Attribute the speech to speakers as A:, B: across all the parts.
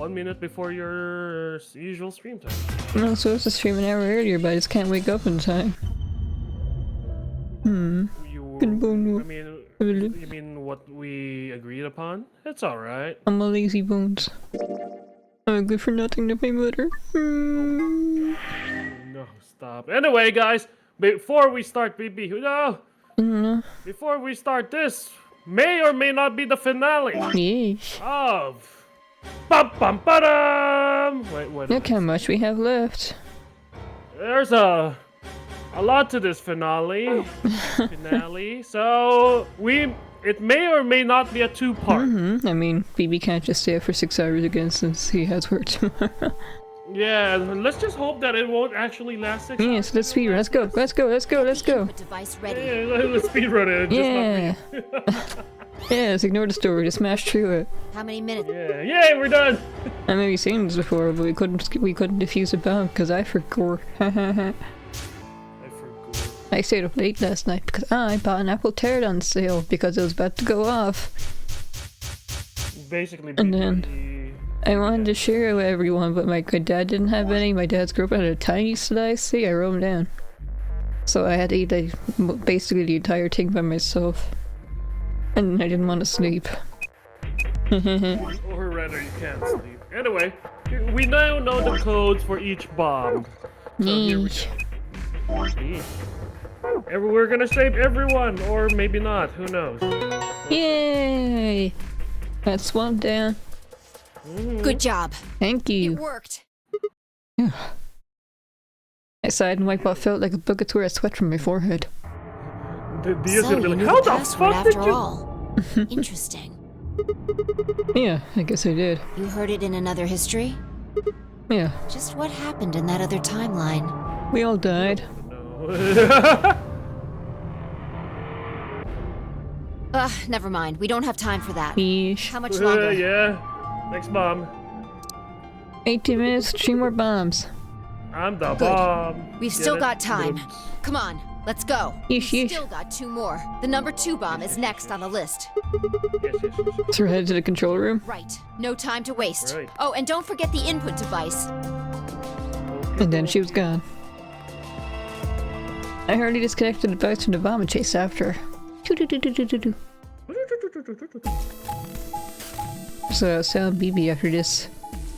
A: 1 minute before your usual stream time.
B: I'm not supposed to stream an hour earlier, but I just can't wake up in time.
A: You mean what we agreed upon? It's alright.
B: I'm a lazy bones. I'm a good for nothing to my mother.
A: No, stop. Anyway, guys, before we start, no! Before we start this, may or may not be the finale of Bum Bum Ba-dum! Wait, what?
B: Look how much we have left.
A: There's a lot to this finale. So it may or may not be a two-part.
B: I mean, BB can't just stay up for 6 hours again since he has work tomorrow.
A: Yeah, let's just hope that it won't actually last 6 hours.
B: Yes, let's speed run. Let's go. Let's go. Let's go. Let's go.
C: Device ready.
A: Yeah, let's speed run it.
B: Yeah. Yeah, let's ignore the story. Just smash through it.
C: How many minutes?
A: Yeah, yay, we're done.
B: I may be seen this before, but we couldn't defuse a bomb because I forgot. I stayed up late last night because I bought an apple tart on sale because it was about to go off.
A: Basically,
B: and then I wanted to share it with everyone, but my dad didn't have any. My dad's girlfriend had a tiny slice. See, I wrote them down. So I had to eat basically the entire thing by myself. And I didn't want to sleep.
A: Or rather, you can't sleep. Anyway, we now know the codes for each bomb. So here we go. We're gonna save everyone, or maybe not, who knows.
B: Yay! That's one down.
C: Good job.
B: Thank you.
C: It worked.
B: I sighed and wiped what felt like a bucket's worth of sweat from my forehead.
C: So you knew
A: how
C: the
A: the
C: password
A: fuck did
C: after
A: you?
C: all. Interesting.
B: Yeah, I guess I did.
C: You heard it in another history?
B: Yeah.
C: Just what happened in that other timeline?
B: We all died.
C: Never mind. We don't have time for that.
B: Yeesh.
C: How much longer?
A: Yeah. Next bomb.
B: 18 minutes, 3 more bombs.
A: I'm the
C: Good.
A: bomb.
C: We've still got time. Come on, let's go.
B: Yeesh,
C: We've
B: yeesh.
C: still got 2 more. The number 2 bomb is next on the list.
A: Yes.
B: So we're headed to the control room.
C: Right. No time to waste.
A: Right.
C: Oh, and don't forget the input device.
B: And then she was gone. I heard he disconnected the device from the bomb and chased after her. So sound BB after this.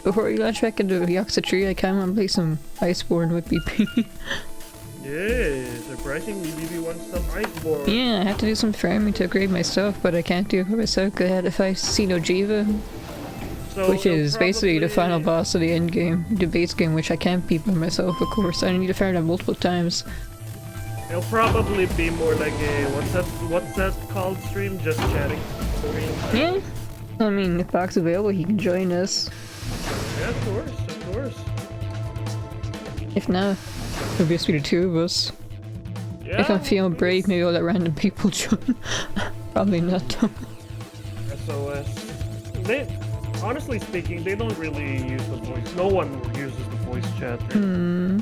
B: Before we launch back into Yoxa Tree, I kinda wanna play some Iceborne with BB.
A: Yeah, surprisingly, BB wants some Iceborne.
B: Yeah, I have to do some farming to upgrade my stuff, but I can't do it for myself because I had to fight Xenojiva,
A: So
B: which is basically the final boss of the end game, the base game, which I can't beat by myself, of course. I need to farm that multiple times.
A: It'll probably be more like a what's that called stream? Just chatting stream.
B: Yeah, I mean, if Bach's available, he can join us.
A: Yeah, of course.
B: If not, it'll just be the 2 of us.
A: Yeah.
B: If I'm feeling brave, maybe I'll let random people join. Probably not though.
A: SOS. Honestly speaking, they don't really use the voice. No one uses the voice chat. Right?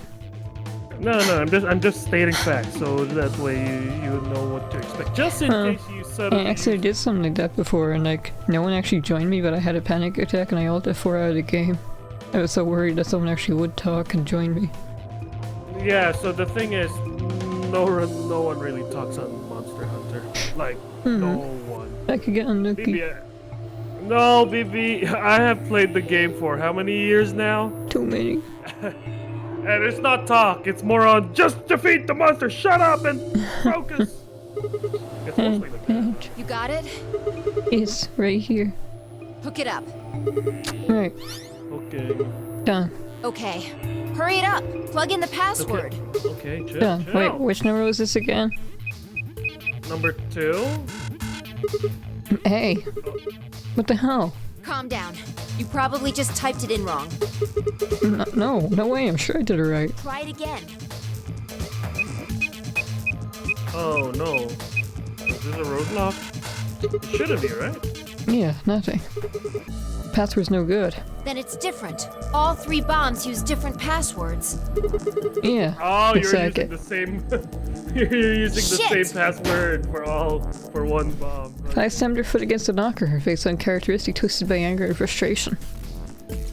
A: No, I'm just stating facts, so that way you know what to expect. Just in case you suddenly.
B: I actually did something like that before, and like no one actually joined me, but I had a panic attack and I ulted 4 out of the game. I was so worried that someone actually would talk and join me.
A: Yeah, so the thing is, no one really talks on Monster Hunter. Like, no one.
B: I could get unlucky.
A: No, BB, I have played the game for how many years now?
B: Too many.
A: And it's not talk, it's more on just defeat the monster, shut up and focus! It's mostly like that.
C: You got it?
B: It's right here.
C: Hook it up.
B: Right.
A: Okay.
B: Done.
C: Okay. Hurry it up. Plug in the password.
A: Okay, chill.
B: Done. Wait, which number was this again?
A: Number 2?
B: Hey. What the hell?
C: Calm down. You probably just typed it in wrong.
B: No way, I'm sure I did it right.
C: Try it again.
A: Oh no. Is this a roadblock? It shouldn't be, right?
B: Yeah, nothing. Password's no good.
C: Then it's different. All 3 bombs use different passwords.
B: Yeah.
A: Oh, you're
B: exactly.
A: using the same. You're using the
C: Shit.
A: same password for one bomb. Right?
B: I slammed her foot against the knocker, her face uncharacteristic, twisted by anger and frustration.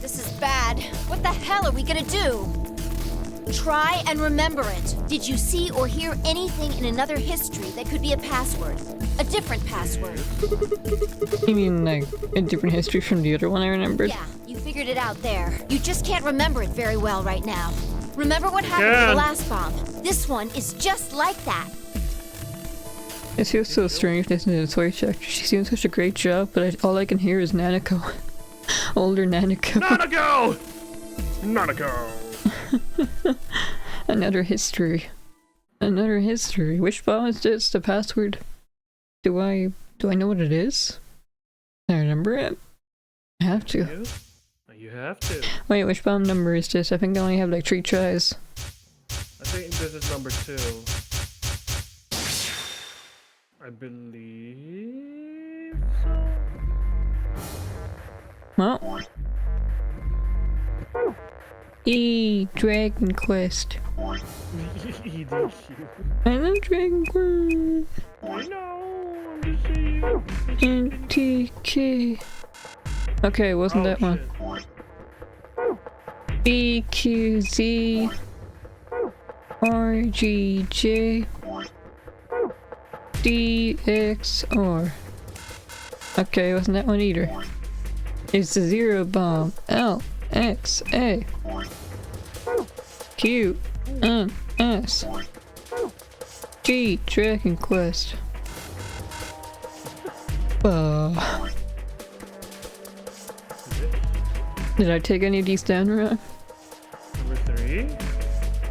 C: This is bad. What the hell are we gonna do? Try and remember it. Did you see or hear anything in another history that could be a password? A different password?
B: You mean like a different history from the other one I remembered?
C: Yeah, you figured it out there. You just can't remember it very well right now. Remember what happened to the last bomb? This one is just like that.
B: It feels so strange listening to the toy check. She's doing such a great job, but all I can hear is Nanako. Older Nanako.
A: Nanako! Nanako!
B: Another history. Another history. Which bomb is this? The password? Do I know what it is? Can I remember it? I have to.
A: You have to.
B: Wait, which bomb number is this? I think I only have like 3 tries.
A: I think this is number 2. I believe so.
B: Well. Dragon Quest.
A: EDQ.
B: I love Dragon Quest.
A: I know, I'm just saying.
B: NTK. Okay, wasn't that one. BQZ RGJ DXR. Okay, wasn't that one either. It's the zero bomb. LXA QNS G Dragon Quest. Did I take any of these down wrong?
A: Number 3?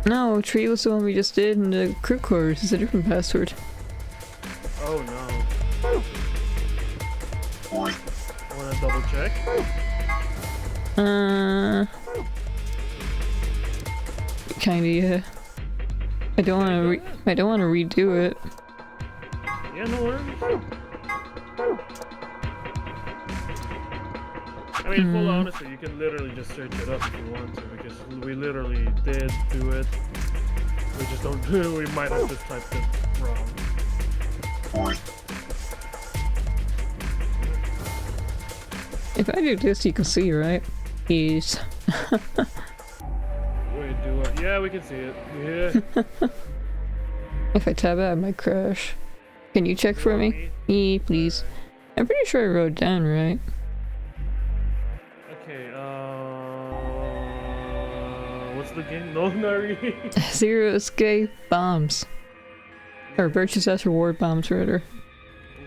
B: No, tree was the one we just did, and the crew quarters is a different password.
A: Oh no. Wanna double check?
B: Kinda, yeah. I don't wanna redo it.
A: Yeah, no worries. I mean, full honesty, you can literally just search it up if you want to, because we literally did do it. We just don't do. We might have just typed it wrong.
B: If I do this, you can see, right? Yes.
A: Wait, do what? Yeah, we can see it. Yeah.
B: If I tab out, I might crash. Can you check for me? Yeah, please. I'm pretty sure I wrote down right.
A: Okay, what's the game? Nonary?
B: Zero escape bombs. Or Virtue's Last Reward bombs, rather.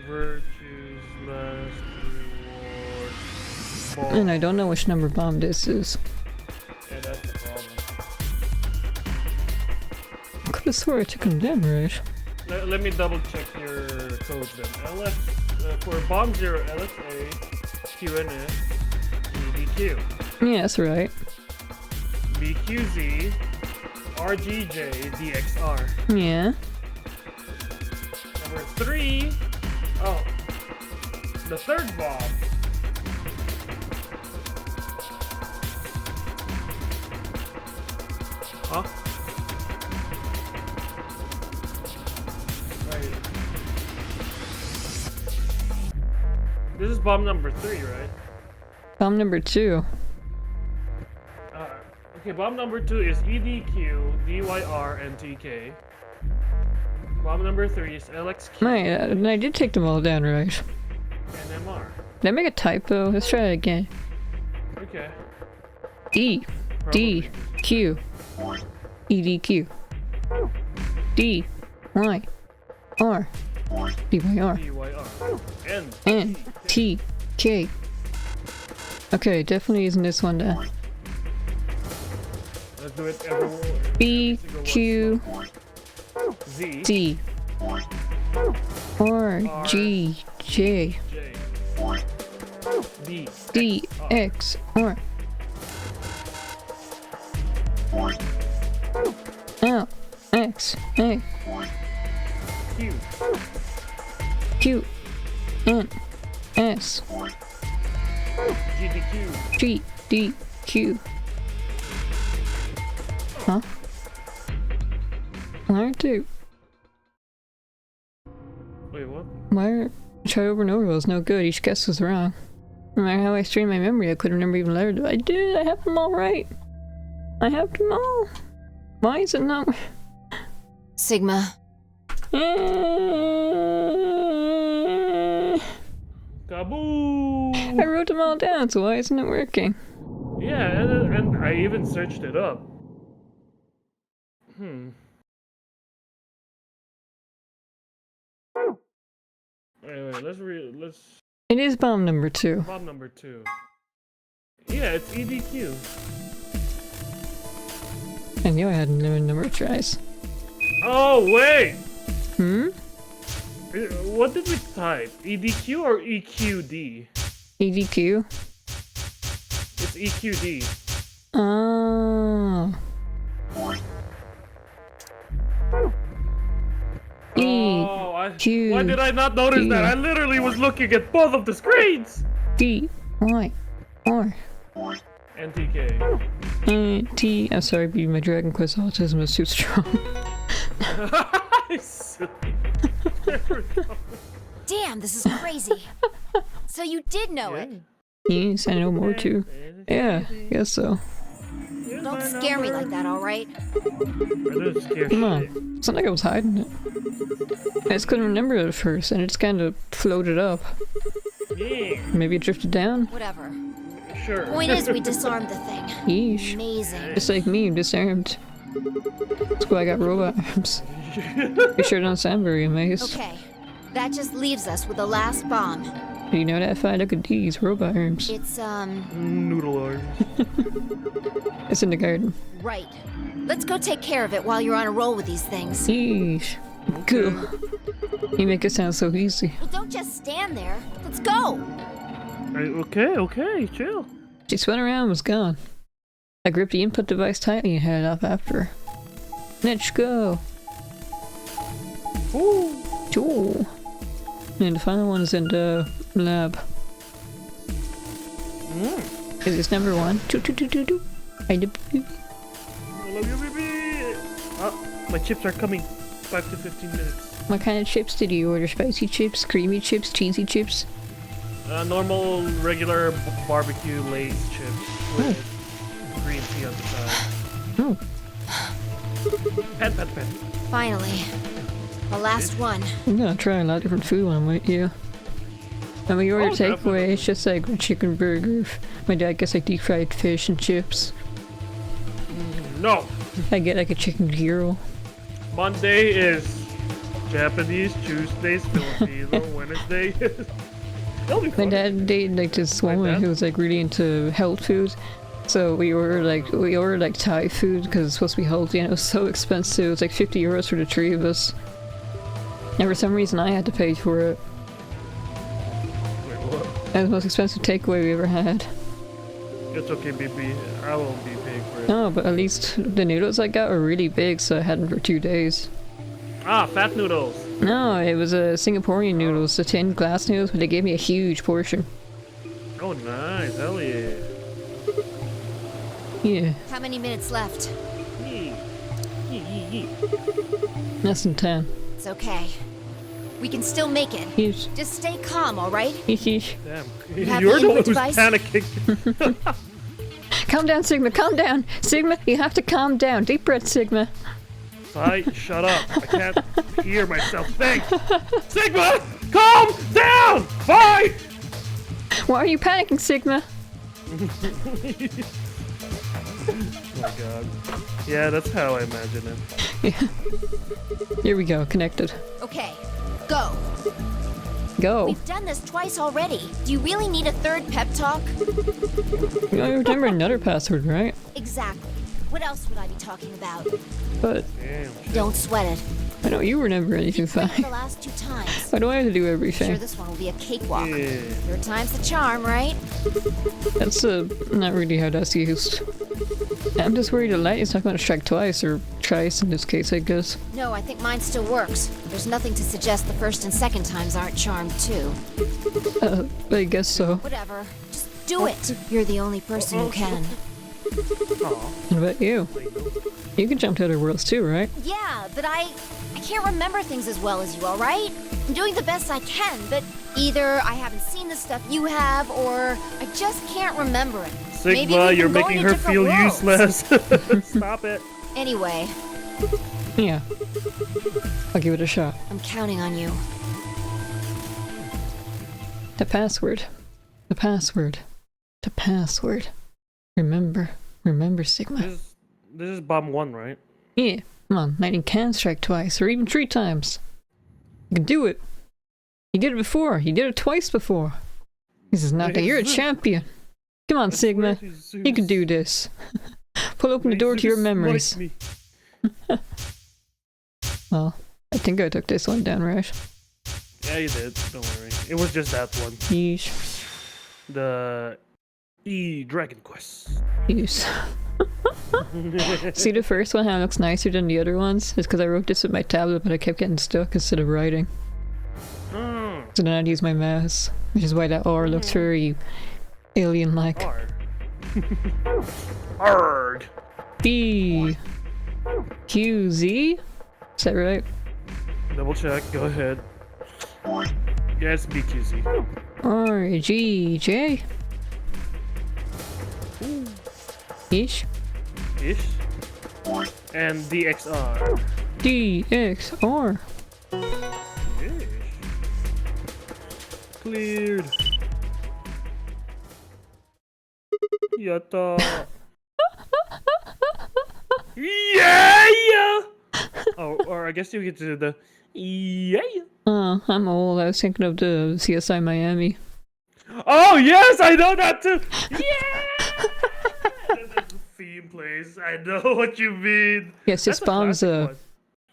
A: Virtue's Last Reward.
B: And I don't know which number bomb this is.
A: Yeah, that's the problem.
B: I could have swore I took them down right.
A: Let me double check your codes then. LS, for bomb 0, LSA, QNS, EDQ.
B: Yeah, that's right.
A: BQZ, RGJ, DXR.
B: Yeah.
A: Number 3. Oh. The third bomb. Huh? Right. This is bomb number 3, right?
B: Bomb number 2.
A: Okay, bomb number 2 is EDQ, DYR, and TK. Bomb number 3 is LXQ
B: Wait, and I did take them all down right.
A: and MR.
B: Did I make a typo? Let's try it again.
A: Okay.
B: D. D. Q. EDQ. D. Y. R. DYR.
A: DYR.
B: N. T. K. Okay, definitely isn't this one then.
A: Let's do it everywhere.
B: B. Q.
A: Z.
B: D. R. G. J.
A: J. D.
B: D. X. R. L. X. A.
A: Q.
B: Q. N. S.
A: GDQ.
B: G. D. Q. Huh? R2.
A: Wait, what?
B: Why? Try over and over was no good. Each guess was wrong. No matter how I strained my memory, I couldn't remember even letters. I did. I have them all right. I have them all. Why is it not?
C: Sigma.
A: Kaboom!
B: I wrote them all down, so why isn't it working?
A: Yeah, and I even searched it up. Anyway, let's.
B: It is bomb number 2.
A: Bomb number 2. Yeah, it's EDQ.
B: I knew I had a number of tries.
A: Oh wait!
B: Hmm?
A: What did we type? EDQ or EQD?
B: EDQ?
A: It's EQD.
B: Oh. EQ.
A: Why did I not notice that? I literally was looking at both of the screens!
B: D. Y. R.
A: NTK.
B: T. I'm sorry, but my Dragon Quest autism is too strong.
A: There we go.
C: Damn, this is crazy. So you did know it.
B: Yes, I know more too. Yeah, guess so.
C: Don't scare me like that, alright?
A: I didn't scare
B: Come on.
A: shit.
B: It's not like I was hiding it. I just couldn't remember it at first, and it just kind of floated up.
A: Yeah,
B: Maybe it drifted down?
C: Whatever.
A: sure.
C: Point is, we disarmed the thing.
B: Yeesh.
C: Amazing.
B: Just like me, I'm disarmed. That's why I got robot arms. You sure don't sound very amazed.
C: Okay, that just leaves us with the last bomb.
B: You know that if I look at these robot arms,
C: It's,
A: Noodle arms.
B: it's in the garden.
C: right. Let's go take care of it while you're on a roll with these things.
B: Yeesh. Cool. You make it sound so easy.
C: Well, don't just stand there. Let's go!
A: Okay, chill.
B: She spun around and was gone. I gripped the input device tightly and headed off after her. Let's go!
A: Ooh.
B: Cool. And the final one is in the lab. Is this number 1? I do.
A: I love you, baby. Oh, my chips are coming. 5 to 15 minutes.
B: What kind of chips did you order? Spicy chips, creamy chips, cheesy chips?
A: Normal, regular barbecue Lay's chips with green tea on the side.
B: Oh.
A: Pet.
C: Finally. The last one.
B: I'm gonna try a lot of different food when I'm with you. And when you order takeaway,
A: definitely.
B: it's just like a chicken burger. My dad gets like deep fried fish and chips.
A: No.
B: I get like a chicken gyro.
A: Monday is Japanese, Tuesday's Filipino, Wednesday is... That'll be
B: My
A: fun.
B: dad dated like this woman
A: dad?
B: who was like really into health food. So we ordered like Thai food because it's supposed to be healthy, and it was so expensive. It was like 50 euros for the 3 of us. And for some reason I had to pay for it.
A: Wait, what?
B: It was the most expensive takeaway we ever had.
A: It's okay, baby. I won't be paying for it.
B: No, but at least the noodles I got were really big, so I had them for 2 days.
A: Ah, fat noodles.
B: No, it was a Singaporean noodles, the tin glass noodles, but they gave me a huge portion.
A: Oh, nice. Hell yeah.
B: Yeah,
C: How many minutes left?
A: Yee.
B: less than 10.
C: It's okay. We can still make it.
B: Yeesh.
C: Just stay calm, alright?
B: Yeesh.
A: Damn.
C: have
A: You're
C: the
A: the one
C: input
A: who's
C: device?
A: panicking.
B: Calm down, Sigma, calm down! Sigma, you have to calm down. Deep breath, Sigma.
A: Shut up. I can't hear myself think. Sigma, calm down! Bye!
B: Why are you panicking, Sigma?
A: Oh my god. Yeah, that's how I imagine it.
B: Here we go, connected.
C: Okay, go.
B: Go.
C: We've done this twice already. Do you really need a third pep talk?
B: You know, you remember another password, right?
C: Exactly. What else would I be talking about?
B: But
A: Damn.
C: Don't sweat it.
B: I don't you remember anything
C: Played
B: fine.
C: the last 2 times.
B: Why do I have to do
C: Sure,
B: everything?
C: this one will be a cakewalk.
A: Yeah.
C: 3rd time's the charm, right?
B: That's not really how that's used. I'm just worried the lightning's not going to strike twice, or thrice in this case, I guess.
C: No, I think mine still works. There's nothing to suggest the 1st and 2nd times aren't charmed too.
B: I guess so.
C: Whatever. Just do it. You're the only person who can.
A: Aw.
B: What about you? You can jump to other worlds too, right?
C: Yeah, but I can't remember things as well as you, alright? I'm doing the best I can, but either I haven't seen the stuff you have, or I just can't remember it. Maybe
A: Sigma,
C: we've
A: you're
C: been going
A: making
C: to
A: her
C: different
A: feel
C: worlds.
A: useless. Stop it.
C: Anyway,
B: Yeah. I'll give it a shot.
C: I'm counting on you.
B: The password. The password. The password. Remember. Remember, Sigma.
A: This is bomb 1, right?
B: Yeah. Come on. Lightning can strike twice, or even 3 times. You can do it. You did it before. You did it twice before. This is nothing. You're a champion. Come on, Sigma. You can do this. Pull open the door to your memories. Well, I think I took this one down, right?
A: Yeah, you did. Don't worry. It was just that one.
B: Yeesh.
A: The Dragon Quest.
B: Use. See the first one, how it looks nicer than the other ones? It's because I wrote this with my tablet, but I kept getting stuck instead of writing. So then I'd use my mouse, which is why that R looks very alien-like.
A: Arg. Arg.
B: B. Q. Z? Is that right?
A: Double check. Go ahead. Yes, BQZ.
B: R. G. J? Ish?
A: Ish. And DXR.
B: D. X. R.
A: Ish. Cleared. Yatta. Yeah! Oh, or I guess you get to the yeah.
B: Oh, I'm old. I was thinking of the CSI Miami.
A: Oh yes, I know that too. Yeah. The theme plays. I know what you mean.
B: Yes, this
A: That's
B: bomb's
A: classic
B: a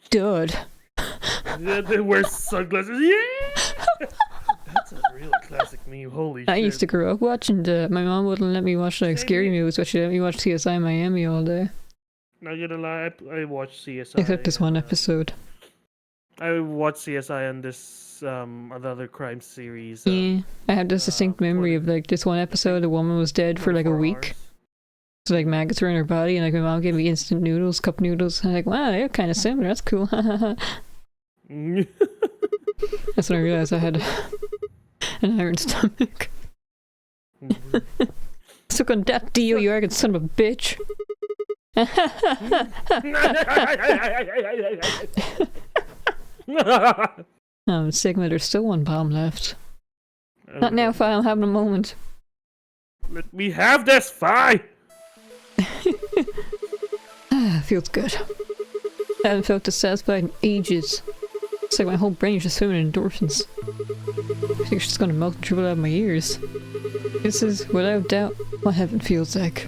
B: dud.
A: one. Yeah, they wear sunglasses. Yeah. That's a really classic meme. Holy
B: I
A: shit.
B: used to grow up watching my mom wouldn't let me watch like scary movies, but she let me watch CSI Miami all day.
A: Not gonna lie, I watched CSI.
B: Except this one episode.
A: I watched CSI and this another crime series.
B: Yeah, I have this distinct memory of like this one episode. The woman was dead for like a
A: 24
B: week.
A: hours.
B: So like maggots were in her body, and like my mom gave me instant noodles, cup noodles. And I'm like, wow, they're kind of similar. That's cool. That's when I realized I had an iron stomach. Suck on that deal, you arrogant son of a bitch. Sigma, there's still one bomb left. Not now, Fi, I'm having a moment.
A: Let me have this, Fi!
B: Feels good. I haven't felt this satisfied in ages. It's like my whole brain is just swimming in endorphins. I think it's just gonna melt and dribble out of my ears. This is, without doubt, what heaven feels like.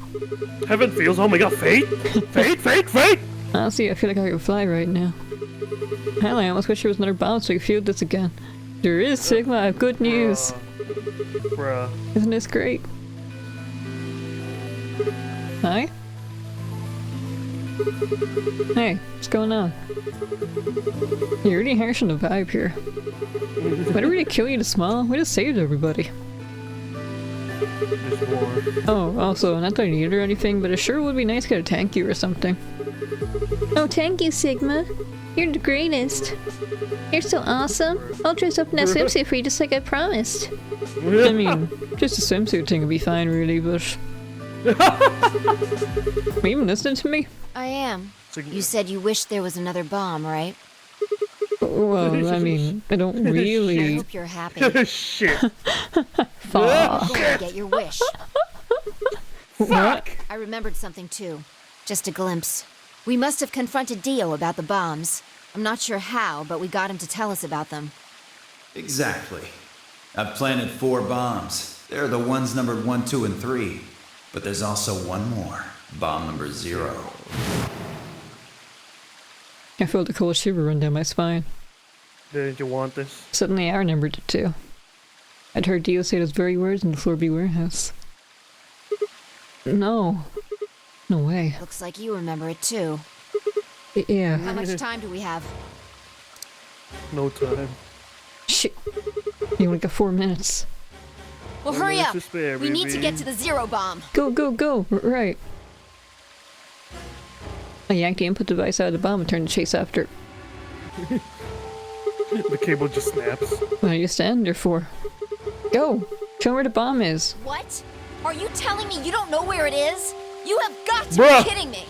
A: Heaven feels, oh my god, fate! Fate, fate, fate!
B: Honestly, I feel like I could fly right now. Hell, I almost wish there was another bomb so I could feel this again. There is, Sigma, I have good news.
A: Bruh.
B: Isn't this great? Hi? Hey, what's going on? You're really harsh on the vibe here. Would it really kill you to smile? We just saved everybody.
A: There's more.
B: Oh, also, not that I need it or anything, but it sure would be nice to get a thank you or something. Oh, thank you, Sigma. You're the greatest. You're so awesome. I'll dress up in that swimsuit for you just like I promised. I mean, just a swimsuit thing would be fine, really, but... Are you even listening to me?
C: I am. You said you wish there was another bomb, right?
B: Well, I mean, I don't
C: I
B: really...
C: hope you're happy.
A: Shit.
B: Fuck.
C: Go and get your wish.
A: Fuck!
C: I remembered something too. Just a glimpse. We must have confronted Dio about the bombs. I'm not sure how, but we got him to tell us about them.
D: Exactly. I've planted 4 bombs. They're the ones numbered 1, 2, and 3. But there's also one more. Bomb number 0.
B: I felt a cold shiver run down my spine.
A: Didn't you want this?
B: Suddenly I remembered it too. I'd heard Dio say those very words in the Florby warehouse. No. No way.
C: Looks like you remember it too.
B: Yeah.
C: How much time do we have?
A: No time.
B: Shit. You only got 4 minutes.
C: Well,
A: 4
C: hurry
A: minutes
C: up!
A: to spare,
C: We need to
A: baby.
C: get to the 0 bomb.
B: Go, go, go! Right. I yanked the input device out of the bomb and turned to chase after.
A: The cable just snaps.
B: What are you standing there for? Go! Show me where the bomb is.
C: What? Are you telling me you don't know where it is? You have got to
A: Bruh.
C: be kidding me!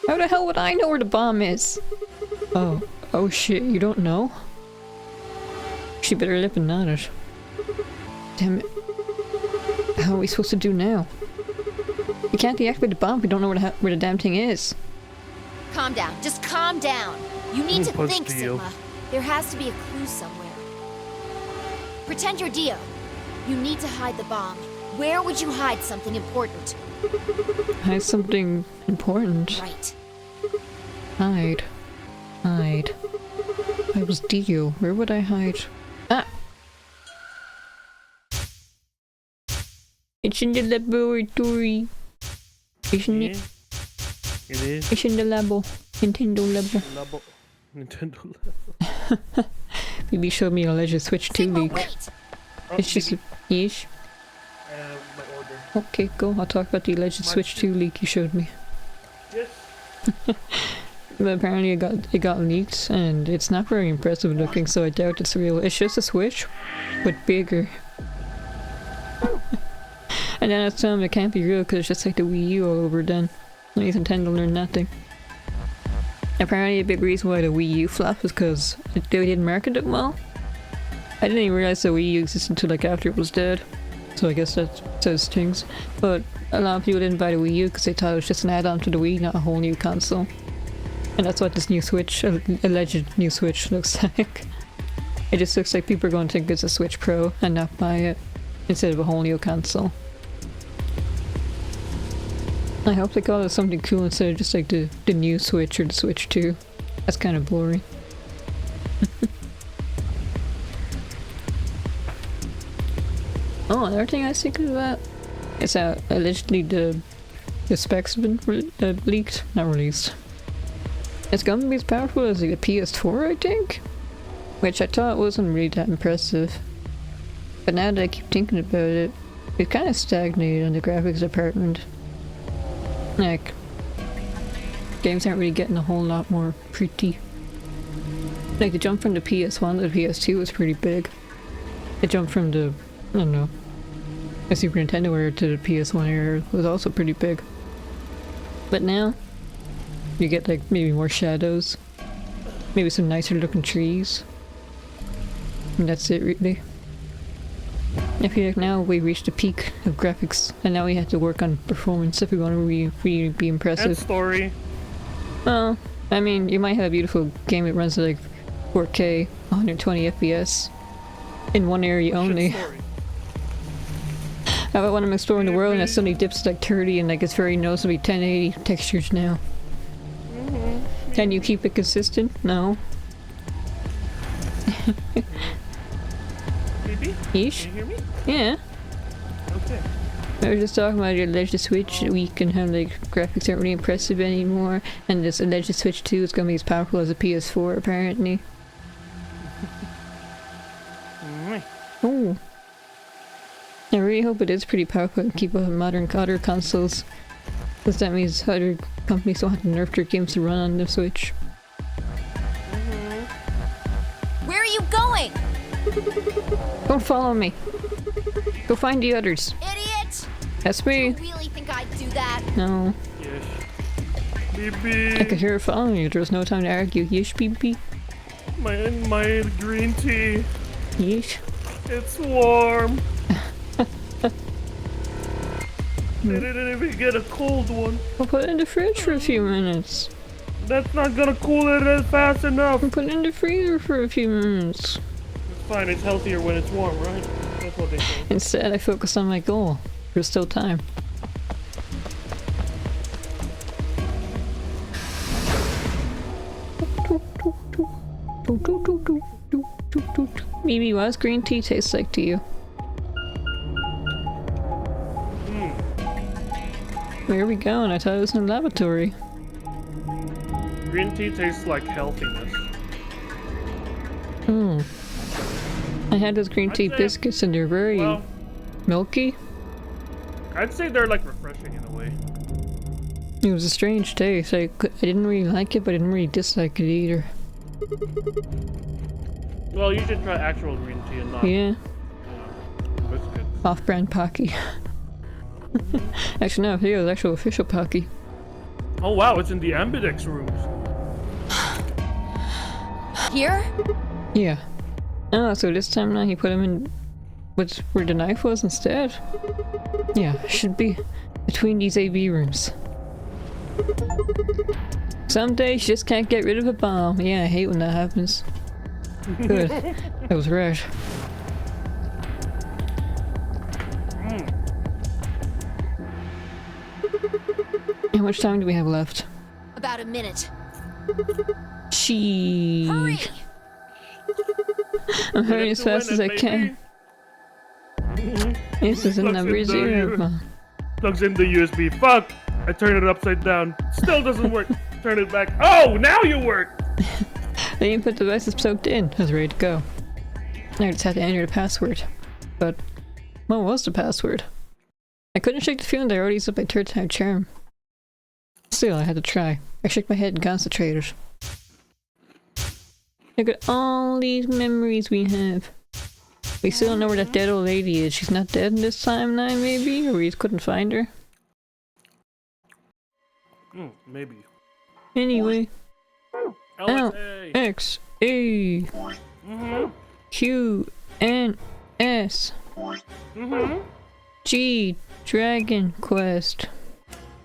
B: How the hell would I know where the bomb is? Oh shit, you don't know? She better lip and nod it. Damn it. How are we supposed to do now? We can't deactivate the bomb if we don't know where the damn thing is.
C: Calm down. Just calm down. You need to
A: Punch
C: think,
A: Dio.
C: Sigma. There has to be a clue somewhere. Pretend you're Dio. You need to hide the bomb. Where would you hide something important?
B: Hide something important.
C: Right.
B: Hide. Hide. If I was Dio, where would I hide? Ah! It's in the laboratory. Isn't it?
A: It is.
B: It's in the labo. Nintendo labo.
A: Nintendo.
B: Maybe showed me a Legend Switch 2
C: Sigma,
B: leak.
C: wait.
B: It's just a yeesh.
A: My order.
B: Okay, go. I'll talk about the Legend Switch 2 leak you showed me.
A: Yes.
B: But apparently it got leaked and it's not very impressive looking, so I doubt it's real. It's just a Switch, but bigger. And then I was telling them it can't be real because it's just like the Wii U all over done. Nintendo learned nothing. Apparently a big reason why the Wii U flopped was because they didn't market it well. I didn't even realize the Wii U existed until like after it was dead. So I guess that says things. But a lot of people didn't buy the Wii U because they thought it was just an add-on to the Wii, not a whole new console. And that's what this new Switch, alleged new Switch, looks like. It just looks like people are going to think it's a Switch Pro and not buy it instead of a whole new console. I hope they call it something cool instead of just like the new Switch or the Switch 2. That's kind of boring. Oh, another thing I was thinking about is that allegedly the specs have been leaked, not released. It's gonna be as powerful as like a PS4, I think? Which I thought wasn't really that impressive. But now that I keep thinking about it, it kind of stagnated in the graphics department. Like, games aren't really getting a whole lot more pretty. Like, the jump from the PS1 to the PS2 was pretty big. The jump from the, I don't know, the Super Nintendo era to the PS1 era was also pretty big. But now, you get like maybe more shadows, maybe some nicer looking trees, and that's it really. I feel like now we reached the peak of graphics, and now we have to work on performance if we want to really be impressive.
A: And story.
B: Well, I mean, you might have a beautiful game that runs at like 4K, 120 FPS, in one area only.
A: Story.
B: How about when I'm exploring the world and it suddenly dips to like 30 and like it's very noticeably 1080 textures now? Can you keep it consistent? No.
A: Baby?
B: Yeesh?
A: Can you hear me?
B: Yeah.
A: Okay.
B: I was just talking about your alleged Switch week and how like graphics aren't really impressive anymore, and this alleged Switch 2 is gonna be as powerful as a PS4 apparently. Oh. I really hope it is pretty powerful and keep up with modern other consoles. Because that means other companies don't have to nerf their games to run on the Switch.
C: Where are you going?
B: Don't follow me. Go find the others.
C: Idiot!
B: That's
C: Do you
B: me.
C: really think I'd do that?
B: No.
A: Yes. Baby.
B: I could hear her following you. There was no time to argue. Yeesh, BB.
A: My green tea.
B: Yeesh.
A: It's warm. I didn't even get a cold one.
B: I'll put it in the fridge for a few minutes.
A: That's not gonna cool it fast enough.
B: I'll put it in the freezer for a few minutes.
A: It's fine, it's healthier when it's warm, right? That's what they say.
B: Instead, I focused on my goal. There's still time. Mimi, what does green tea taste like to you? Where are we going? I thought it was in the laboratory.
A: Green tea tastes like healthiness.
B: I had those green tea
A: I'd say-
B: biscuits and they're very
A: Well,
B: milky.
A: I'd say they're like refreshing in a way.
B: It was a strange taste. I didn't really like it, but I didn't really dislike it either.
A: Well, you should try actual green tea and not
B: Yeah.
A: biscuits.
B: Off-brand Pocky. Actually, no, here is actual official Pocky.
A: Oh wow, it's in the ambidex rooms.
C: Here?
B: Yeah. Oh, so this time now he put him in where the knife was instead? Yeah, should be between these AV rooms. Some days you just can't get rid of a bomb. Yeah, I hate when that happens. Good. That was right. How much time do we have left?
C: About a minute.
B: She.
C: Hurry!
B: I'm hurrying as fast as I can. This is a
A: Plugs
B: number
A: in the
B: 0 bomb.
A: Plugs in the USB. Fuck! I turn it upside down. Still doesn't work. Turn it back. Oh, now you work!
B: The input device is plugged in. I was ready to go. I just had to enter the password. But what was the password? I couldn't shake the feeling that I already used up my third time charm. Still, I had to try. I shook my head and concentrated. Look at all these memories we have. We still don't know where that dead old lady is. She's not dead in this timeline, maybe? Or we just couldn't find her?
A: Maybe.
B: Anyway. L,
A: LXA.
B: X, A, Q, N, S, G, Dragon Quest.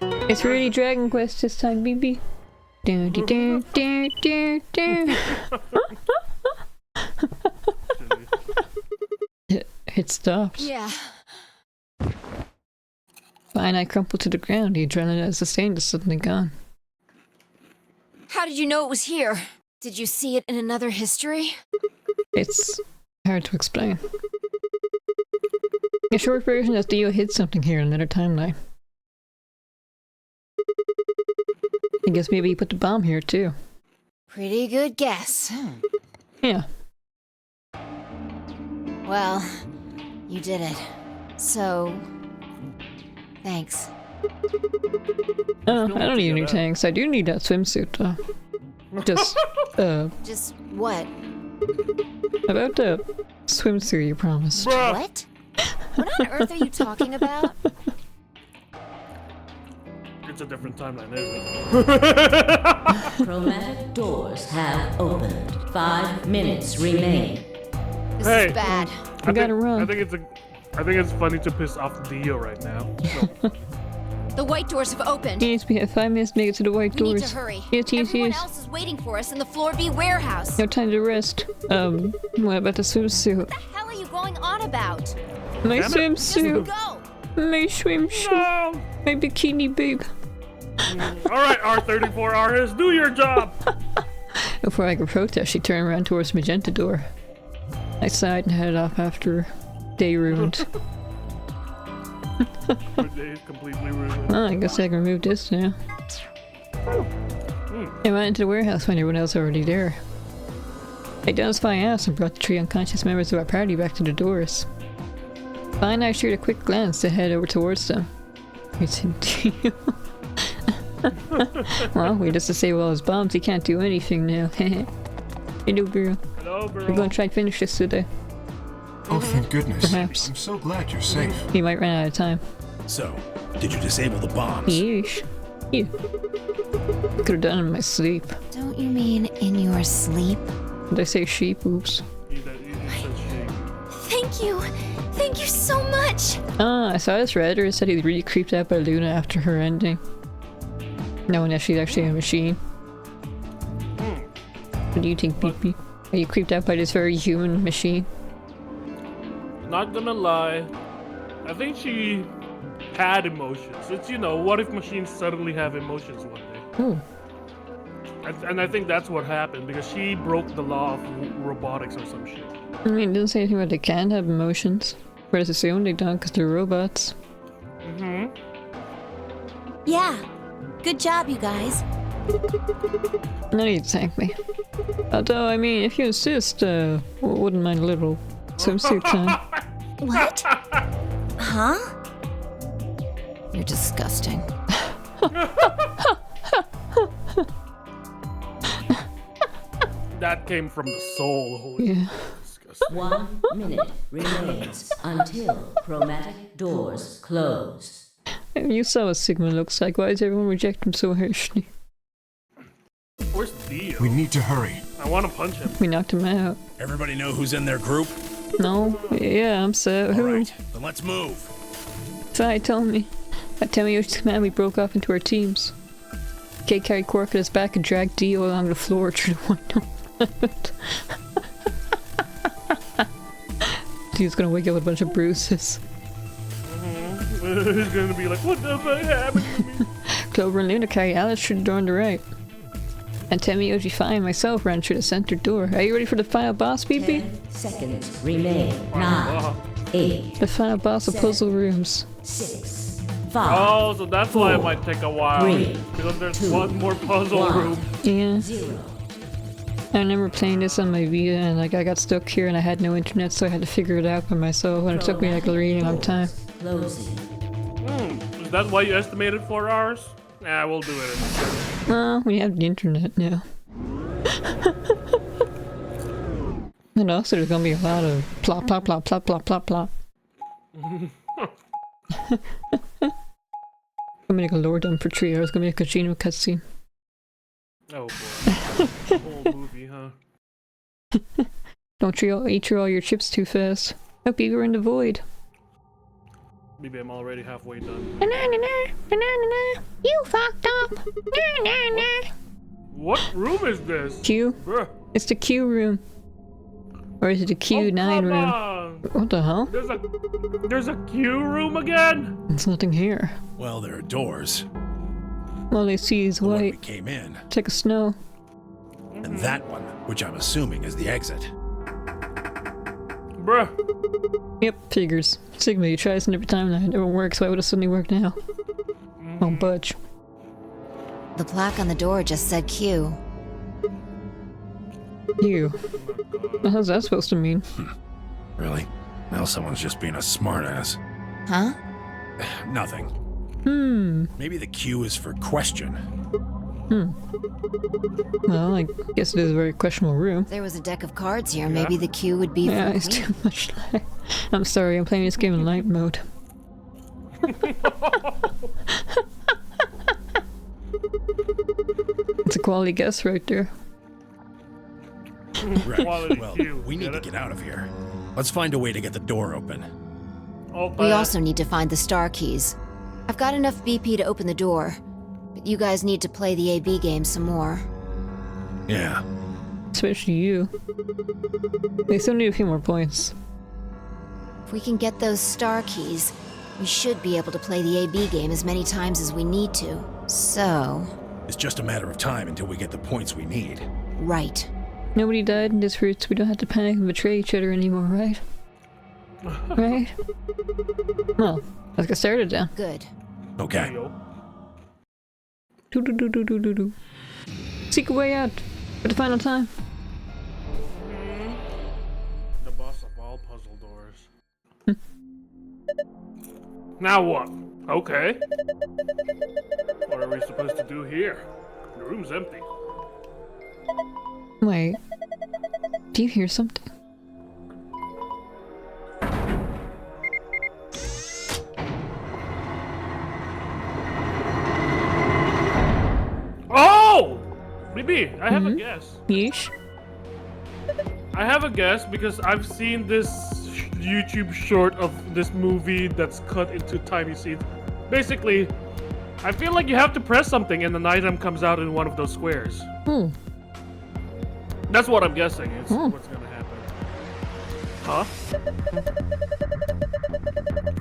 B: It's really Dragon Quest this time, BB. Do do do do do do. It stops.
C: Yeah.
B: Fine, I crumpled to the ground. The adrenaline I sustained is suddenly gone.
C: How did you know it was here? Did you see it in another history?
B: It's hard to explain. A short version is Dio hid something here in another timeline. I guess maybe he put the bomb here too.
C: Pretty good guess.
B: Yeah.
C: Well, you did it. So, thanks.
B: Oh, I don't need any tanks. I do need that swimsuit though. Just,
C: Just what?
B: about the swimsuit you promised.
A: Bruh.
C: What? What on earth are you talking about?
A: It's a different timeline, isn't it?
E: Chromatic doors have opened. 5 minutes remain.
C: This
A: Hey.
C: is bad.
B: I gotta run.
A: I think it's funny to piss off Dio right now. So,
C: The white doors have opened.
B: Yes, we have 5 minutes to make it to the white
C: We need
B: doors.
C: to hurry.
B: Yes, yes,
C: Everyone
B: yes.
C: else is waiting for us in the Floor B warehouse.
B: No time to rest. What about the swimsuit?
C: What the hell are you going on about?
B: My
A: Damn it.
C: Just
B: swimsuit.
C: go!
B: My swimsuit.
A: no.
B: My bikini bib.
A: All right, R34 artist, do your job.
B: Before I could protest, she turned around towards the magenta door. I sighed and headed off after day ruined.
A: Your day is completely ruined.
B: Well, I guess I can remove this now. I went into the warehouse when everyone else was already there. I dozed my ass and brought the 3 unconscious members of our party back to the doors. Fine, I shared a quick glance to head over towards them. It's you. Well, we just disable all his bombs. He can't do anything now. Hello, girl.
A: Hello, girl.
B: We're going to try and finish this today.
F: Oh, thank goodness.
B: Perhaps.
F: I'm so glad you're safe.
B: He might run out of time.
G: So, did you disable the bombs?
B: Yeesh. Yeah. Could have done it in my sleep.
C: Don't you mean in your sleep?
B: Did I say sheep? Oops.
A: He just said shit.
C: Thank you! Thank you so much!
B: Ah, I saw this Redditor said he was really creeped out by Luna after her ending. Knowing that she's actually a machine. What do you think, Pee-Pee? Are you creeped out by this very human machine?
A: Not gonna lie, I think she had emotions. It's, you know, what if machines suddenly have emotions one day?
B: Oh.
A: And I think that's what happened because she broke the law of robotics or some shit.
B: I mean, it doesn't say anything about they can have emotions. But it's assumed they don't because they're robots.
C: Yeah. Good job, you guys.
B: No need to thank me. Although, I mean, if you insist, wouldn't mind a little swimsuit time.
C: What? Huh? You're disgusting.
A: That came from the soul. Holy
B: Yeah.
A: disgusting.
E: 1 minute remains until chromatic doors close.
B: You saw what Sigma looks like. Why does everyone reject him so harshly?
A: Where's Dio?
F: We need to hurry.
A: I want to punch him.
B: We knocked him out.
G: Everybody know who's in their group?
B: No? Yeah, I'm set. Who?
G: Alright, then let's move.
B: Sai told me. At Tamiyoshi's command, we broke off into our teams. Kay carried Quark at his back and dragged Dio along the floor through the window. Dio's gonna wake up with a bunch of bruises.
A: He's gonna be like, what the fuck happened to me?
B: Clover and Luna carried Alice through the door on the right. And Tamiyoshi Fi and myself ran through the center door. Are you ready for the final boss, BB?
E: 10 seconds remain. 9, 8,
B: The final boss of puzzle rooms.
E: 6, 5,
A: Oh, so that's why it might take a while.
E: 3,
A: Because there's
E: 2,
A: one more puzzle
E: 1.
A: room.
B: Yeah.
E: 0.
B: I remember playing this on my Vita and like I got stuck here and I had no internet, so I had to figure it out by myself, and it took me like a really long time.
E: Closing.
A: Is that why you estimated 4 hours? Nah, we'll do it.
B: Well, we have the internet now. And also there's gonna be a lot of plop plop plop plop plop plop plop. I'm gonna go lower down for 3 hours, gonna be a Kojima cutscene.
A: Oh boy. Whole movie, huh?
B: Don't eat through all your chips too fast. Hope you were in the void.
A: Maybe I'm already halfway done.
B: You fucked up.
A: What room is this?
B: Q?
A: Bruh.
B: It's the Q room. Or is it the Q9
A: come
B: room?
A: on.
B: What the hell?
A: There's a Q room again?
B: There's nothing here.
G: Well, there are doors.
B: All they see is
G: The one we
B: white.
G: came in.
B: It's like a snow.
G: And that one, which I'm assuming is the exit.
A: Bruh.
B: Yep, figures. Sigma, you try this every time and it never works. Why would it suddenly work now? Oh, budge.
C: The plaque on the door just said Q.
B: You. What hell's that supposed to mean?
G: Really? Well, someone's just being a smartass.
C: Huh?
G: Nothing. Maybe the Q is for question.
B: Well, I guess it is a very questionable room.
C: If there was a deck of cards here, maybe the Q would be
B: Yeah,
C: for
B: it's
C: Queen.
B: too much lag. I'm sorry, I'm playing this game in light mode. It's a quality guess right there.
G: Right.
A: Quality
G: Well,
A: Q,
G: we need
A: get
G: to
A: it?
G: get out of here. Let's find a way to get the door open.
C: We also need to find the star keys. I've got enough BP to open the door, but you guys need to play the AB game some more.
G: Yeah.
B: Especially you. They still need a few more points.
C: If we can get those star keys, we should be able to play the AB game as many times as we need to. So,
G: It's just a matter of time until we get the points we need.
C: right.
B: Nobody died in this route, so we don't have to panic and betray each other anymore, right? Right? Well, let's get started then.
C: Good.
G: Okay.
B: Do. Seek a way out for the final time.
A: The boss of all puzzle doors. Now what? Okay. What are we supposed to do here? The room's empty.
B: Wait. Do you hear something?
A: Oh! BB, I have a guess.
B: Yeesh.
A: I have a guess because I've seen this YouTube short of this movie that's cut into tiny scenes. Basically, I feel like you have to press something and an item comes out in one of those squares. That's what I'm guessing is what's gonna happen. Huh?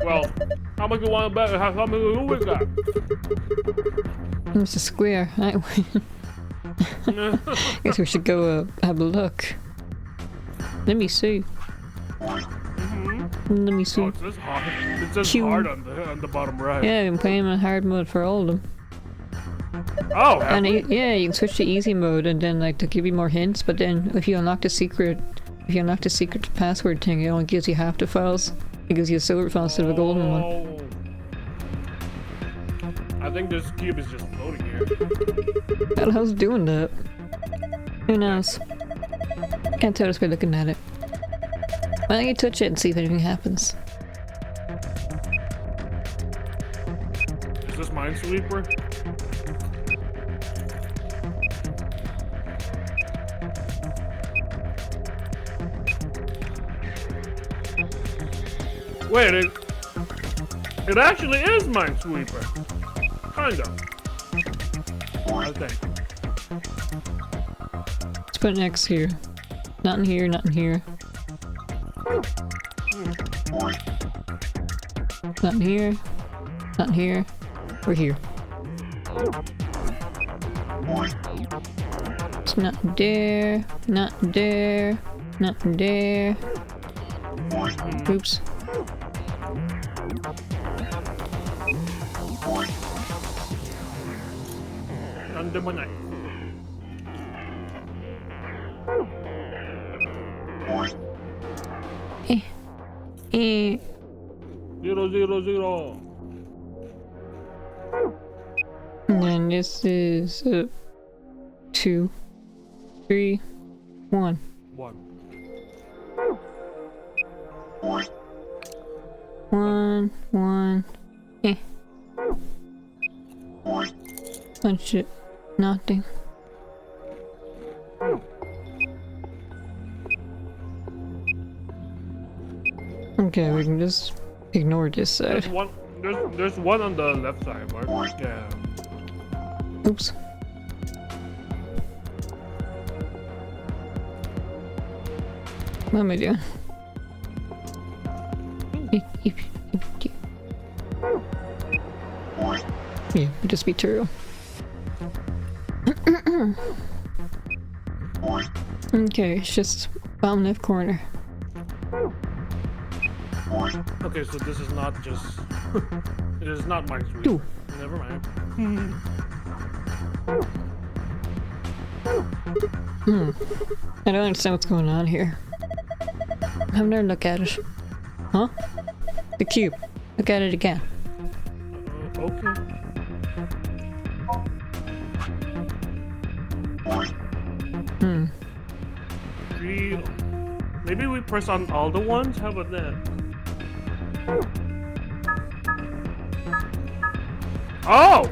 A: Well, how much you want to bet? How much who is that?
B: It's a square. I guess we should go have a look. Let me see. Let me see.
A: Oh, it says hard. It says
B: Q.
A: hard on the bottom right.
B: Yeah, I've been playing on hard mode for all of them.
A: Oh,
B: And yeah, you can switch to easy mode and then like to give you more hints, but then if you unlock the secret password thing, it only gives you half the files. It gives you a silver file instead of a golden one.
A: I think this cube is just floating here.
B: How the hell's it doing that? Who knows? Can't tell just by looking at it. Why don't you touch it and see if anything happens?
A: Is this Minesweeper? Wait, it actually is Minesweeper. Kind of. I think.
B: Let's put an X here. Not in here, not in here. Not in here. Not in here. We're here. It's not there. Not there. Not there. Oops.
A: Under my knife.
B: Eh.
A: 0, 0, 0.
B: And then this is 2, 3, 1.
A: 1.
B: 1, 1. Eh. Punch it. Nothing. Okay, we can just ignore this side.
A: There's one on the left side, right? Yeah.
B: Oops. What am I doing? Yeah, just be true. Okay, it's just bottom left corner.
A: Okay, so this is not just. It is not Minesweeper.
B: Ooh.
A: Never mind.
B: I don't understand what's going on here. Have another look at it. Huh? The cube. Look at it again.
A: Okay. Maybe we press on all the ones? How about that? Oh!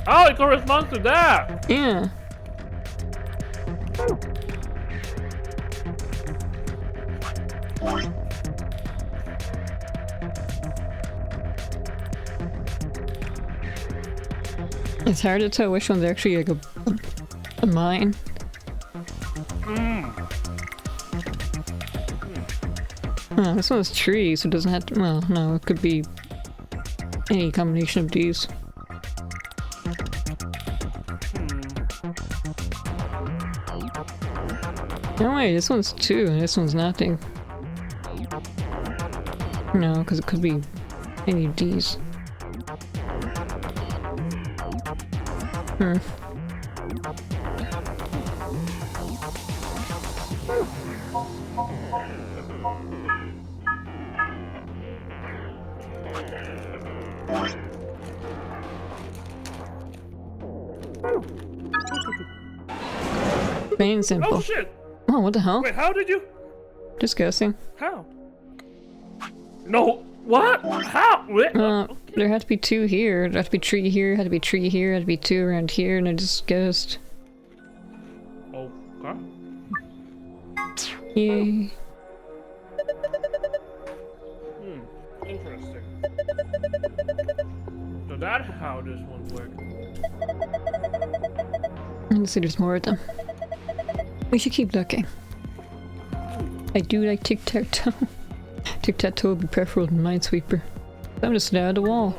A: Oh, it corresponds to that!
B: Yeah. It's hard to tell which one's actually like a mine. Oh, this one's tree, so it doesn't have to. Well, no, it could be any combination of these. No way, this one's 2 and this one's nothing. No, because it could be any of these. Plain and simple.
A: Oh shit!
B: Oh, what the hell?
A: Wait, how did you?
B: Just guessing.
A: How? No, what? How? Wait.
B: There had to be 2 here, there had to be 3 here, had to be 3 here, had to be 2 around here, and I just guessed.
A: Okay.
B: Yay.
A: Interesting. So that's how this one works.
B: Let's see, there's more of them. We should keep looking. I do like tic-tac-toe. Tic-tac-toe would be preferable than Minesweeper. I'm just down the wall.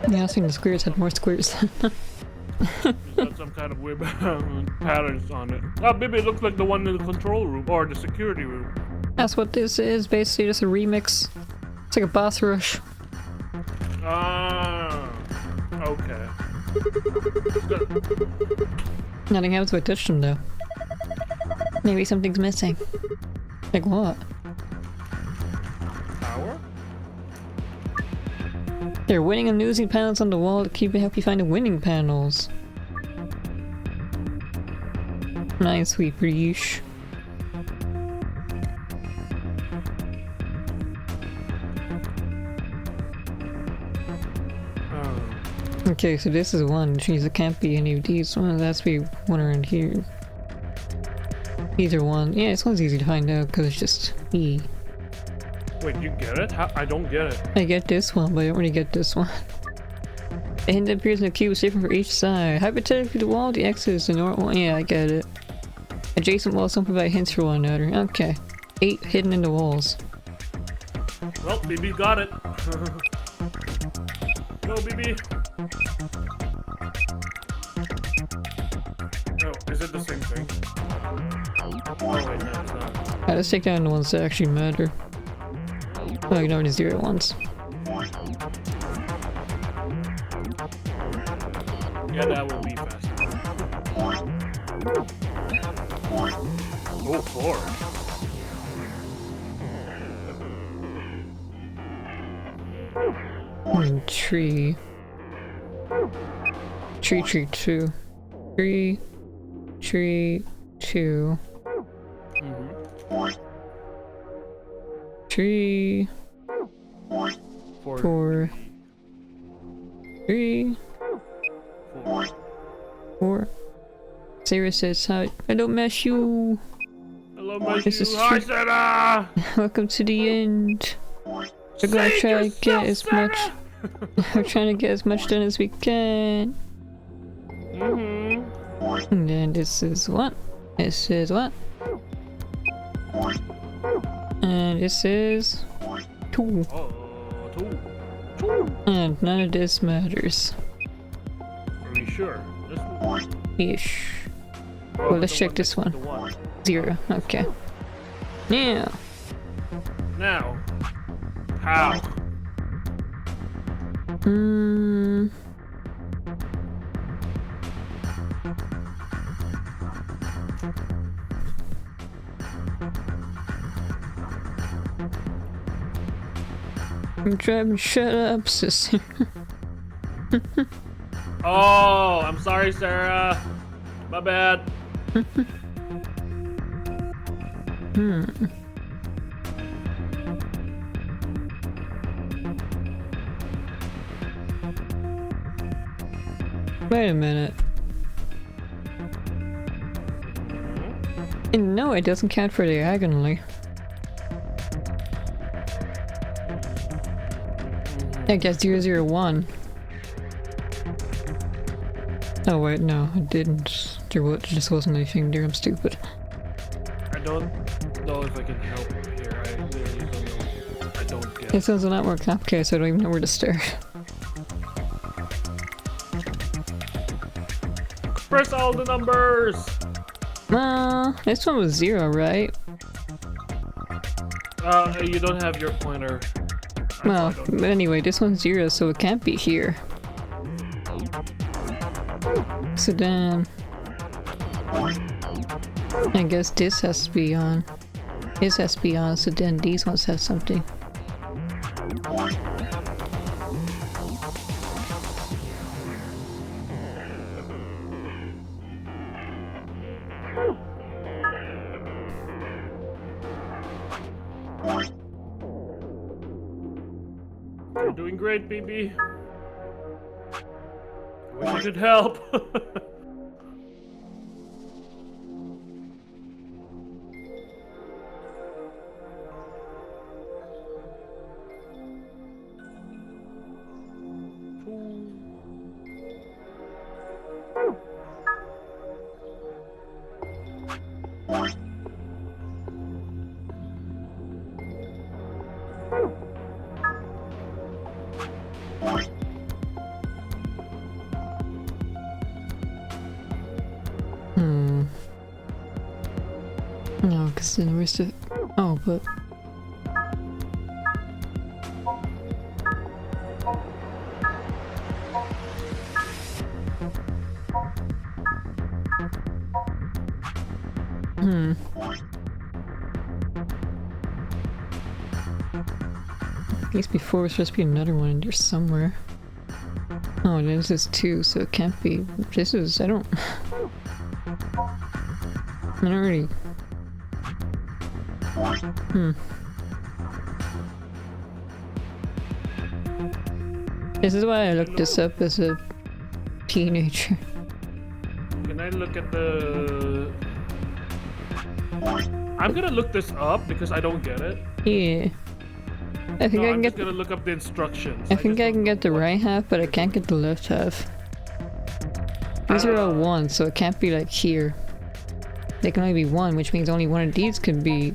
B: Yeah, I was thinking the squares had more squares.
A: Got some kind of weird patterns on it. Oh, maybe it looks like the one in the control room or the security room.
B: That's what this is, basically just a remix. It's like a boss rush.
A: Ah, okay.
B: Nothing happens if I touch them though. Maybe something's missing. Like what?
A: Power?
B: There are winning and losing panels on the wall to help you find the winning panels. Nice, sweet yeesh. Okay, so this is one, which means it can't be any of these ones. That's be one around here. Either one. Yeah, this one's easy to find out because it's just E.
A: Wait, you get it? How? I don't get it.
B: I get this one, but I don't really get this one. A hint that appears in the cube is different for each side. Hypothetically, the wall, the X is the normal one. Yeah, I get it. Adjacent walls don't provide hints for one another. Okay. 8 hidden in the walls.
A: Well, BB got it. Go, BB. Oh, is it the same thing? Oh, wait, no, it's not.
B: Alright, let's take down the ones that actually matter. Oh, ignore the 0 ones.
A: Yeah, that will be faster. Oh, 4.
B: Tree. Tree, 2. Tree, 2. Tree, 4. 3. 4. Sarah says hi. Hello, Mashu.
A: Hello,
B: This is
A: Mashu. Hi, Sarah.
B: Welcome to the end. We're gonna
A: Save
B: try to get
A: yourself,
B: as
A: Sarah.
B: much. We're trying to get as much done as we can. And then this is what? This is what? And this is 2.
A: Oh, 2.
B: And none of this matters.
A: Are you sure? This one?
B: Ish.
A: Oh,
B: Well, let's
A: the
B: check
A: one
B: this
A: next to
B: one.
A: the
B: 0. Okay. Now.
A: Now. How?
B: I'm trying to shut up, sister.
A: Oh, I'm sorry, Sarah. My bad.
B: Wait a minute. And no, it doesn't count for diagonally. I guess 001. Oh wait, no, it didn't. There just wasn't anything there. I'm stupid.
A: I don't know if I can help here. I really don't know. I don't get
B: It
A: it.
B: sounds a lot more complicated, so I don't even know where to start.
A: Press all the numbers!
B: This one was 0, right?
A: You don't have your pointer.
B: Well, but anyway, this one's 0, so it can't be here. So then... I guess this has to be on. This has to be on, so then these ones have something.
A: You're doing great, BB. I wish I could help.
B: No, because then the rest of... Oh, but... At least before was supposed to be another one in there somewhere. Oh, this is 2, so it can't be. This is. I don't really. This is why I looked this up as a teenager.
A: Can I look at the... I'm gonna look this up because I don't get it.
B: Yeah. I think I can
A: I'm
B: get.
A: just gonna look up the instructions.
B: I think I can get the right half, but I can't get the left half. These are all 1, so it can't be like here. They can only be 1, which means only one of these could be.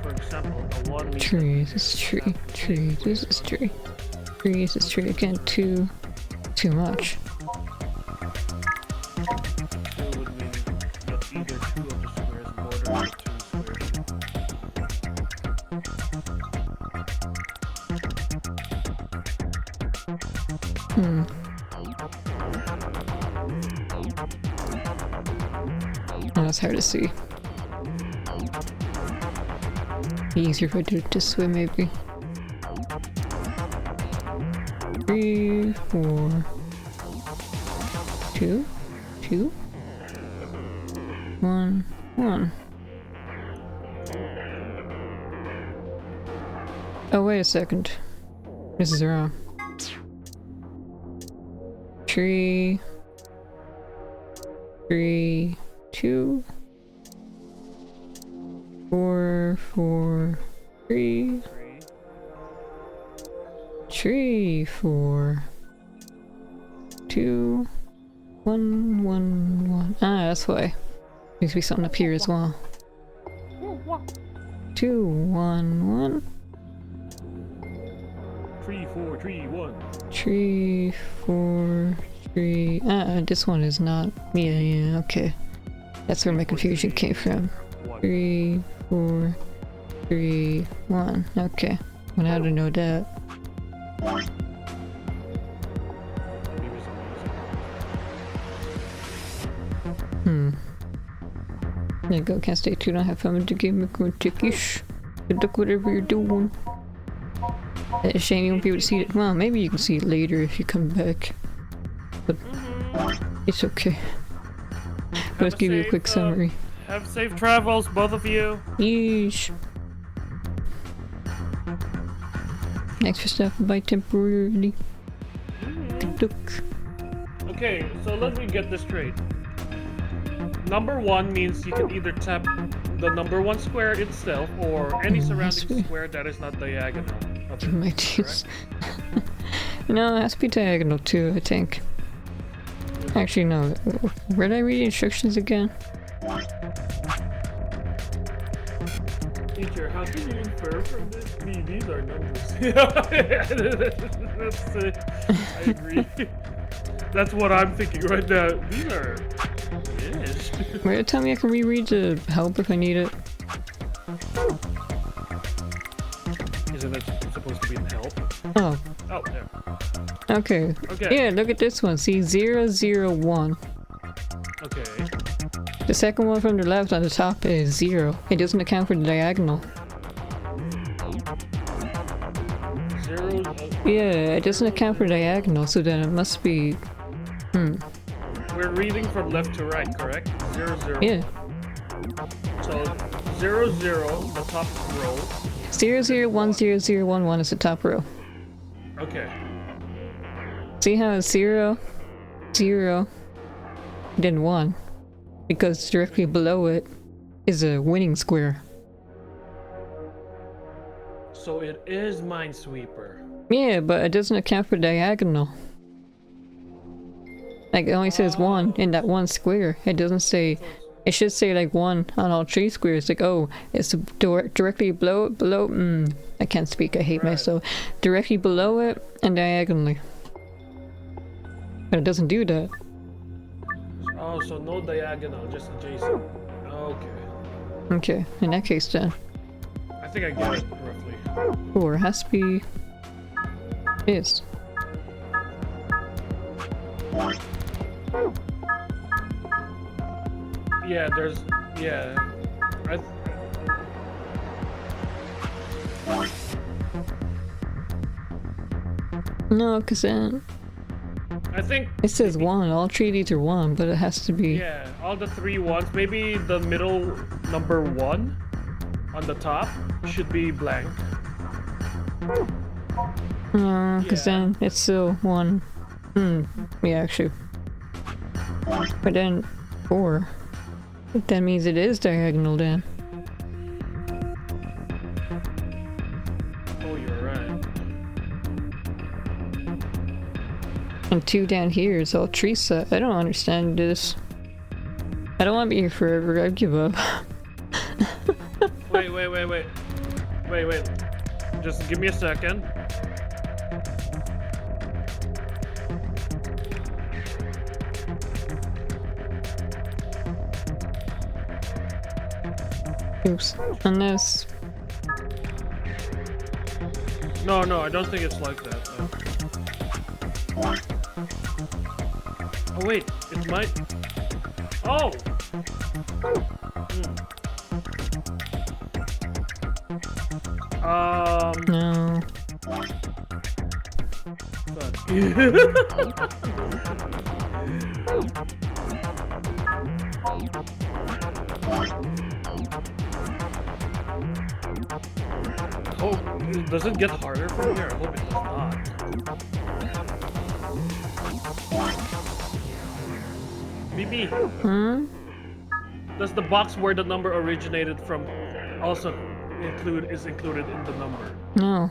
A: For example, a 1 means...
B: Tree, this is tree, tree, this is tree. Tree, this is tree. Again, too much.
A: 2 would mean that either 2 of the squares border the 2 squares.
B: Oh, it's hard to see. Be easier if I do it this way, maybe. 3, 4, 2, 2, 1, 1. Oh, wait a second. This is wrong. 3, 3, 2, 4, 4, 3, 3, 4, 2, 1, 1, 1. Ah, that's why. Needs to be something up here as well. 2, 1, 1.
A: 3, 4, 3, 1.
B: 3, 4, 3. Ah, this one is not. Yeah, okay. That's where my confusion came from. 3, 4, 3, 1. Okay. Well, now to know that. There you go, can't stay too long, have fun with the game, make one tickish. Good luck whatever you're doing. It's a shame you won't be able to see it. Well, maybe you can see it later if you come back. But it's okay. Let's give you a quick summary.
A: Have safe travels, both of you.
B: Yeesh. Thanks for stopping by temporarily. Good luck.
A: Okay, so let me get this straight. Number 1 means you can either tap the number 1 square itself or any surrounding square that is not diagonal. Okay,
B: My teeth. No, it has to be diagonal too, I think. Actually, no. Where did I read the instructions again?
A: Teacher, how can you infer from this? These are numbers. I agree. That's what I'm thinking right now. These are... Yes.
B: Wait, tell me I can reread the help if I need it.
A: Isn't it supposed to be in help?
B: Oh.
A: Oh, there.
B: Okay.
A: Okay.
B: Yeah, look at this one. See, 0, 0, 1.
A: Okay.
B: The second one from the left on the top is 0. It doesn't account for the diagonal.
A: 0.
B: Yeah, it doesn't account for diagonal, so then it must be...
A: We're reading from left to right, correct? 0, 0.
B: Yeah.
A: So 0, 0, the top row.
B: 0, 0, 1, 0, 0, 1, 1 is the top row.
A: Okay.
B: See how it's 0, 0, then 1? Because directly below it is a winning square.
A: So it is Minesweeper.
B: Yeah, but it doesn't account for diagonal. Like, it only says 1 in that one square. It doesn't say... It should say, like, 1 on all 3 squares. Like, oh, it's directly below... I can't speak, I hate myself. Directly below it and diagonally. But it doesn't do that.
A: Oh, so no diagonal, just adjacent. Okay.
B: Okay, in that case then.
A: I think I get it, roughly.
B: 4 has to be... This.
A: Yeah, there's... Yeah.
B: No, because then
A: I think
B: it says 1. All 3 of these are 1, but it has to be.
A: yeah, all the 3 ones. Maybe the middle number 1 on the top should be blank.
B: No, because then it's still 1. Yeah, actually. But then 4. That means it is diagonal then.
A: Oh, you're right.
B: And 2 down here is all 3 set. I don't understand this. I don't want to be here forever. I give up.
A: Wait. Just give me a second.
B: Oops. Unless.
A: No, I don't think it's like that. No. Oh wait, it might. Oh.
B: No.
A: Oh, does it get harder from here? I hope it does not. BB. Does the box where the number originated from also is included in the number?
B: No.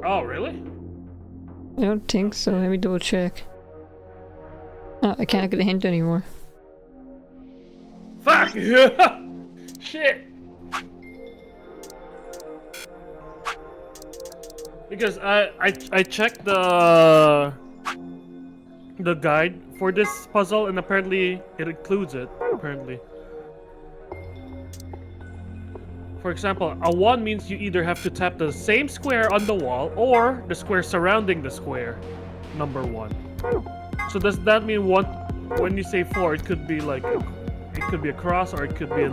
A: Oh, really?
B: I don't think so. Let me double check. Oh, I can't get a hint anymore.
A: Fuck! Shit! Because I checked the guide for this puzzle and apparently it includes it. Apparently. For example, a 1 means you either have to tap the same square on the wall or the square surrounding the square, number 1. So does that mean when you say 4, it could be like it could be a cross or it could be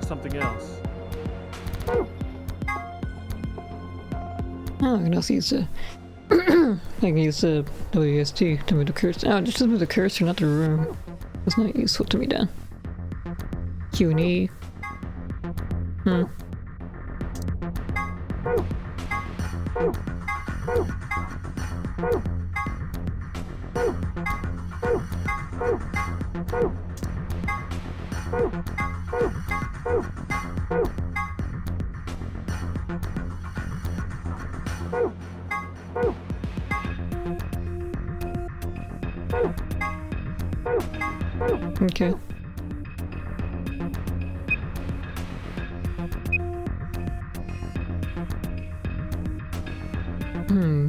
A: something else?
B: Oh, I can also use the I can use the WSD to move the cursor. Oh, just move the cursor, not the room. It's not useful to me then. Q and E. Okay.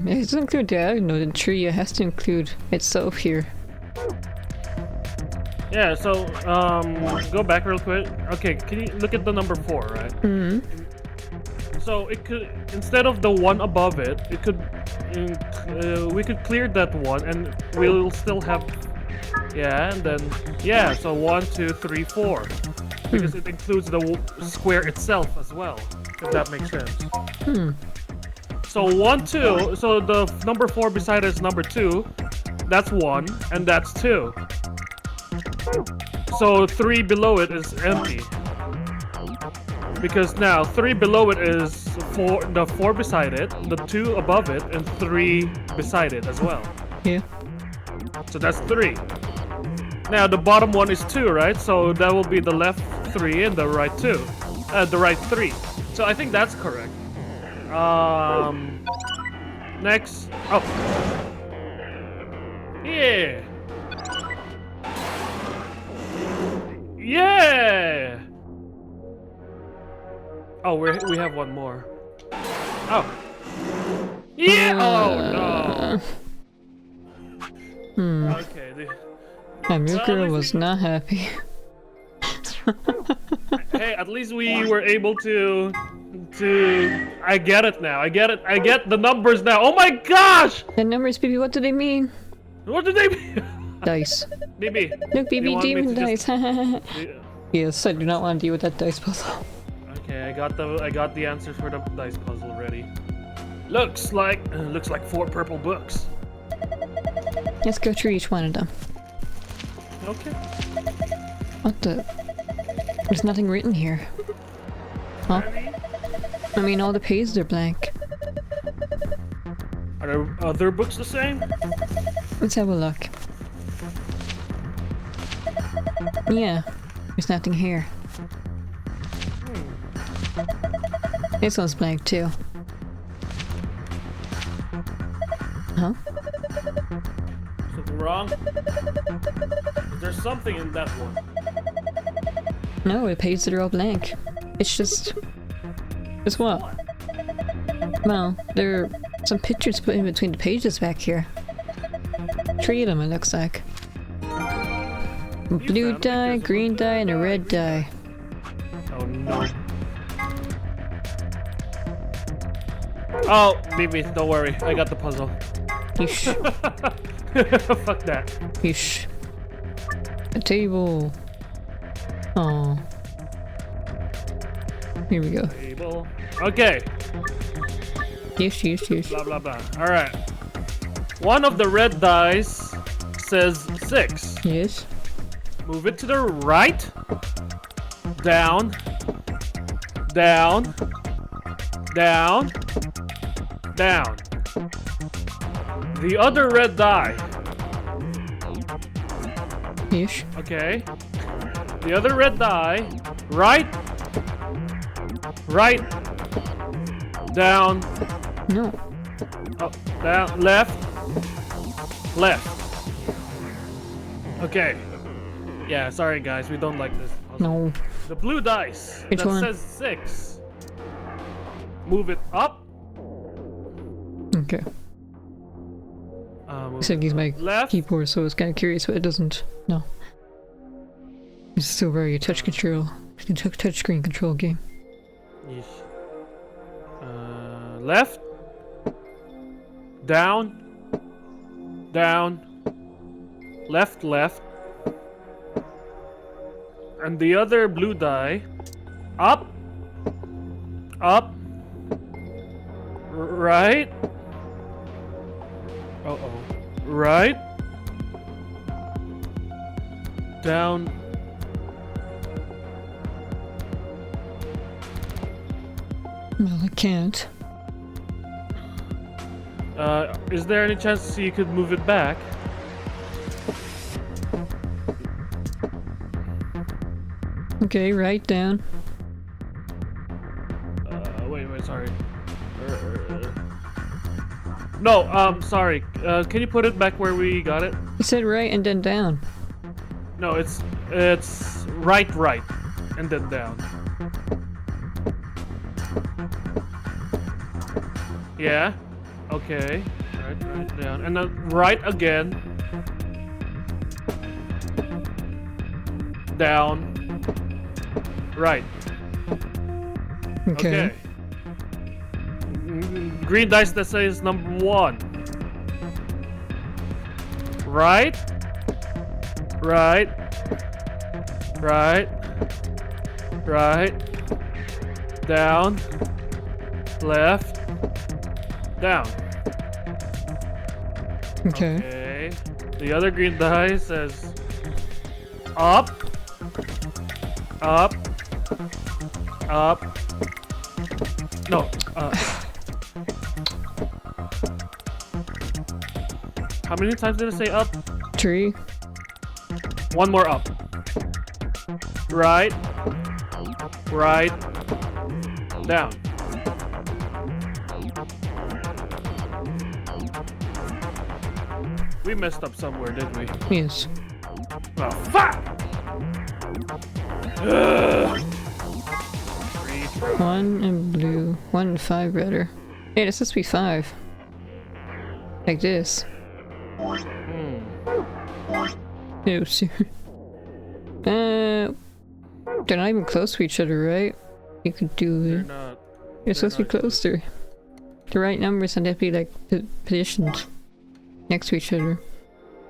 B: It doesn't include diagonal, the tree. It has to include itself here.
A: Yeah, so go back real quick. Okay, can you look at the number 4, right? So it could, instead of the 1 above it, it could we could clear that 1 and we'll still have, yeah, and then yeah, so 1, 2, 3, 4, because it includes the square itself as well, if that makes sense. So 1, 2, so the number 4 beside it is number 2, that's 1, and that's 2. So 3 below it is empty. Because now 3 below it is the 4 beside it, the 2 above it, and 3 beside it as well.
B: Yeah.
A: So that's 3. Now the bottom one is 2, right? So that will be the left 3 and the right 2. The right 3. So I think that's correct. Next. Oh. Yeah. Yeah. Oh, we have one more. Oh. Yeah. Oh no. Okay.
B: And your girl was not happy.
A: Hey, at least we were able to. I get it now. I get it. I get the numbers now. Oh my gosh!
B: The numbers, baby. What do they mean?
A: What do they mean?
B: Dice.
A: BB.
B: Look,
A: you
B: baby,
A: want me
B: demon
A: to
B: dice.
A: just-
B: Yes, I do not want to deal with that dice puzzle.
A: Okay, I got the answer for the dice puzzle ready. Looks like 4 purple books.
B: Let's go through each one of them.
A: Okay.
B: What the? There's nothing written here. Huh? I mean, all the pages are blank.
A: Are there other books the same?
B: Let's have a look. Yeah, there's nothing here. This one's blank too. Huh?
A: Something wrong? There's something in that one.
B: No, the pages are all blank. It's just... It's what? Well, there are some pictures put in between the pages back here. 3 of them, it looks like. Blue dye, green dye, and a red dye.
A: Oh no. Oh, baby, don't worry. I got the puzzle.
B: Yeesh.
A: Fuck that.
B: Yeesh. A table. Oh. Here we go.
A: Table. Okay.
B: Yeesh, yeesh, yeesh.
A: Blah blah blah. Alright. One of the red dice says 6.
B: Yes.
A: Move it to the right. Down. Down. Down. Down. The other red die.
B: Yeesh.
A: Okay. The other red die. Right. Right. Down.
B: No.
A: Up. Down. Left. Left. Okay. Yeah, sorry guys, we don't like this.
B: No.
A: The blue dice.
B: Which
A: that
B: one?
A: says 6. Move it up.
B: Okay.
A: Move
B: I said use my
A: left.
B: keyboard, so I was kind of curious, but it doesn't. No. It's still very touch control. Touch screen control game.
A: Yeesh. Left. Down. Down. Left, left. And the other blue die. Up. Up. Right. Uh-oh. Right. Down.
B: Well, I can't.
A: Is there any chance you could move it back?
B: Okay, right down.
A: Wait, sorry. No, sorry. Can you put it back where we got it?
B: You said right and then down.
A: No, it's right, and then down. Yeah. Okay. Right, down, and then right again. Down. Right.
B: Okay.
A: Green dice that says number 1. Right. Right. Right. Right. Down. Left. Down.
B: Okay.
A: Okay. The other green die says up. Up. Up. No. How many times did it say up?
B: 3.
A: One more up. Right. Right. Down. We messed up somewhere, didn't we?
B: Yes.
A: Oh, fuck! Ugh.
B: 1 and blue. 1 and 5 redder. Hey, this has to be 5. Like this. No, sir. They're not even close to each other, right? You could do
A: They're
B: it.
A: not.
B: You're supposed to be closer. The right numbers and they have to be like positioned next to each other.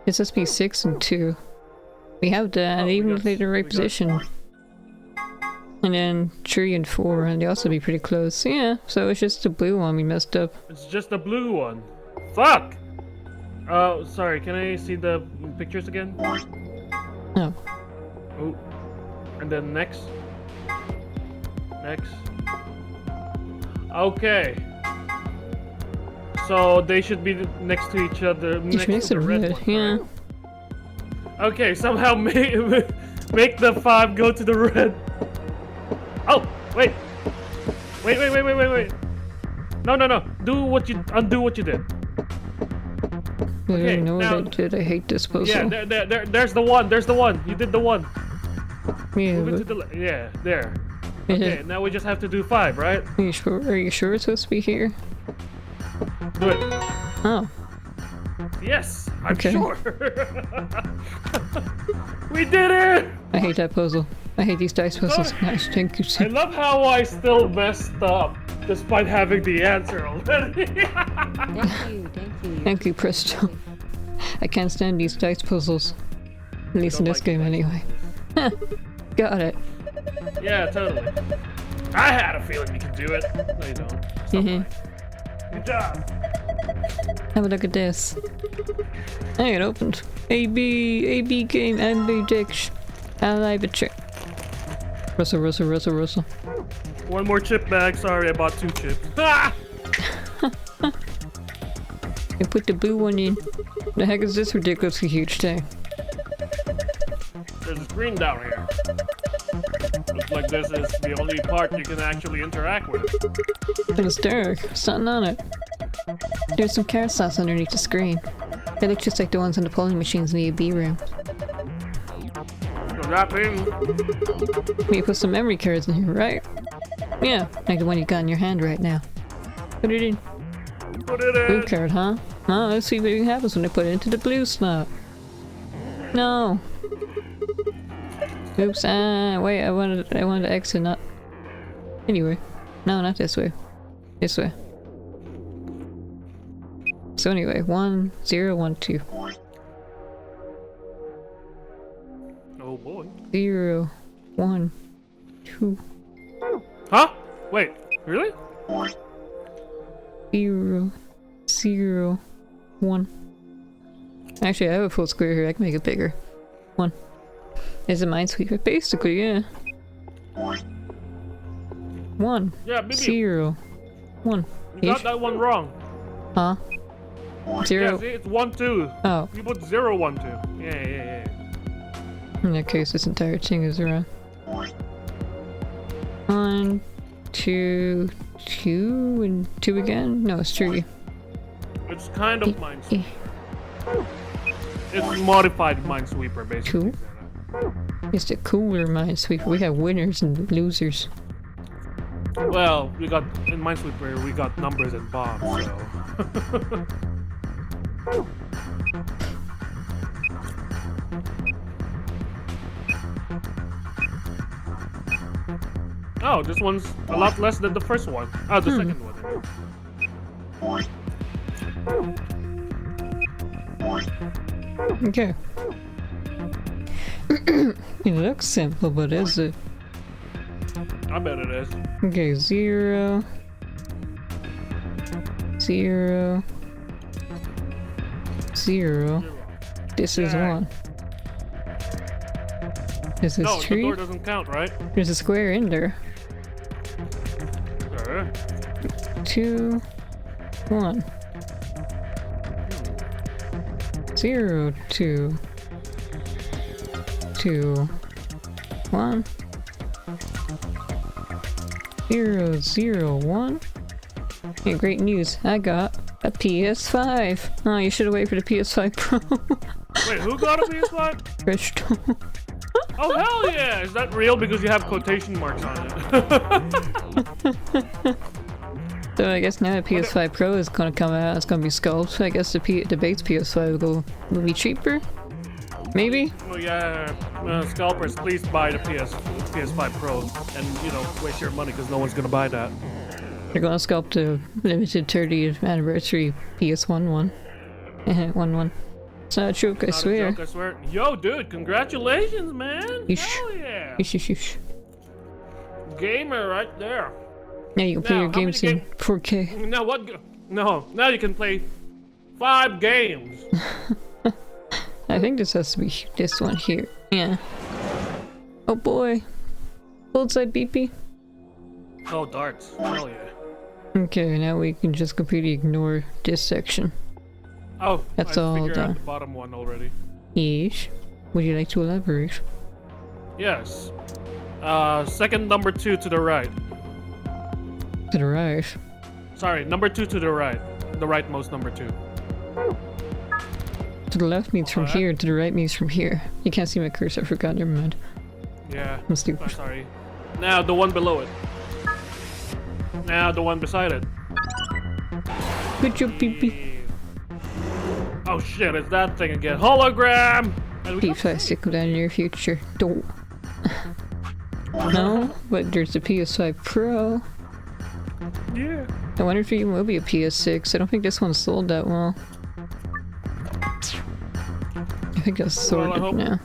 B: It's supposed to be 6 and 2. We have that,
A: Oh,
B: even if
A: got-
B: they're in the right
A: we got-
B: position. And then 3 and 4, and they also be pretty close. Yeah, so it's just the blue one we messed up.
A: It's just the blue one. Fuck! Oh, sorry, can I see the pictures again?
B: No.
A: Oh. And then next. Next. Okay. So they should be next to each other.
B: Which
A: Next
B: makes
A: to
B: it
A: the red
B: red,
A: one,
B: yeah.
A: right? Okay, somehow make the 5 go to the red. Oh, wait. Wait. No. Undo what you did.
B: I
A: Okay,
B: don't know
A: now-
B: what I did. I hate this puzzle.
A: Yeah, there's the one. You did the one.
B: Yeah,
A: Move it to
B: but
A: the yeah, there.
B: is
A: Okay,
B: it-
A: now we just have to do 5, right?
B: are you sure it's supposed to be here?
A: Do it.
B: Oh,
A: Yes, I'm
B: Okay.
A: sure. We did it!
B: I hate that puzzle. I hate these dice puzzles. Nice, thank you.
A: I love how I still messed up despite having the answer already.
B: Thank you, Presto. I can't stand these dice puzzles. At least in
A: Don't
B: this
A: like
B: game,
A: dice
B: anyway. Got it.
A: Yeah, totally. I had a feeling you could do it. No, you don't. It's not
B: Mhm.
A: fine. Good job.
B: Have a look at this. Hey, it opened. AB game, ambidextrous. I like it. Check. Russell.
A: One more chip bag. Sorry, I bought 2 chips. Ah!
B: I put the blue one in. The heck is this ridiculously huge thing?
A: There's a screen down here. Looks like this is the only part you can actually interact with.
B: But it's dark. Something on it. There's some carrot sauce underneath the screen. They look just like the ones on the polling machines in the AB room.
A: So that means
B: We put some memory cards in here, right? Yeah, like the one you got in your hand right now. Put it in.
A: put it
B: Blue
A: in.
B: card, huh? Oh, let's see what happens when I put it into the blue slot. No. Oops. Wait. I wanted to exit, not. Anyway, no, not this way. This way. So anyway, 1, 0, 1, 2.
A: Oh boy.
B: 0, 1, 2.
A: Huh? Wait, really?
B: 0, 0, 1. Actually, I have a full square here. I can make it bigger. 1. Is it Minesweeper? Basically, yeah. 1,
A: Yeah, maybe
B: 0, 1.
A: you got that one wrong.
B: Huh?
A: Yeah,
B: 0.
A: see, it's 1, 2.
B: Oh,
A: You put 0, 1, 2. Yeah.
B: in that case, this entire thing is wrong. 1, 2, 2, and 2 again? No, it's 3.
A: It's kind of Minesweeper. It's modified Minesweeper, basically.
B: Cool. It's the cooler Minesweeper. We have winners and losers.
A: Well, we got in Minesweeper we got numbers and bombs, so. Oh, this one's a lot less than the first one. Oh, the second one.
B: Okay. It looks simple, but is it?
A: I bet it is.
B: Okay, 0, 0, 0. This is
A: Yeah.
B: 1. This is
A: No, the
B: 3.
A: door doesn't count, right?
B: There's a square in there. 2, 1. 0, 2, 2, 1. 0, 0, 1. Hey, great news. I got a PS5. Oh, you should have waited for the PS5 Pro.
A: Wait, who got a PS5?
B: Crystal.
A: Oh, hell yeah! Is that real? Because you have quotation marks on it.
B: So I guess now the PS5 Pro is gonna come out. It's gonna be sculpted. I guess the base PS5 will be cheaper. Maybe.
A: Well, yeah, scalpers, please buy the PS5 Pro and, you know, waste your money because no one's gonna buy that.
B: They're gonna sculpt the limited 30th anniversary PS1 one. 1-1. It's not a joke, I
A: Not a
B: swear.
A: joke, I swear. Yo, dude, congratulations, man!
B: Yeesh.
A: Hell yeah!
B: Yeesh.
A: gamer right there.
B: Now you can play
A: Now,
B: your
A: how many
B: games in
A: game-
B: 4K.
A: Now what? No, now you can play 5 games.
B: I think this has to be this one here. Yeah. Oh boy. Bullseye BP.
A: Oh, darts. Hell yeah.
B: Okay, now we can just completely ignore this section.
A: Oh,
B: That's
A: I
B: all
A: figured out
B: done.
A: the bottom one already.
B: Yeesh. Would you like to elaborate?
A: Yes. Second number 2 to the right.
B: To the right.
A: Sorry, number 2 to the right. The rightmost number 2.
B: To the left means from
A: Alright.
B: here, to the right means from here. You can't see my cursor, I forgot, never mind.
A: Yeah.
B: I'm stupid.
A: Sorry. Now the one below it. Now the one beside it.
B: Good job, BP.
A: Oh shit, it's that thing again. Hologram! And we
B: P5 stick down in your future. Don't. No, but there's the PS5 Pro.
A: yeah.
B: I wonder if it will be a PS6. I don't think this one sold that well. I think that's sorted
A: I hope-
B: now.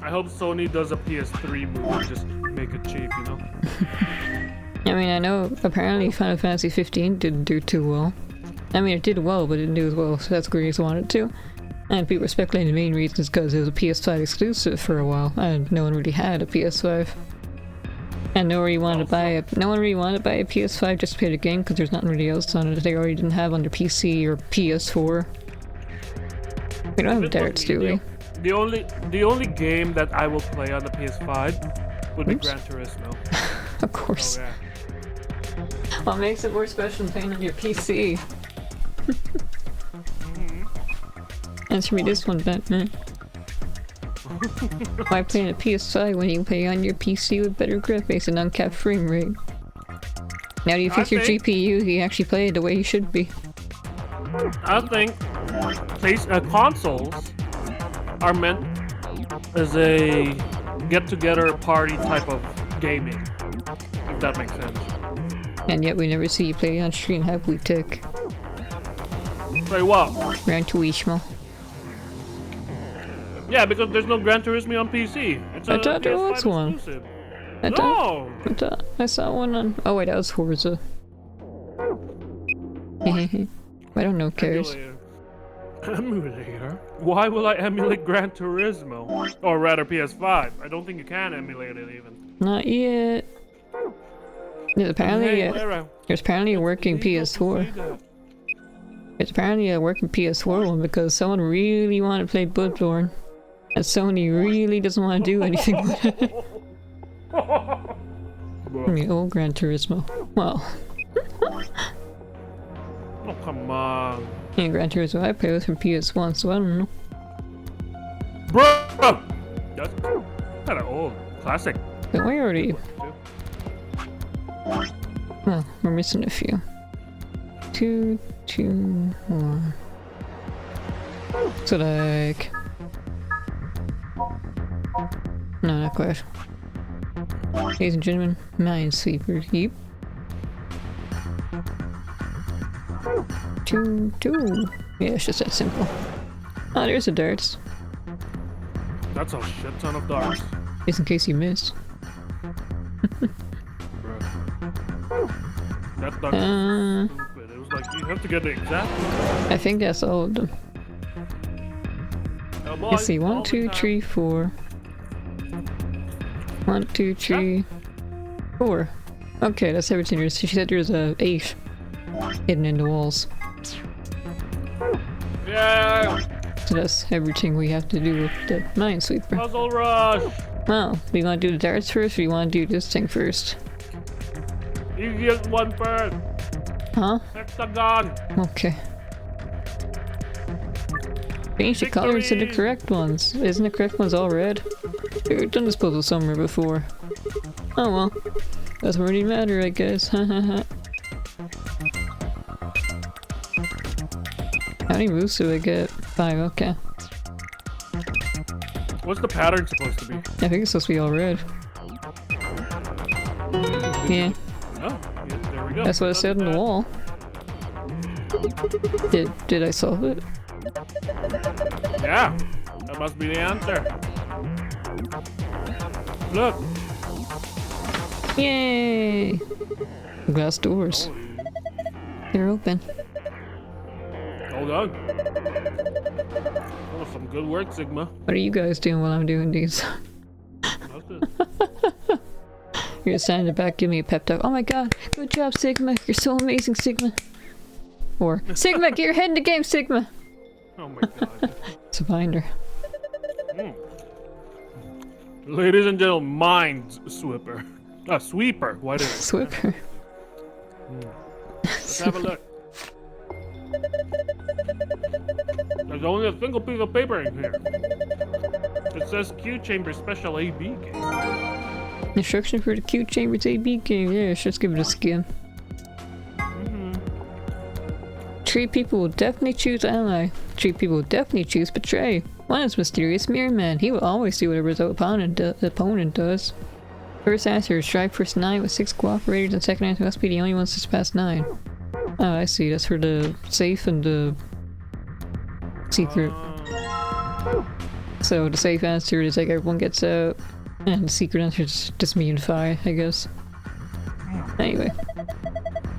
A: I hope Sony does a PS3 move and just make it cheap, you know?
B: I mean, I know apparently Final Fantasy 15 didn't do too well. I mean, it did well, but it didn't do as well, so that's great as wanted to. And people were speculating the main reason is because it was a PS5 exclusive for a while, and no one really had a PS5. And no one really wanted to buy a PS5 just to play the game because there's nothing really else on it that they already didn't have on their PC or PS4. We don't have darts, do we?
A: The only game that I will play on the PS5 would be
B: Oops.
A: Gran Turismo.
B: Of course.
A: Oh yeah.
B: What makes it more special than playing on your PC? Answer me this one, Batman. Why play on a PS5 when you can play on your PC with better graphics and uncapped frame rate? Now do you fix your
A: think-
B: GPU, you actually play it the way you should be.
A: I think consoles are meant as a get-together party type of gaming, if that makes sense.
B: And yet we never see you play on stream, have we, Tech?
A: Say what?
B: Gran Turismo.
A: Yeah, because there's no Gran Turismo on PC. It's
B: I
A: a
B: thought there
A: PS5
B: was one.
A: exclusive.
B: I
A: No!
B: thought I saw one on. Oh wait, that was Forza. I don't know, cares.
A: Emulator? Why will I emulate Gran Turismo? Or rather PS5. I don't think you can emulate it even.
B: Not yet. There's apparently
A: Hey, Lara,
B: there's apparently a working
A: illegal to
B: PS4.
A: say that.
B: It's apparently a working PS4 one because someone really wanted to play Bloodborne, and Sony really doesn't want to do anything with it. I mean, old Gran Turismo. Well,
A: Oh, come on.
B: yeah, Gran Turismo I played with from PS1, so I don't know.
A: Bro! That's kind of old. Classic.
B: But we already. Well, we're missing a few. 2, 2, 1. So like. No, not quite. Ladies and gentlemen, Minesweeper, yep. 2, 2. Yeah, it's just that simple. Oh, there's the darts.
A: That's a shit ton of darts.
B: Just in case you missed.
A: That dart was stupid. It was like, you have to get the exact.
B: I think that's all of them.
A: Oh, boy,
B: Let's see,
A: all
B: 1,
A: the
B: 2,
A: time.
B: 3, 4. 1, 2, 3, 4. Okay, that's everything. She said there's a 8 hidden in the walls.
A: Yeah!
B: So that's everything we have to do with the Minesweeper.
A: Puzzle rush!
B: Well, we want to do the darts first, or you want to do this thing first?
A: You get one first.
B: Huh?
A: Hexagon.
B: Okay. Change the colors to the
A: Victory!
B: correct ones. Isn't the correct ones all red? We've done this puzzle somewhere before. Oh well. Doesn't really matter, I guess. How many moves do I get? 5, okay.
A: What's the pattern supposed to be?
B: I think it's supposed to be all red. Yeah,
A: Oh, yeah, there we go.
B: that's what it said on the wall. Did I solve it?
A: Yeah, that must be the answer. Look.
B: Yay! Glass doors. They're open.
A: Hold on. Oh, some good work, Sigma.
B: What are you guys doing while I'm doing these?
A: Nothing.
B: You're standing back, give me a pep talk. Oh my god, good job, Sigma. You're so amazing, Sigma. Or, Sigma, get your head in the game, Sigma.
A: Oh my god.
B: It's a binder.
A: Ladies and gentlemen, mind sweeper. Sweeper. Why did
B: Swipper.
A: Let's have a look. There's only a single piece of paper in here. It says Q Chamber Special AB game.
B: Instruction for the Q Chamber's AB game. Yeah, let's just give it a skim. Three people will definitely choose ally. Three people will definitely choose betray. One is mysterious mirror man. He will always do whatever his opponent does. First answer is strike first 9 with 6 cooperators, and second answer must be the only ones to pass 9. Oh, I see. That's for the safe and the secret. So the safe answer is like everyone gets out, and the secret answer is just me and Fi, I guess. Anyway.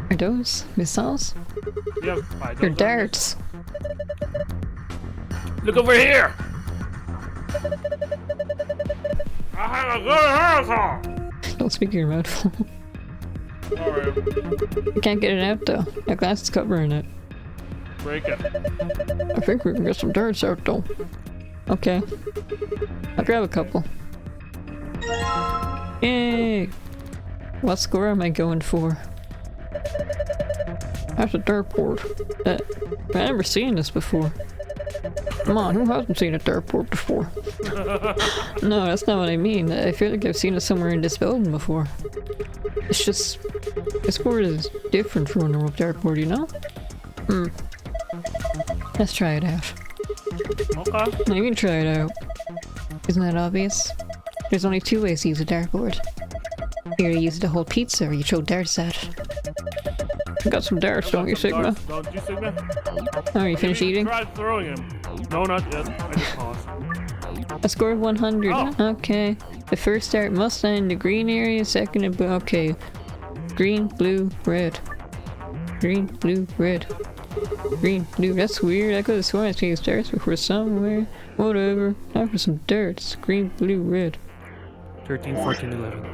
B: Are those missiles?
A: Yep,
B: They're darts.
A: Look over here! I have a good haircut!
B: Don't speak your mouth full.
A: Alright,
B: You can't get it out though. That glass is covering it.
A: break it.
B: I think we can get some darts out though. Okay. I'll grab a couple. Yay! What score am I going for? That's a dartboard. I've never seen this before. Come on, who hasn't seen a dartboard before? No, that's not what I mean. I feel like I've seen it somewhere in this building before. It's just... this board is different from a normal dartboard, you know? Let's try it out.
A: Okay.
B: You can try it out. Isn't that obvious? There's only 2 ways to use a dartboard. You either use it to hold pizza or you throw darts at it. You got some darts, don't you, Sigma?
A: Don't you, Sigma?
B: Oh, you finished eating?
A: Tried throwing him. No, not yet. I just paused.
B: I scored 100.
A: Oh.
B: Okay. The first dart must land in the green area, second in blue. Okay. Green, blue, red. Green, blue, red. Green, blue. That's weird. I could have sworn I'd seen darts before somewhere. Whatever. Time for some darts. Green, blue, red.
A: 13, 14, 11.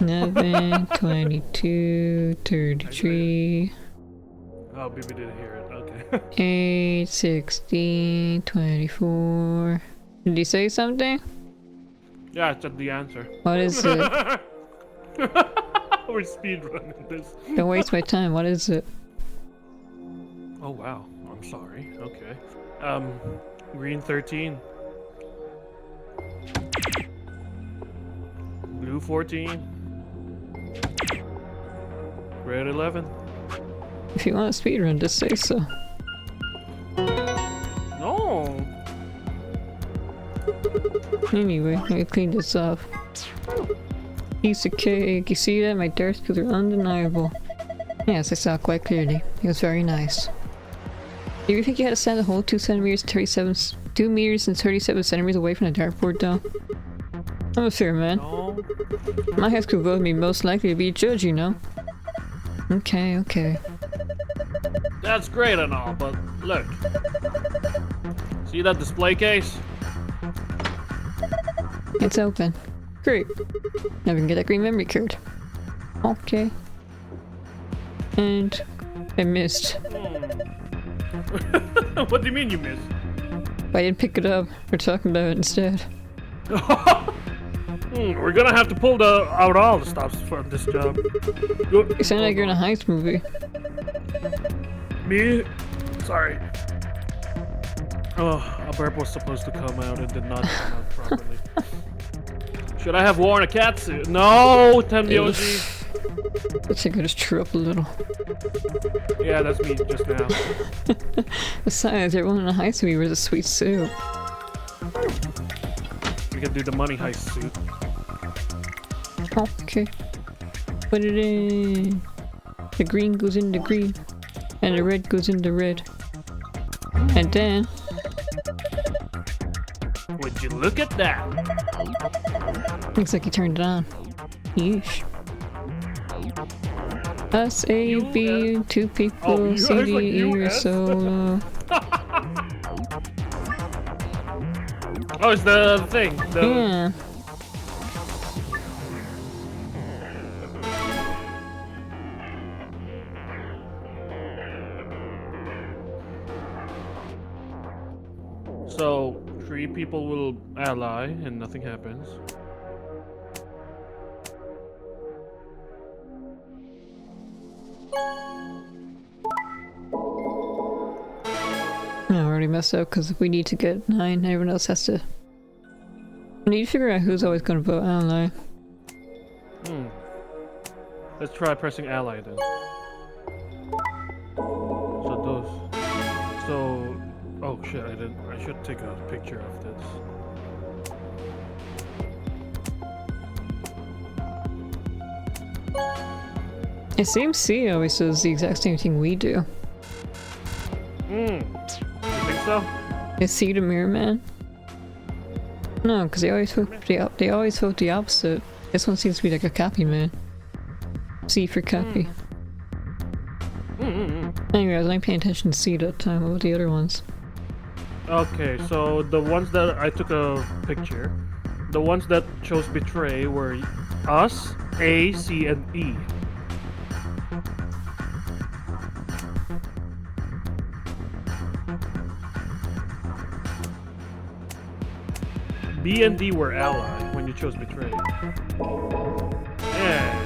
B: 11, 22, 33,
A: Oh, BB didn't hear it. Okay.
B: 8, 16, 24. Did you say something?
A: Yeah, it's at the answer.
B: What is it?
A: We're speedrunning this.
B: Don't waste my time. What is it?
A: Oh, wow. I'm sorry. Okay. Green 13. Blue 14. Red 11.
B: If you want to speedrun, just say so.
A: No.
B: Anyway, let me clean this off. Piece of cake. You see that? My dark skills are undeniable. Yes, I saw it quite clearly. It was very nice. Do you think you had to stand the whole 2 meters and 37 centimeters away from the dartboard though? I'm a fair man.
A: No.
B: My high school voted me most likely to be a judge, you know? Okay, okay.
A: That's great and all, but look. See that display case?
B: It's open. Great. Now we can get that green memory card. Okay. And I missed.
A: What do you mean you missed?
B: I didn't pick it up. We're talking about it instead.
A: We're gonna have to pull out all the stops for this job.
B: You sound like you're in a heist movie.
A: Me? Sorry. Oh, a burp was supposed to come out and did not come out properly. Should I have worn a cat suit? No, Tenbyoji.
B: Let's take I just cheer up a little.
A: Yeah, that's me just now.
B: Besides, everyone in a heist movie wears a sweet suit.
A: We can do the money heist suit.
B: Okay. Put it in. The green goes into green. And the red goes into red. And then...
A: Would you look at that?
B: looks like he turned it on. Yeesh. S, A, B, two people, C, D, E, or solo.
A: Oh, it's the thing.
B: Yeah.
A: So, 3 people will ally and nothing happens.
B: I already messed up because we need to get 9, everyone else has to... We need to figure out who's always gonna vote ally.
A: Let's try pressing ally then. So those... So... Oh shit, I should take a picture of this.
B: It seems C always does the exact same thing we do.
A: You think so?
B: Is C the mirror man? No, because they always vote the opposite. This one seems to be like a copy man. C for copy. Anyway, I was only paying attention to C that time. What about the other ones?
A: Okay, so the ones that I took a picture, the ones that chose betray were us, A, C, and E. B and D were ally when you chose betray. Yeah.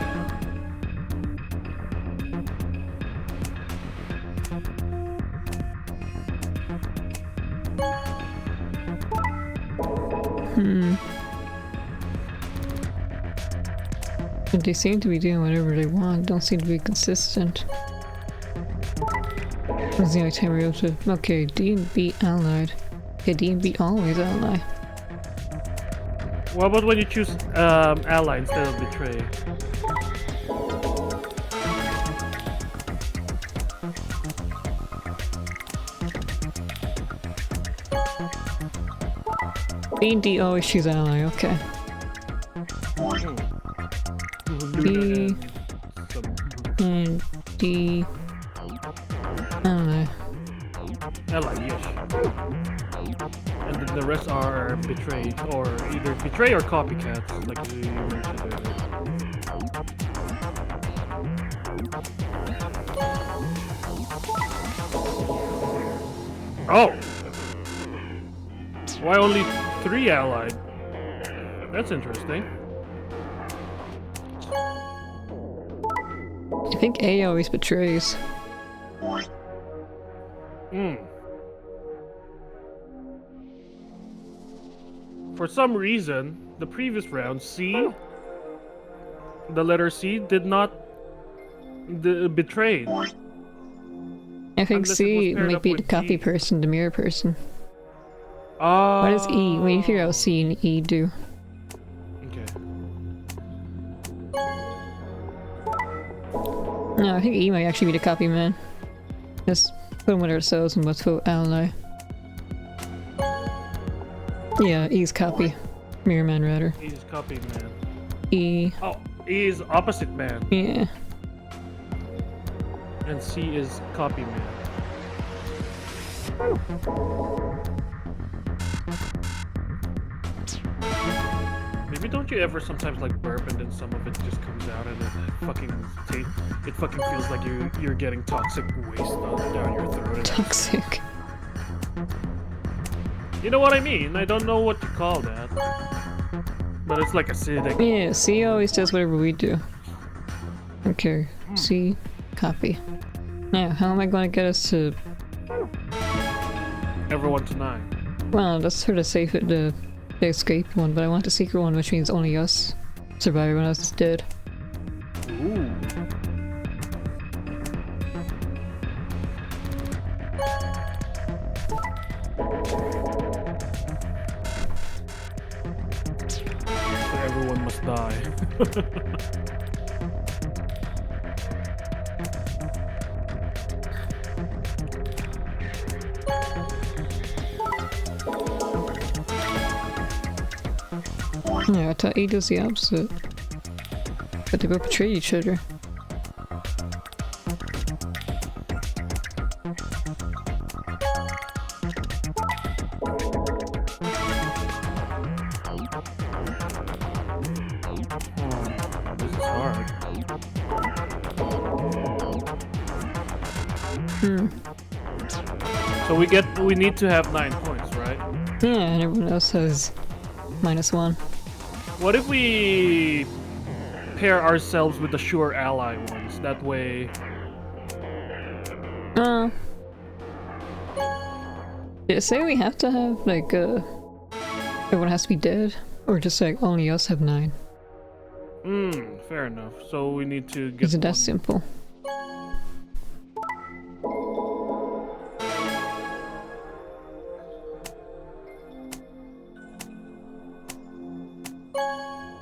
B: But they seem to be doing whatever they want, don't seem to be consistent. That's the only time we're able to... Okay, D and B allied. Okay, D and B always ally.
A: What about when you choose ally instead of betray?
B: B and D always choose ally, okay. B and D ally.
A: Ally, yes. And then the rest are betray, or either betray or copycats, like you mentioned earlier. Oh! Why only 3 allied? That's interesting.
B: I think A always betrays.
A: For some reason, the previous round, C, the letter C, did not betray.
B: I think
A: Unless it
B: C
A: was paired
B: might
A: up
B: be the
A: with
B: copy
A: E.
B: person, the mirror person.
A: What
B: What does E? When you figure out C and E do?
A: Okay.
B: No, I think E might actually be the copy man. Just put them with ourselves and let's vote ally. Yeah, E's copy. Mirror man rather.
A: He's copy man.
B: E.
A: Oh, E is opposite man,
B: Yeah.
A: and C is copy man. Maybe don't you ever sometimes like burp and then some of it just comes out and it fucking feels like you're getting toxic waste down your throat.
B: Toxic.
A: You know what I mean? I don't know what to call that, but it's like acidic.
B: Yeah, C always does whatever we do. Okay, C, copy. Now, how am I going to get us to...
A: Everyone to 9.
B: Well, that's sort of safe at the escape one, but I want the secret one, which means only us survive when us is dead.
A: Ooh. So everyone must die.
B: Yeah, I thought E does the opposite. But they both betrayed each other.
A: This is hard. So we need to have 9 points, right?
B: Yeah, and everyone else has -1.
A: What if we pair ourselves with the sure ally ones? That way.
B: Did it say we have to have like everyone has to be dead, or just like only us have 9?
A: Fair enough. So we need to get.
B: Is it that
A: one.
B: simple?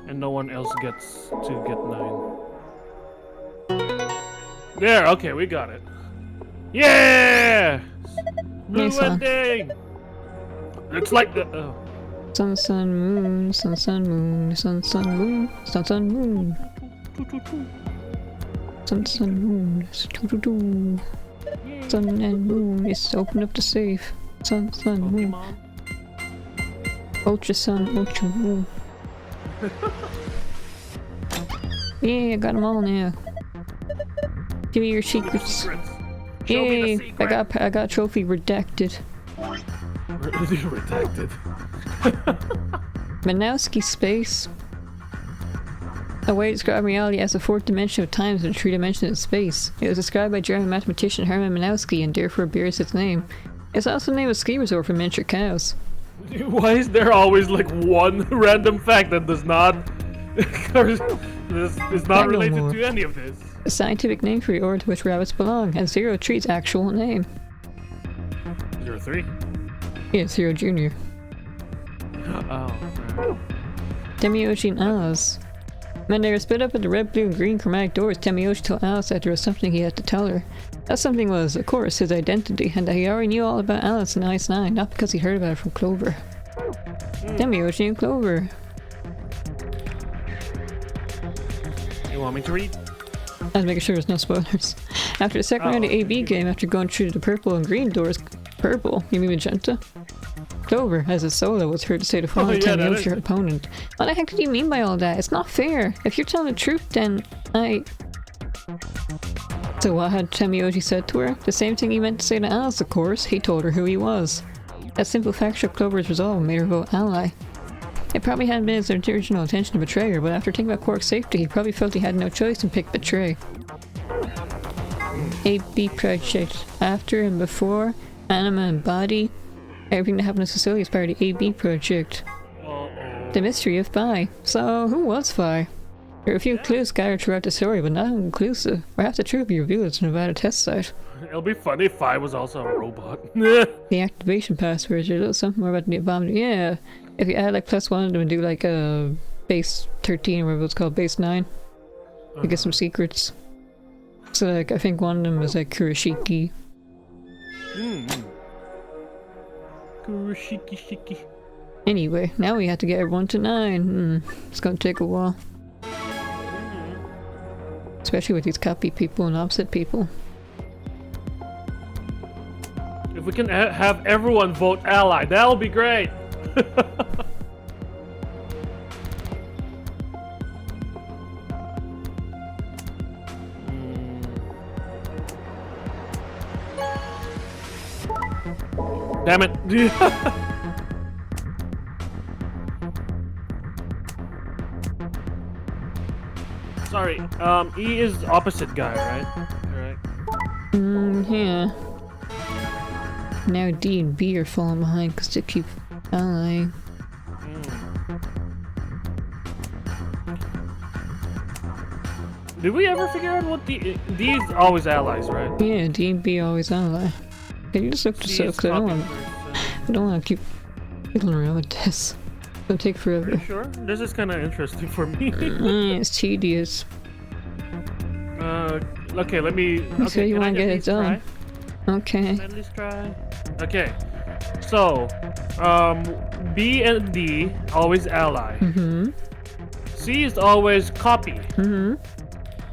A: And no one else gets to get 9. There, okay, we got it. Yeah! Blue
B: Nice one.
A: ending! It's like the... Oh.
B: Sun, sun, moon, sun, sun, moon, sun, sun, moon, sun, sun, moon. Sun, sun, moon, doo-doo-doo. Sun and moon is open up the safe. Sun, sun, moon. Ultra sun, ultra moon. Yeah, I got them all now. Give me your secrets.
A: Show me the
B: Yay!
A: secret.
B: I got trophy redacted.
A: Redacted.
B: Manowski space. A way to describe reality as a fourth dimension of time and a three dimension of space. It was described by German mathematician Hermann Manowski and therefore bears its name. It's also the name of a ski resort for miniature cows.
A: Why is there always like one random fact that does not... this is not related to any of this?
B: A scientific name for the order to which rabbits belong, and Zero Treat's actual name.
A: 03?
B: Yeah, Zero Jr.
A: Oh.
B: Temiyoshi and Alice. When they were split up at the red, blue, and green chromatic doors, Temiyoshi told Alice that there was something he had to tell her. That something was, of course, his identity, and that he already knew all about Alice in Ice 9, not because he heard about it from Clover. Temiyoshi and Clover.
A: You want me to read?
B: I was making sure there's no spoilers. After the second round of the AB game, after going through the purple and green doors... Purple? You mean magenta? Clover, as a solo, was heard to say the following to Temiyoshi, her opponent. What the heck did you mean by all that? It's not fair. If you're telling the truth, then I... So what had Temiyoshi said to her? The same thing he meant to say to Alice, of course. He told her who he was. That simple fact showed Clover's resolve and made her vote ally. It probably hadn't been his original intention to betray her, but after thinking about Quark's safety, he probably felt he had no choice and picked betray. AB project. After and before, anima and body, everything that happened to Cecilia is part of the AB project. The mystery of Phi. So, who was Phi? There are a few clues scattered throughout the story, but not conclusive. Perhaps the truth will be revealed at the Nevada test site.
A: It'll be funny if I was also a robot.
B: The activation passwords, there's a little something more about the bomb. Yeah, if you add like +1 and do like a base 13 or whatever it's called, base 9, you get some secrets. So like, I think one of them is like Kurashiki.
A: Kurashiki.
B: Anyway, now we have to get everyone to 9. It's gonna take a while. Especially with these copy people and opposite people.
A: If we can have everyone vote ally, that'll be great. Damn it. Sorry, E is opposite guy, right? Alright.
B: Yeah. Now D and B are falling behind because they keep allying.
A: Did we ever figure out what D is always allies, right?
B: Yeah, D and B always ally. Can you just look this up? Because I don't want to keep fiddling around with this. It'll take forever.
A: Are you sure? This is kind of interesting for me.
B: It's tedious.
A: Okay, let me... Okay,
B: So you want to get it done? Okay.
A: Can I at least try? Okay, so, B and D always ally. C is always copy.
B: Mm-hmm.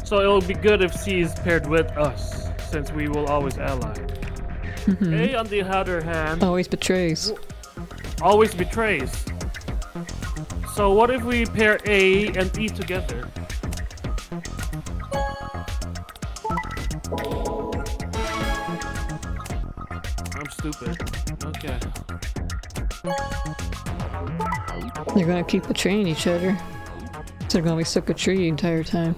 A: So it'll be good if C is paired with us, since we will always ally. A, on the other hand,
B: Always betrays.
A: always betrays. So what if we pair A and E together? I'm stupid. Okay.
B: They're gonna keep betraying each other. So they're gonna be stuck a tree the entire time.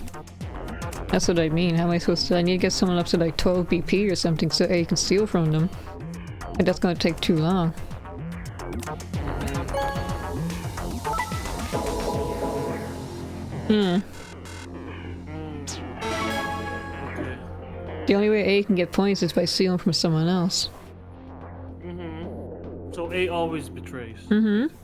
B: That's what I mean. How am I supposed to? I need to get someone up to like 12 BP or something so A can steal from them. And that's gonna take too long.
A: Okay.
B: The only way A can get points is by stealing from someone else.
A: So A always betrays.
B: Mm-hmm.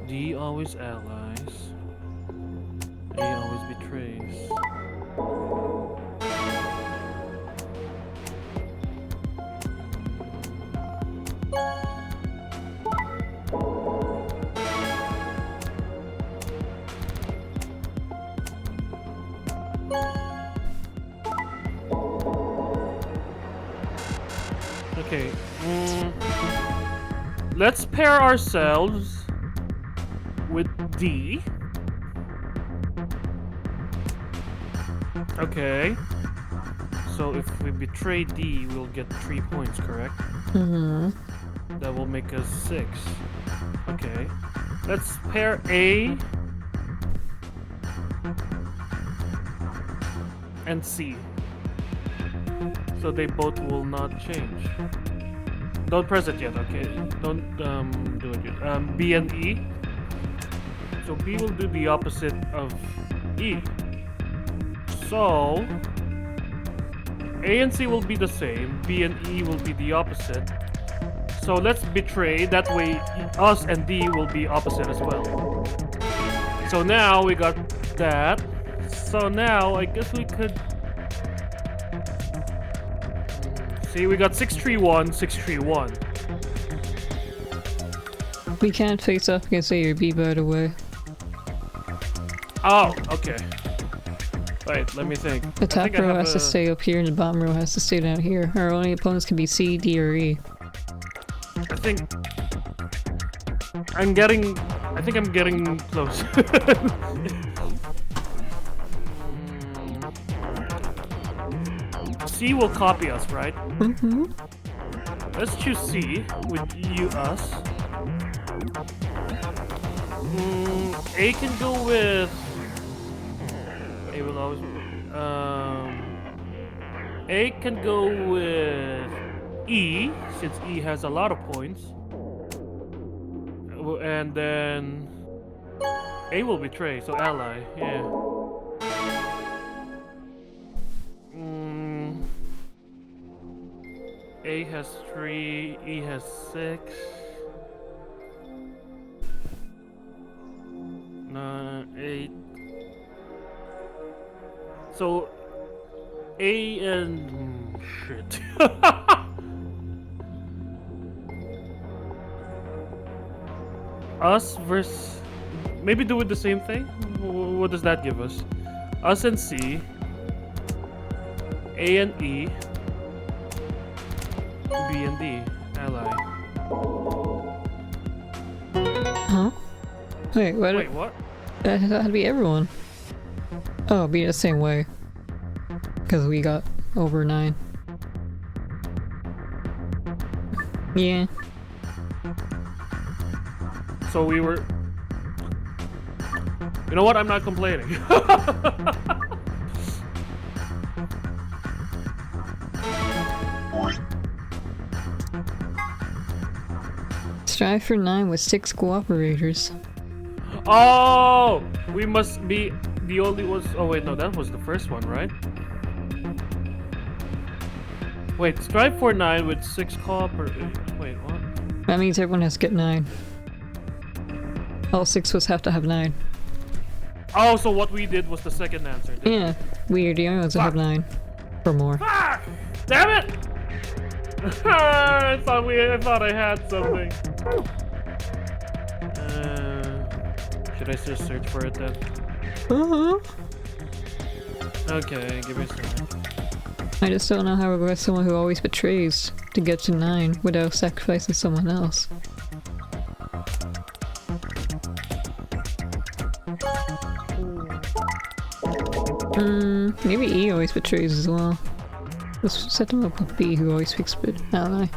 A: D always allies. A always betrays. Okay. Let's pair ourselves with D. Okay. So if we betray D, we'll get 3 points, correct?
B: Mm-hmm.
A: That will make us 6. Okay. Let's pair A and C. So they both will not change. Don't press it yet, okay? Don't do it yet. B and E. So B will do the opposite of E. So A and C will be the same. B and E will be the opposite. So let's betray. That way us and D will be opposite as well. So now we got that. So now I guess we could... See, we got 631, 631.
B: We can't face off against A or B, by the way.
A: Oh, okay. Wait, let me think.
B: The top row has to stay up here and the bottom row has to stay down here. Our only opponents can be C, D, or E.
A: I think I'm getting close. C will copy us, right?
B: Mm-hmm.
A: Let's choose C with you, us. A can go with... A will always... A can go with E, since E has a lot of points. And then... A will betray, so ally, yeah. A has 3, E has 6. 9, 8. So A and shit. Us versus... Maybe do it the same thing? What does that give us? Us and C. A and E. B and D. Ally.
B: Huh? Wait, what?
A: Wait, what?
B: That had to be everyone. Oh, it'd be the same way. Because we got over 9. Yeah.
A: So we were... You know what? I'm not complaining.
B: Strive for 9 with 6 cooperators.
A: Oh! We must be the only ones... Oh wait, no, that was the first one, right? Wait, strive for 9 with 6 copper. Wait, what?
B: That means everyone has to get 9. All 6 of us have to have 9.
A: Oh, so what we did was the second answer.
B: Yeah, we are the only ones that have 9. Or more.
A: Fuck! Damn it! I thought I had something. Should I just search for it then? Okay, give me a second.
B: I just don't know how to go with someone who always betrays to get to 9 without sacrificing someone else. Maybe E always betrays as well. Let's set them up with B, who always picks ally.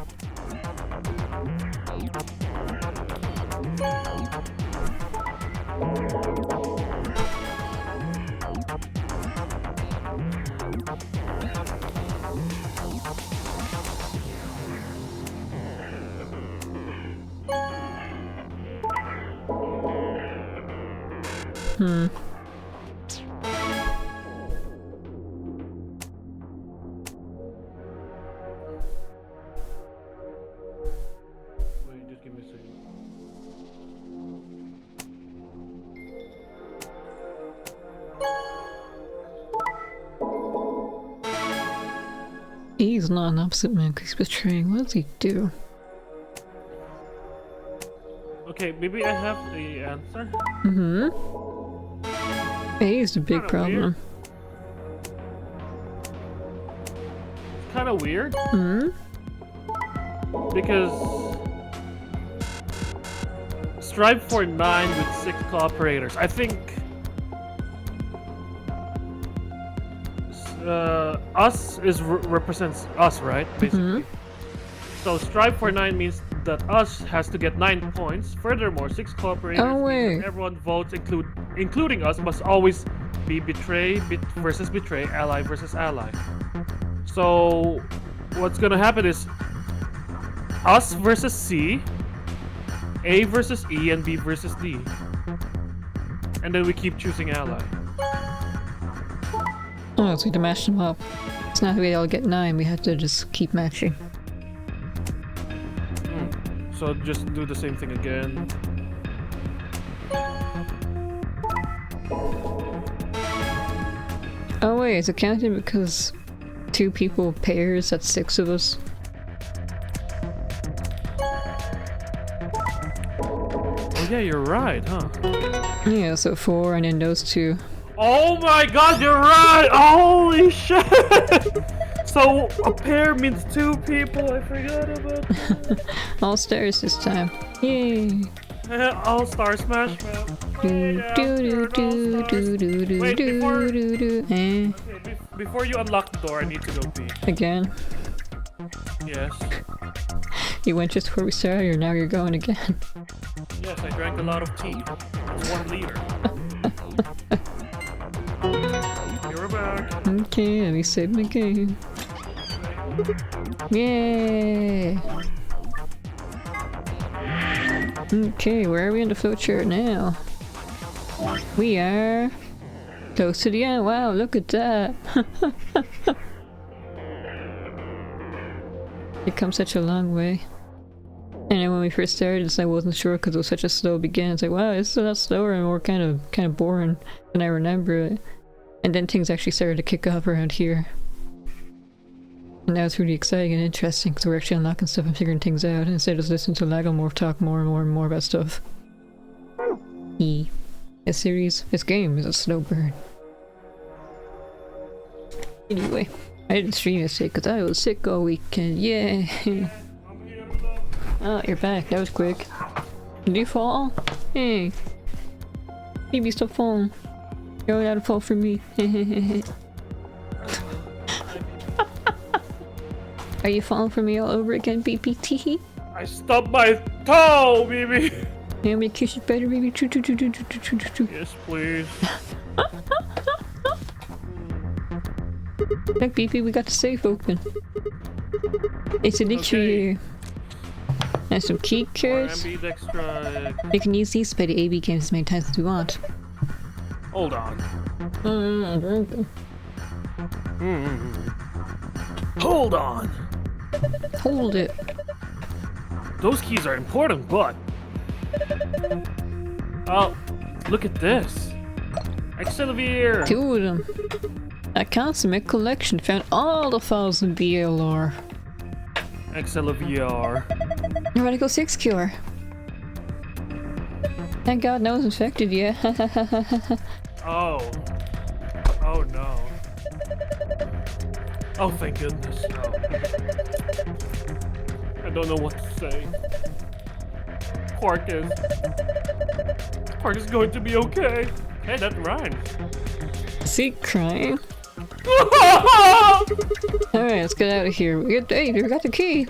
A: Wait, just give me a second.
B: He's not an opposite man because he's betraying. What does he do?
A: Okay, maybe I have the answer.
B: A is the big
A: Kinda
B: problem.
A: It's kind of weird. Because strive for 9 with 6 cooperators. I think us represents us, right? Basically. So strive for 9 means that us has to get 9 points. Furthermore, 6 cooperators
B: Oh,
A: means
B: wait.
A: that everyone votes, including us, must always be betray versus betray, ally versus ally. So what's gonna happen is us versus C, A versus E, and B versus D. And then we keep choosing ally.
B: Oh, so we have to match them up. It's not that we all get 9, we have to just keep matching.
A: So just do the same thing again.
B: Oh wait, is it counted because 2 people pairs, that's 6 of us?
A: Oh yeah, you're right, huh?
B: Yeah, so 4 and then those 2.
A: Oh my god, you're right! Holy shit! So a pair means 2 people, I forgot about that.
B: All stars this time. Yay!
A: All Star Smash, man.
B: Do do do do do do
A: Wait, before-
B: do do.
A: Okay, before you unlock the door, I need to go pee.
B: Again.
A: Yes.
B: You went just before we started, or now you're going again?
A: Yes, I drank a lot of tea. It's 1 liter. You're back.
B: Okay, let me save my game. Yay! Okay, where are we in the flowchart now? We are close to the end. Wow, look at that! It comes such a long way. And then when we first started, I wasn't sure because it was such a slow beginning. It's like, wow, it's a lot slower and more kind of boring than I remember it. And then things actually started to kick off around here. And now it's really exciting and interesting because we're actually unlocking stuff and figuring things out instead of just listening to Lagomorph talk more and more and more about stuff. This game is a slow burn. Anyway, I didn't stream yesterday because I was sick all weekend. Yay! Oh, you're back. That was quick. Did you fall? Hey! Maybe stop falling. You're allowed to fall for me. Are you falling for me all over again, BPT?
A: I stubbed my toe, baby!
B: How many kisses better, baby? Choo choo choo choo choo choo choo choo.
A: Yes, please.
B: Look, BP, we got the safe open. It's a glitch for
A: Okay.
B: you. And some key
A: Or
B: cards.
A: ambidextrous.
B: You can use these to play the AB games as many times as you want.
A: Hold on. Hold on.
B: Hold it.
A: Those keys are important, but... Oh, look at this. Excelvier!
B: 2 of them. A consummate collection found all the files in BLR.
A: Excelvier.
B: Radical 6 cure. Thank God no one's infected yet.
A: Oh. Oh no. Oh, thank goodness. No. I don't know what to say. Quark is going to be okay. Hey, that rhymes.
B: Is he crying? Alright, let's get out of here. Hey, we got the key.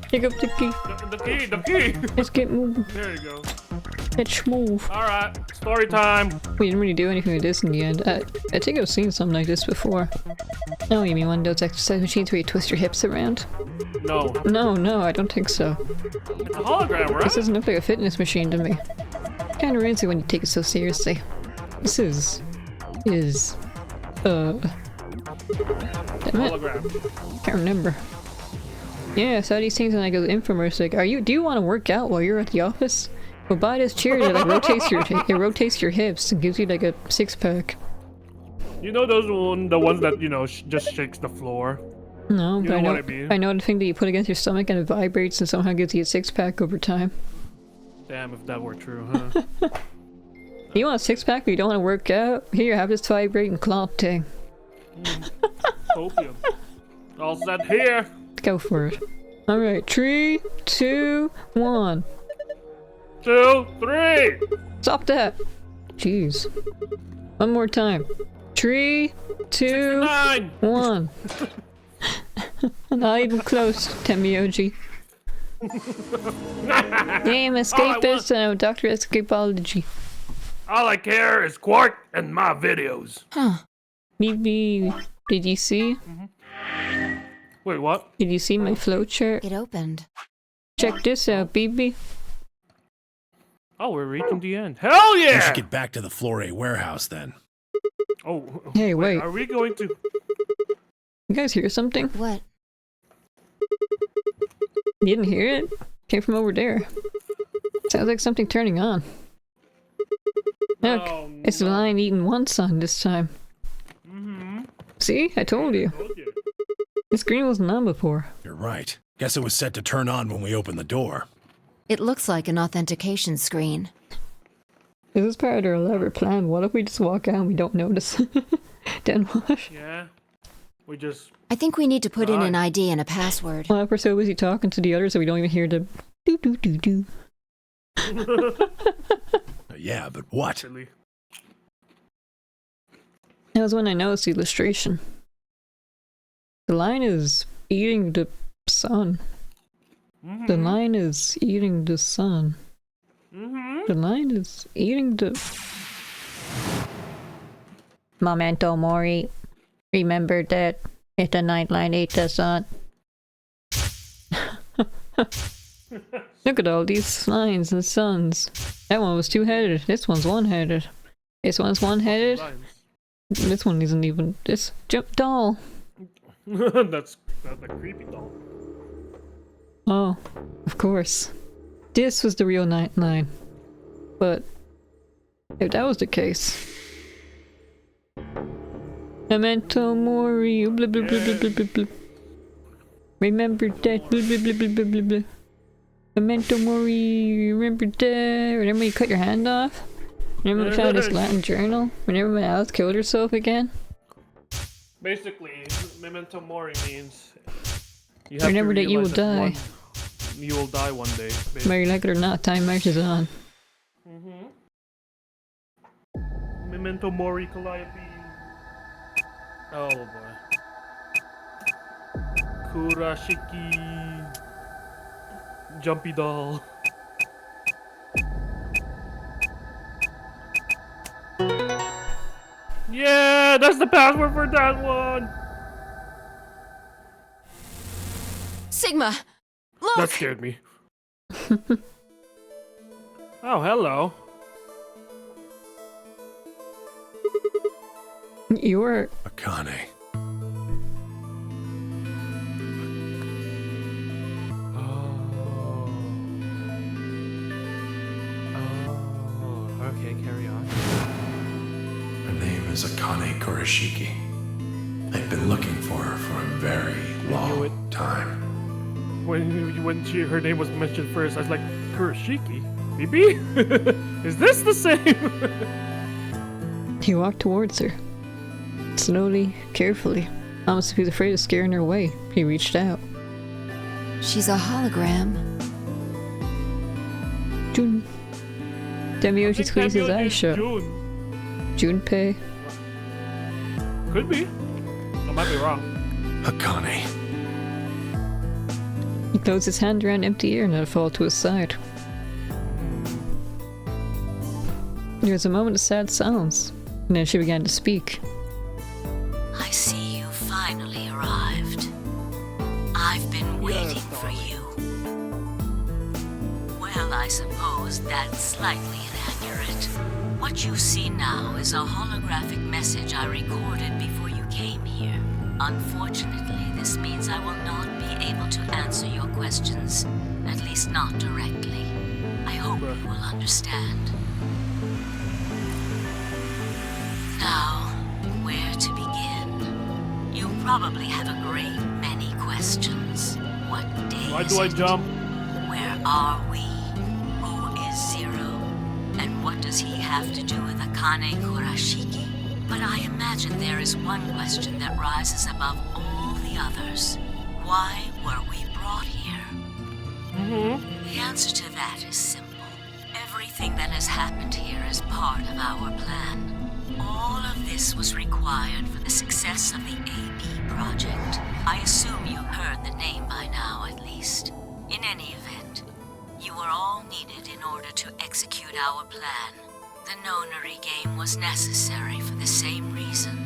B: Pick up the key.
A: The key!
B: Let's get moving.
A: There you go.
B: Let's move.
A: Alright, story time.
B: We didn't really do anything with this in the end. I think I've seen something like this before. Oh, you mean one of those exercise machines where you twist your hips around?
A: No.
B: No, I don't think so.
A: It's a hologram, right?
B: This doesn't look like a fitness machine to me. Kinda ruins it when you take it so seriously. This is... Damn it.
A: Hologram.
B: Can't remember. Yeah, I saw these things on like an infomercial. Like, do you want to work out while you're at the office? Well, buy this chair that like rotates your hips and gives you like a 6-pack.
A: You know the ones that, you know, just shakes the floor?
B: No,
A: You
B: but
A: know what I mean?
B: I know the thing that you put against your stomach and it vibrates and somehow gives you a 6-pack over time.
A: Damn, if that were true, huh?
B: You want a 6-pack but you don't want to work out? Here, have this vibrating cloth thing.
A: Opium. All set here.
B: Go for it. Alright, 3, 2, 1.
A: 2, 3.
B: Stop that! Jeez. One more time. 3, 2,
A: 9.
B: 1. Not even close, Temioji. Game escapist and I'm Dr. Escapology.
A: All I care is Quark and my videos.
B: BB, did you see?
A: Wait, what?
B: Did you see my flowchart?
C: It opened.
B: Check this out, BB.
A: Oh, we're reaching the end. Hell
G: We
A: yeah!
G: should get back to the Floor A warehouse then.
A: Oh,
B: Hey, wait.
A: Are we going to...
B: You guys hear something?
C: What?
B: You didn't hear it? Came from over there. Sounds like something turning on. Look,
A: Oh,
B: it's the lion eating one sun this time. See? I told you. The screen wasn't on before.
G: You're right. Guess it was set to turn on when we opened the door.
C: It looks like an authentication screen.
B: This is part of our elaborate plan. What if we just walk out and we don't notice? Then what?
A: Yeah. We just...
C: I think we need to put in an ID and a password.
B: Well, if we're so busy talking to the others that we don't even hear the do-do-do-do.
G: Yeah, but what?
A: Silly.
B: That was when I noticed the illustration. The lion is eating the sun. The lion is eating the sun. The lion is eating the... Memento mori. Remember that if the night lion ate the sun. Look at all these lions and suns. That one was two-headed. This one's one-headed. This one's one-headed.
A: Lions.
B: This one isn't even... This jump doll.
A: That's a creepy doll.
B: Oh, of course. This was the real night line. But if that was the case... Memento mori, blah blah blah blah blah blah blah. Remember that, blah blah blah blah blah blah blah. Memento mori, remember that. Remember you cut your hand off? Remember we found this Latin journal? Remember when Alice killed herself again?
A: Basically, memento mori means... You
B: Remember that you will
A: realize
B: die.
A: You will die one day.
B: Whether you like it or not, time marches on.
A: Memento mori, Calliope. Oh boy. Kurashiki. Jumpy doll. Yeah, that's the password for that one.
C: Sigma! Look!
A: That scared me. Oh, hello.
B: You were...
G: Akane.
A: carry on.
F: Her name is Akane Kurashiki. I've been looking for her for a very long time.
A: When her name was mentioned first, I was like, Kurashiki? Bibi? Is this the same?
B: He walked towards her. Slowly, carefully. Almost if he was afraid of scaring her away. He reached out.
C: She's a hologram.
B: Jun. Demiyoshi squeezed his eyes shut.
A: June.
B: Junpei.
A: Could be. I might be wrong.
F: Akane.
B: He closed his hand around empty air and let it fall to his side. There was a moment of sad silence, and then she began to speak.
E: I see you finally arrived. I've been waiting for you. Well, I suppose that's slightly inaccurate. What you see now is a holographic message I recorded before you came here. Unfortunately, this means I will not be able to answer your questions, at least not directly. I hope you will understand. Now, where to begin? You probably have a great many questions. What day
A: Why
E: is
A: do I
E: it?
A: jump?
E: Where are we? Who is Zero? And what does he have to do with Akane Kurashiki? But I imagine there is one question that rises above all the others. Why were we brought here? The answer to that is simple. Everything that has happened here is part of our plan. All of this was required for the success of the AB project. I assume you heard the name by now, at least. In any event, you were all needed in order to execute our plan. The Nonary Game was necessary for the same reason.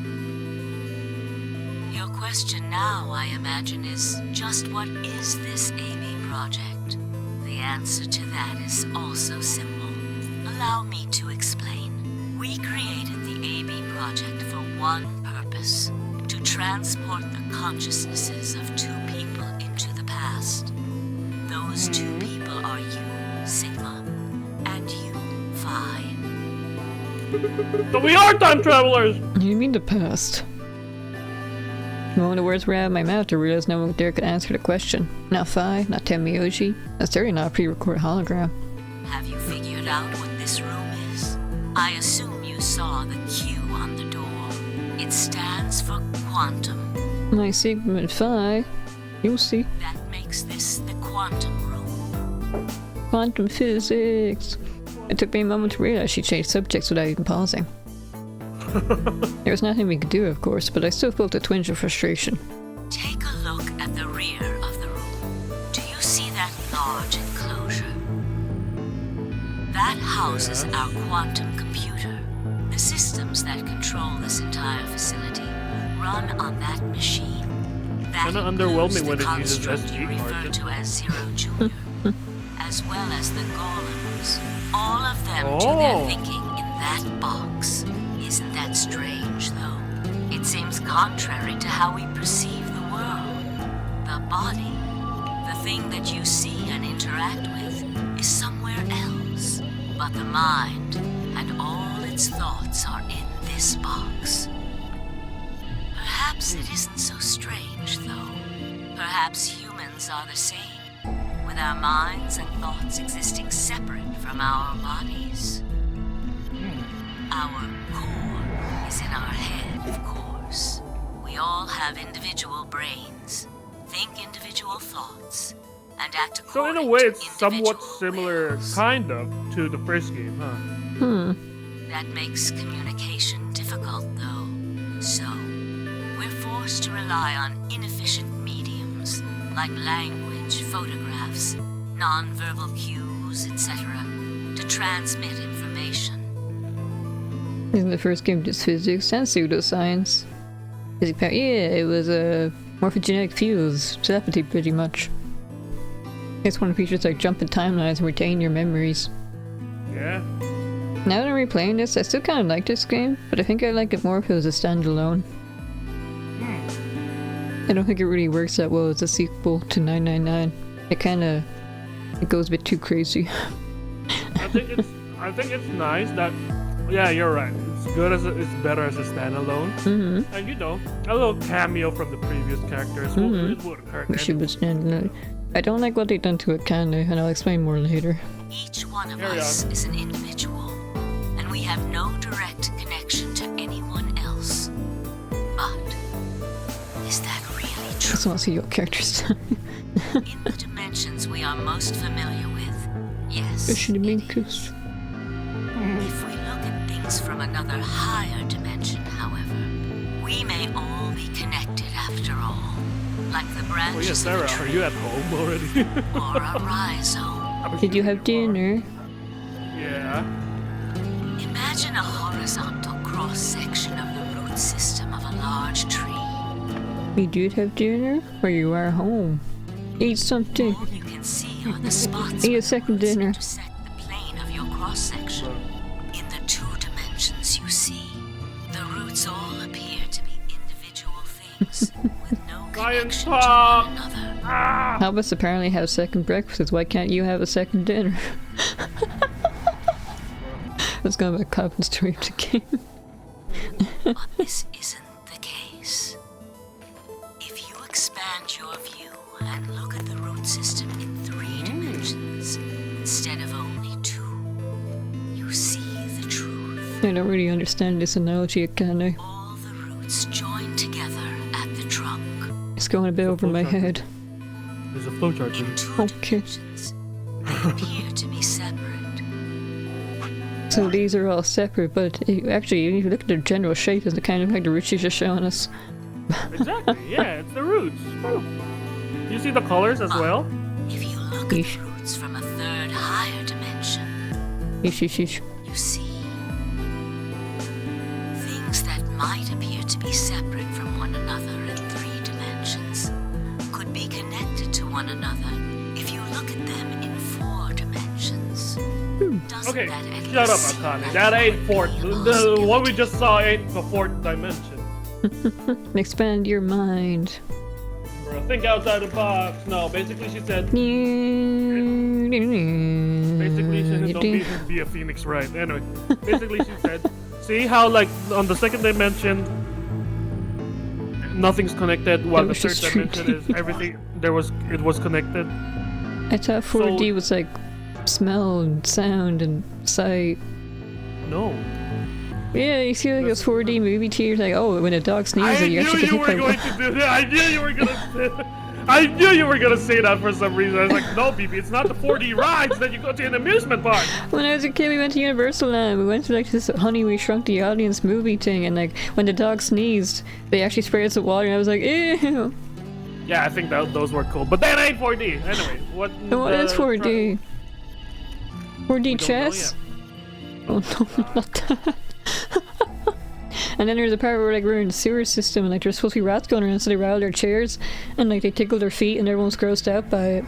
E: Your question now, I imagine, is just what is this AB project? The answer to that is also simple. Allow me to explain. We created the AB project for one purpose: to transport the consciousnesses of two people into the past. Those two people are you, Sigma, and you, Phi.
A: So we are time travelers!
B: You mean the past? The moment the words were out of my mouth, I realized no one there could answer the question. Not Phi, not Temiyoshi. That's certainly not a pre-recorded hologram.
E: Have you figured out what this room is? I assume you saw the Q on the door. It stands for quantum.
B: My Sigma and Phi. You'll see.
E: That makes this the quantum room.
B: Quantum physics. It took me a moment to realize she changed subjects without even pausing. There was nothing we could do, of course, but I still felt a twinge of frustration.
E: Take a look at the rear of the room. Do you see that large enclosure? That houses our quantum computer. The systems that control this entire facility run on that machine. That
A: Kinda
E: includes
A: underwhelming when
E: the
A: it uses
E: construct
A: SG
E: you refer
A: cards.
E: to as Zero Junior, as well as the golems. All of them do their
A: Oh.
E: thinking in that box. Isn't that strange, though? It seems contrary to how we perceive the world. The body, the thing that you see and interact with, is somewhere else. But the mind and all its thoughts are in this box. Perhaps it isn't so strange, though. Perhaps humans are the same, with our minds and thoughts existing separate from our bodies. Our core is in our head, of course. We all have individual brains, think individual thoughts, and act
A: So
E: according
A: in a way,
E: to
A: it's somewhat
E: individual
A: similar,
E: wills.
A: kind of, to the first game, huh?
E: That makes communication difficult, though. So, we're forced to rely on inefficient mediums, like language, photographs, non-verbal cues, etc., to transmit information.
B: Isn't the first game just physics and pseudoscience? Yeah, it was morphogenetic fuse, telepathy pretty much. It's one of the features like jump in timelines and retain your memories.
A: Yeah.
B: Now that I'm replaying this, I still kind of like this game, but I think I like it more if it was a standalone. I don't think it really works that well as a sequel to 999. It goes a bit too crazy.
A: I think it's nice that Yeah, you're right. It's good as it's better as a standalone.
B: Mm-hmm.
A: And you know, a little cameo from the previous characters. It wouldn't hurt.
B: She
A: anyway.
B: was standing. I don't like what they done to Akane, and I'll explain more later.
E: Each one of
A: Carry
E: us
A: on.
E: is an individual, and we have no direct connection to anyone else. But is that really
B: I
E: true?
B: just want to see your characters.
E: In the dimensions we are most familiar with, yes, it is. If we look at things from another higher dimension, however, we may all be connected after all, like the
A: Oh yeah,
E: branches
A: Sarah,
E: of a
A: are
E: tree
A: you at home already?
E: or a rhizome.
B: Did you have dinner?
A: Yeah.
E: Imagine a horizontal cross-section of the root system of a large tree.
B: You did have dinner? Or you are home? Eat something.
E: All you can see are the spots
B: Eat a
E: where
B: second
E: the roots
B: dinner.
E: intersect the plane of your cross-section. In the two dimensions you see, the roots all appear to be individual things with no
A: Science
E: connection to
A: talk!
E: one another.
B: Albus apparently have second breakfasts. Why can't you have a second dinner? Let's go back up and stream the game.
E: But this isn't the case. If you expand your view and look at the root system in 3 dimensions instead of only 2, you see the truth.
B: I don't really understand this analogy, Akane.
E: All the roots join together at the trunk.
B: It's going a bit over my head.
A: There's a flowchart.
E: In 2
B: Okay.
E: dimensions, they appear to be separate.
B: So these are all separate, but actually, if you look at their general shape, it's kind of like the roots she's just showing us.
A: Exactly, yeah, it's the roots. You see the colors as well?
E: If you look at the roots from a 3rd higher dimension,
B: Yeesh.
E: you see things that might appear to be separate from one another in 3 dimensions could be connected to one another if you look at them in 4 dimensions. Doesn't
A: Okay,
E: that at
A: shut up,
E: least seem
A: Akane.
E: like
A: That
E: it
A: ain't
E: would
A: fourth.
E: be a
A: The
E: possibility?
A: one we just saw ain't the 4th dimension.
B: Expand your mind.
A: Bro, think outside the box. No, basically she said. Basically, she said, don't be a phoenix, right? Anyway, basically she said, see how like on the 2nd dimension, nothing's connected, while
B: It
A: the
B: was
A: 3rd
B: just
A: dimension
B: 3D.
A: is everything. It was connected.
B: I thought 4D was like smell and sound and sight.
A: No.
B: Yeah, you see like those 4D movie theaters, like, oh, when a dog sneezes,
A: I
B: you
A: knew
B: actually
A: you
B: can
A: were
B: hit
A: going to do that. I knew you were gonna. I knew you were gonna say that for some reason. I was like, no, BB, it's not the 4D rides that you go to an amusement park.
B: When I was a kid, we went to Universal Land. We went to like this Honey, We Shrunk the Audience movie thing, and like when the dog sneezed, they actually sprayed us with water, and I was like, ew.
A: Yeah, I think those were cool, but that ain't 4D. Anyway, what?
B: What is 4D? 4D chess? Oh no, not that. And then there's a part where like we're in the sewer system and like there's supposed to be rats going around, so they rattle their chairs and like they tickle their feet and everyone's grossed out by it.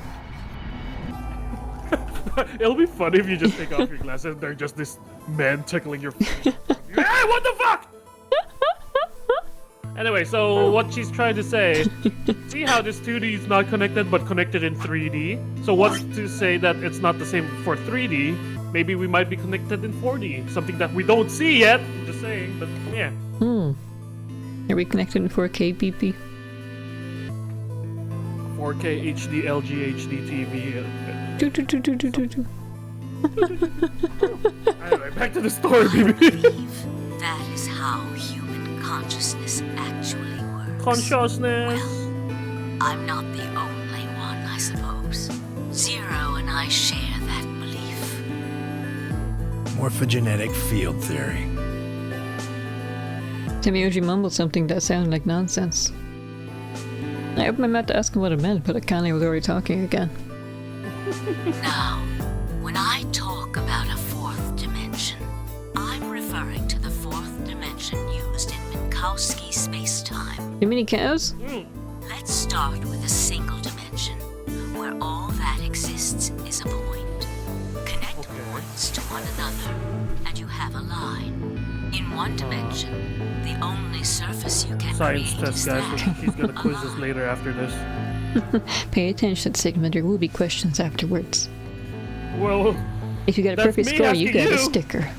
A: It'll be funny if you just take off your glasses and they're just this man tickling your feet. Hey, what the fuck? Anyway, so what she's trying to say, see how this 2D is not connected but connected in 3D? So what's to say that it's not the same for 3D? Maybe we might be connected in 4D, something that we don't see yet. I'm just saying, but yeah.
B: Are we connected in 4K, PP?
A: 4K HD LG HD TV. Anyway, back to the story, baby.
E: That is how human consciousness actually works.
A: Consciousness.
E: Well, I'm not the only one, I suppose. Zero and I share that belief.
G: Morphogenetic field theory.
B: Timioji mumbled something that sounded like nonsense. I opened my mouth to ask him what it meant, but Akane was already talking again.
E: Now, when I talk about a 4th dimension, I'm referring to the 4th dimension used in Minkowski space-time.
B: You mini cows?
E: Let's start with a single dimension, where all that exists is a point. Connect points to one another, and you have a line. In one dimension, the only surface you can
A: Science
E: create
A: test,
E: is
A: guys.
E: that.
A: She's gonna quiz us later after this.
B: Pay attention, Sigma. There will be questions afterwards.
A: Well,
B: If you get a
A: That's
B: perfect
A: me
B: score, you
A: asking
B: get a
A: you.
B: sticker.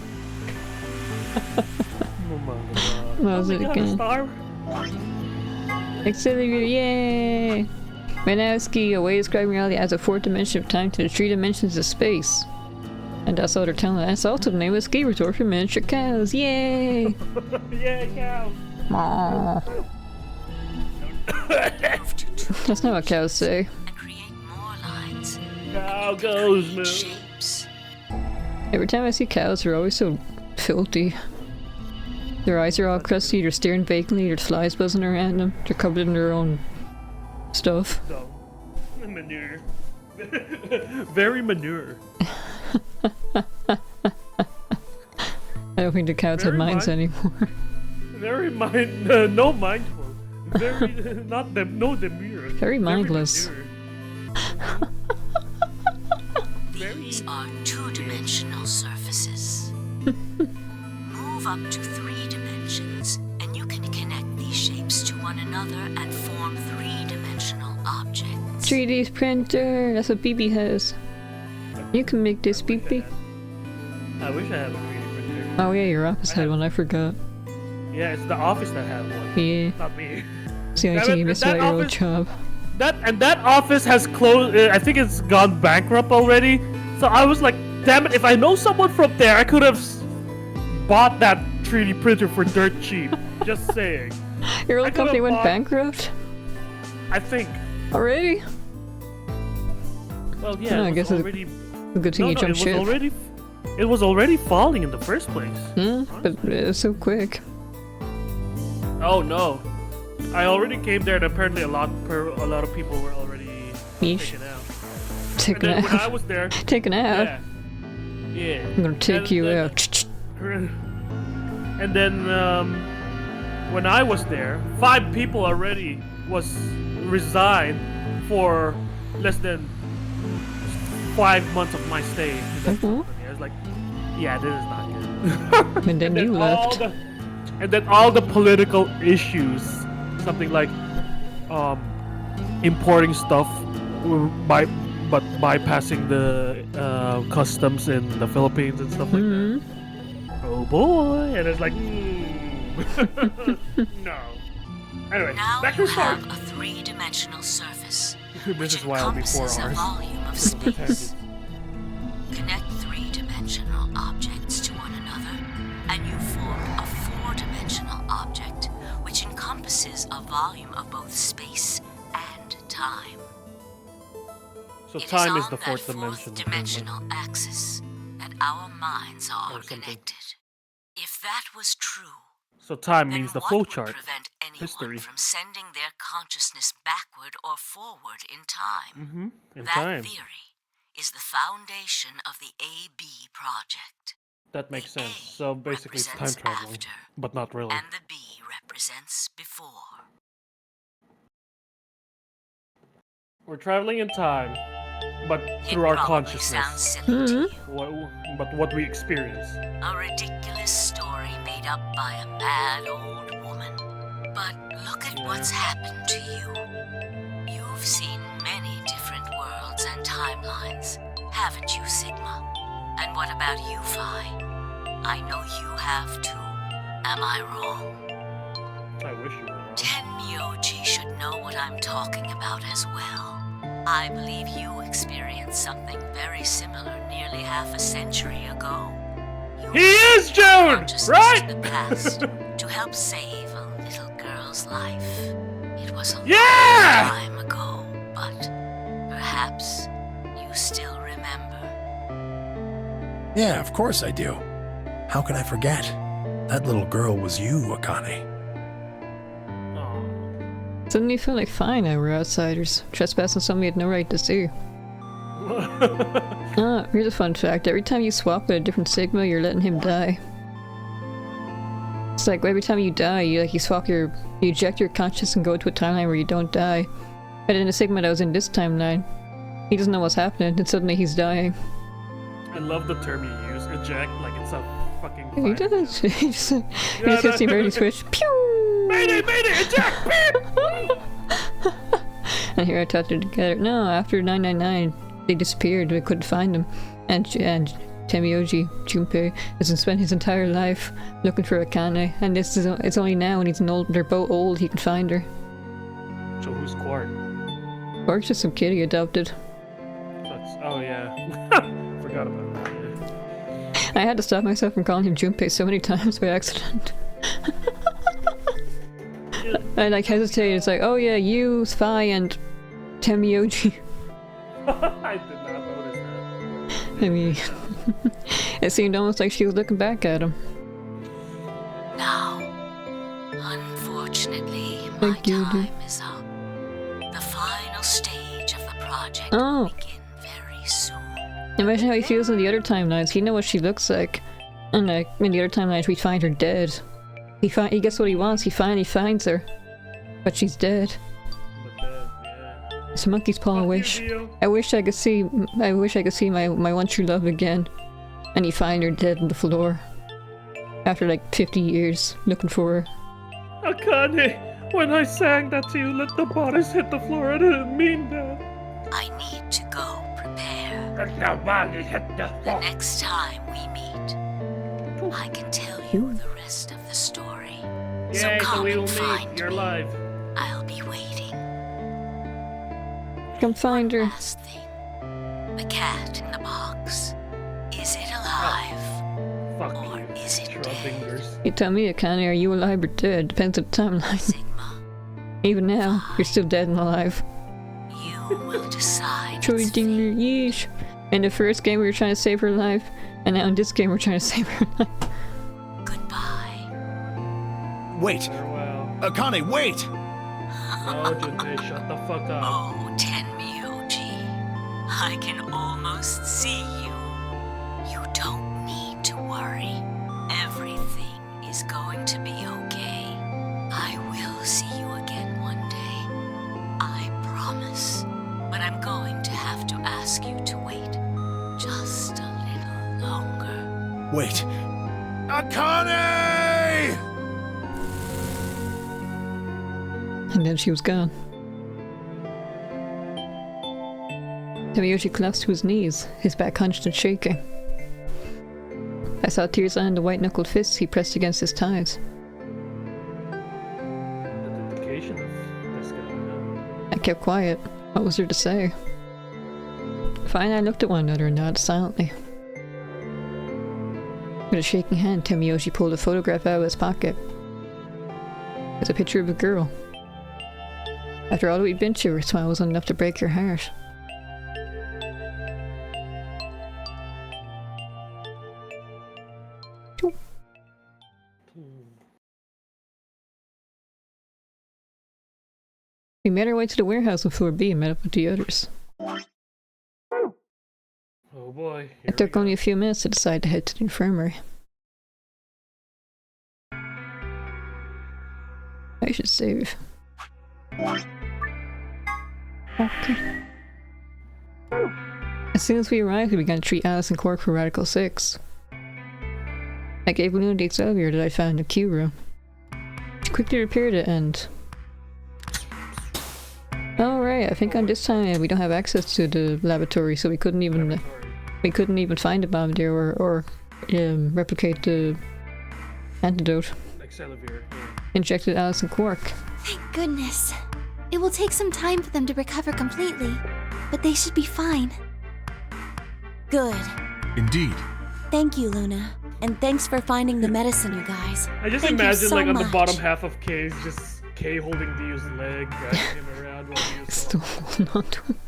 A: Oh my god.
B: What was
A: Oh
B: it
A: my god,
B: again?
A: Star?
B: Accelerator, yay! Manowski, a way to describe reality as a fourth dimension of time to the three dimensions of space. And that's all they're telling us. That's also the name of the ski resort for miniature cows, yay!
A: Yeah, cow.
B: Aww. That's not what cows say.
E: And create more lines.
A: Cow goes, man.
E: Shapes.
B: Every time I see cows, they're always so filthy. Their eyes are all crusty, they're staring vacantly, there's flies buzzing around them, they're covered in their own stuff.
A: So, manure. Very manure.
B: I don't think the cows have
A: Very
B: minds anymore.
A: Very no mindful. Very, not them, no demure.
B: Very mindless.
A: demure.
E: These are two-dimensional surfaces. Move up to 3 dimensions, and you can connect these shapes to one another and form 3-dimensional objects.
B: 3D printer, that's what BB has. You can make this, BB.
A: I wish I had a 3D printer.
B: Oh yeah, your office had one, I forgot.
A: Yeah, it's the office that had one.
B: Yeah.
A: Not me.
B: See, I
A: Damn
B: think
A: it,
B: you missed
A: that
B: out your old
A: office-
B: job.
A: That office has closed. I think it's gone bankrupt already. So I was like, damn it! If I know someone from there, I could have bought that 3D printer for dirt cheap. Just saying.
B: Your
A: I
B: old
A: could've
B: company went
A: bought-
B: bankrupt?
A: I think.
B: Already?
A: Well, yeah.
B: No,
A: it
B: I
A: was
B: guess it's
A: already.
B: a good thing
A: No,
B: you
A: no,
B: jumped ship.
A: it was already falling in the first place.
B: But it was so quick.
A: Oh no! I already came there, and apparently a lot of people were already
B: Yeesh.
A: taken out.
B: Taken
A: And then when I
B: out.
A: was there,
B: Taken out?
A: yeah, yeah.
B: I'm gonna take
A: And
B: you
A: then-
B: out.
A: And then when I was there, 5 people already was resigned for less than 5 months of my stay. in that company. I was like, yeah, this is not good.
B: And then you left.
A: And then all the political issues, something like importing stuff by bypassing the customs in the Philippines and stuff like that. Oh boy! And it's like, no. Anyway,
E: Now
A: back
E: you
A: to start.
E: have a 3-dimensional surface,
A: This
E: which
A: is why I'll be 4
E: encompasses a
A: hours.
E: volume of space. Connect 3-dimensional objects to one another, and you form a 4-dimensional object, which encompasses a volume of both space and time.
A: So
E: It
A: time
E: is
A: is the
E: on
A: fourth
E: that
A: dimension.
E: dimensional axis that our minds are
A: something.
E: connected. If that was true,
A: So time
E: then
A: means the
E: what
A: flow
E: would
A: chart.
E: prevent anyone
A: History.
E: from sending their consciousness backward or forward in time?
A: In
E: That
A: time.
E: theory is the foundation of the AB project.
A: That makes
E: The
A: sense.
E: A
A: So basically it's time
E: represents
A: traveling.
E: after,
A: But not really.
E: and the B represents before.
A: We're traveling in time, but
E: It
A: through our
E: probably sounds
A: consciousness.
E: silly to you.
A: But what we experience.
E: A ridiculous story made up by a mad old woman. But look at what's happened to you. You've seen many different worlds and timelines, haven't you, Sigma? And what about you, Phi? I know you have too. Am I wrong?
A: I wish you were wrong.
E: Tenmyoji should know what I'm talking about as well. I believe you experienced something very similar nearly half a century ago. You
A: He is June!
E: consciousness
A: Right?
E: to the past to help save a little girl's life. It was a
A: Yeah!
E: long time ago, but perhaps you still remember.
G: Yeah, of course I do. How can I forget? That little girl was you, Akane.
A: Aw.
B: Suddenly you feel like fine now we're outsiders, trespassing something we had no right to see. Here's a fun fact. Every time you swap with a different Sigma, you're letting him die. It's like every time you die, you eject your conscious and go to a timeline where you don't die. But in the Sigma that was in this timeline, he doesn't know what's happening, and suddenly he's dying.
A: I love the term you use, eject, like it's a fucking
B: He
A: fire.
B: doesn't. He just hits the emergency switch. Pew!
A: Mayday, mayday, eject!
B: And here I touched it together. No, after 999, they disappeared. We couldn't find them. And Temioji Junpei has spent his entire life looking for Akane, and it's only now when they're both old he can find her.
A: So who's Quark?
B: Quark's just some kid he adopted.
A: Oh yeah. Forgot about that. Yeah.
B: I had to stop myself from calling him Junpei so many times by accident. I like hesitated. It's like, oh yeah, you, Spy, and Temioji.
A: I did not notice that.
B: I mean, it seemed almost like she was looking back at him.
E: Now, unfortunately, my
B: Thank you,
E: time is up. The final stage of the project
B: Oh.
E: will begin very soon.
B: Imagine how he feels in the other timelines. He knows what she looks like. And like, in the other timelines, we find her dead. He gets what he wants. He finally finds her. But she's dead.
A: But yeah.
B: It's a monkey's paw wish. I wish I could see my one true love again. And he find her dead on the floor. After like 50 years, looking for her.
A: Akane, when I sang that to you, let the bodies hit the floor. I didn't mean that.
E: I need to go prepare.
A: Let the bodies hit the
E: The
A: floor.
E: next time we meet, I can tell you the rest of the story. So
A: Yay, so
E: come
A: we will
E: and find
A: meet. You're
E: me.
A: live.
E: I'll be waiting.
B: Come find her.
E: Last thing. The cat in the box. Is it alive?
A: Fuck
E: Or
A: you.
E: is it
A: Shrub
E: dead?
A: fingers.
B: You tell me, Akane, are you alive or dead? Depends on the timeline.
E: Sigma,
B: Even now, you're still dead and alive.
E: you will decide.
B: Troy
E: its
B: Dinger,
E: fate.
B: yeesh. In the first game, we were trying to save her life. And now in this game, we're trying to save her life.
E: Goodbye.
G: Wait!
A: Farewell.
G: Akane, wait!
A: Oh, Junpei, shut the fuck up.
E: Oh, Tenmyoji. I can almost see you. You don't need to worry. Everything is going to be okay. I will see you again one day. I promise. But I'm going to have to ask you to wait just a little longer.
G: Wait! Akane!
B: And then she was gone. Temioji collapsed to his knees, his back hunched and shaking. I saw tears land the white-knuckled fists he pressed against his thighs.
A: The dedication of this guy, man.
B: I kept quiet. What was there to say? Finally, I looked at one another and nodded silently. With a shaking hand, Temioji pulled a photograph out of his pocket. It was a picture of a girl. After all that we'd been through, her smile wasn't enough to break your heart. We made our way to the warehouse on floor B and met up with the others.
A: Oh boy. Here
B: It took only a few minutes to decide to head to the infirmary. I should save. Okay. As soon as we arrived, we began to treat Alice and Quark for Radical 6. I gave Luna the Xavier that I found in the queue room. She quickly repaired it and... Alright, I think on this time we don't have access to the laboratory, so we couldn't even find the bomb there or replicate the antidote.
A: Xelivir, yeah.
B: Injected Alice and Quark.
C: Thank goodness. It will take some time for them to recover completely, but they should be fine. Good.
F: Indeed.
C: Thank you, Luna. And thanks for finding the medicine, you guys.
A: I just
C: Thank you
A: imagine
C: so
A: like on the
C: much.
A: bottom half of K's just K holding Dio's leg, dragging him around while Dio's
B: Still holding on to him.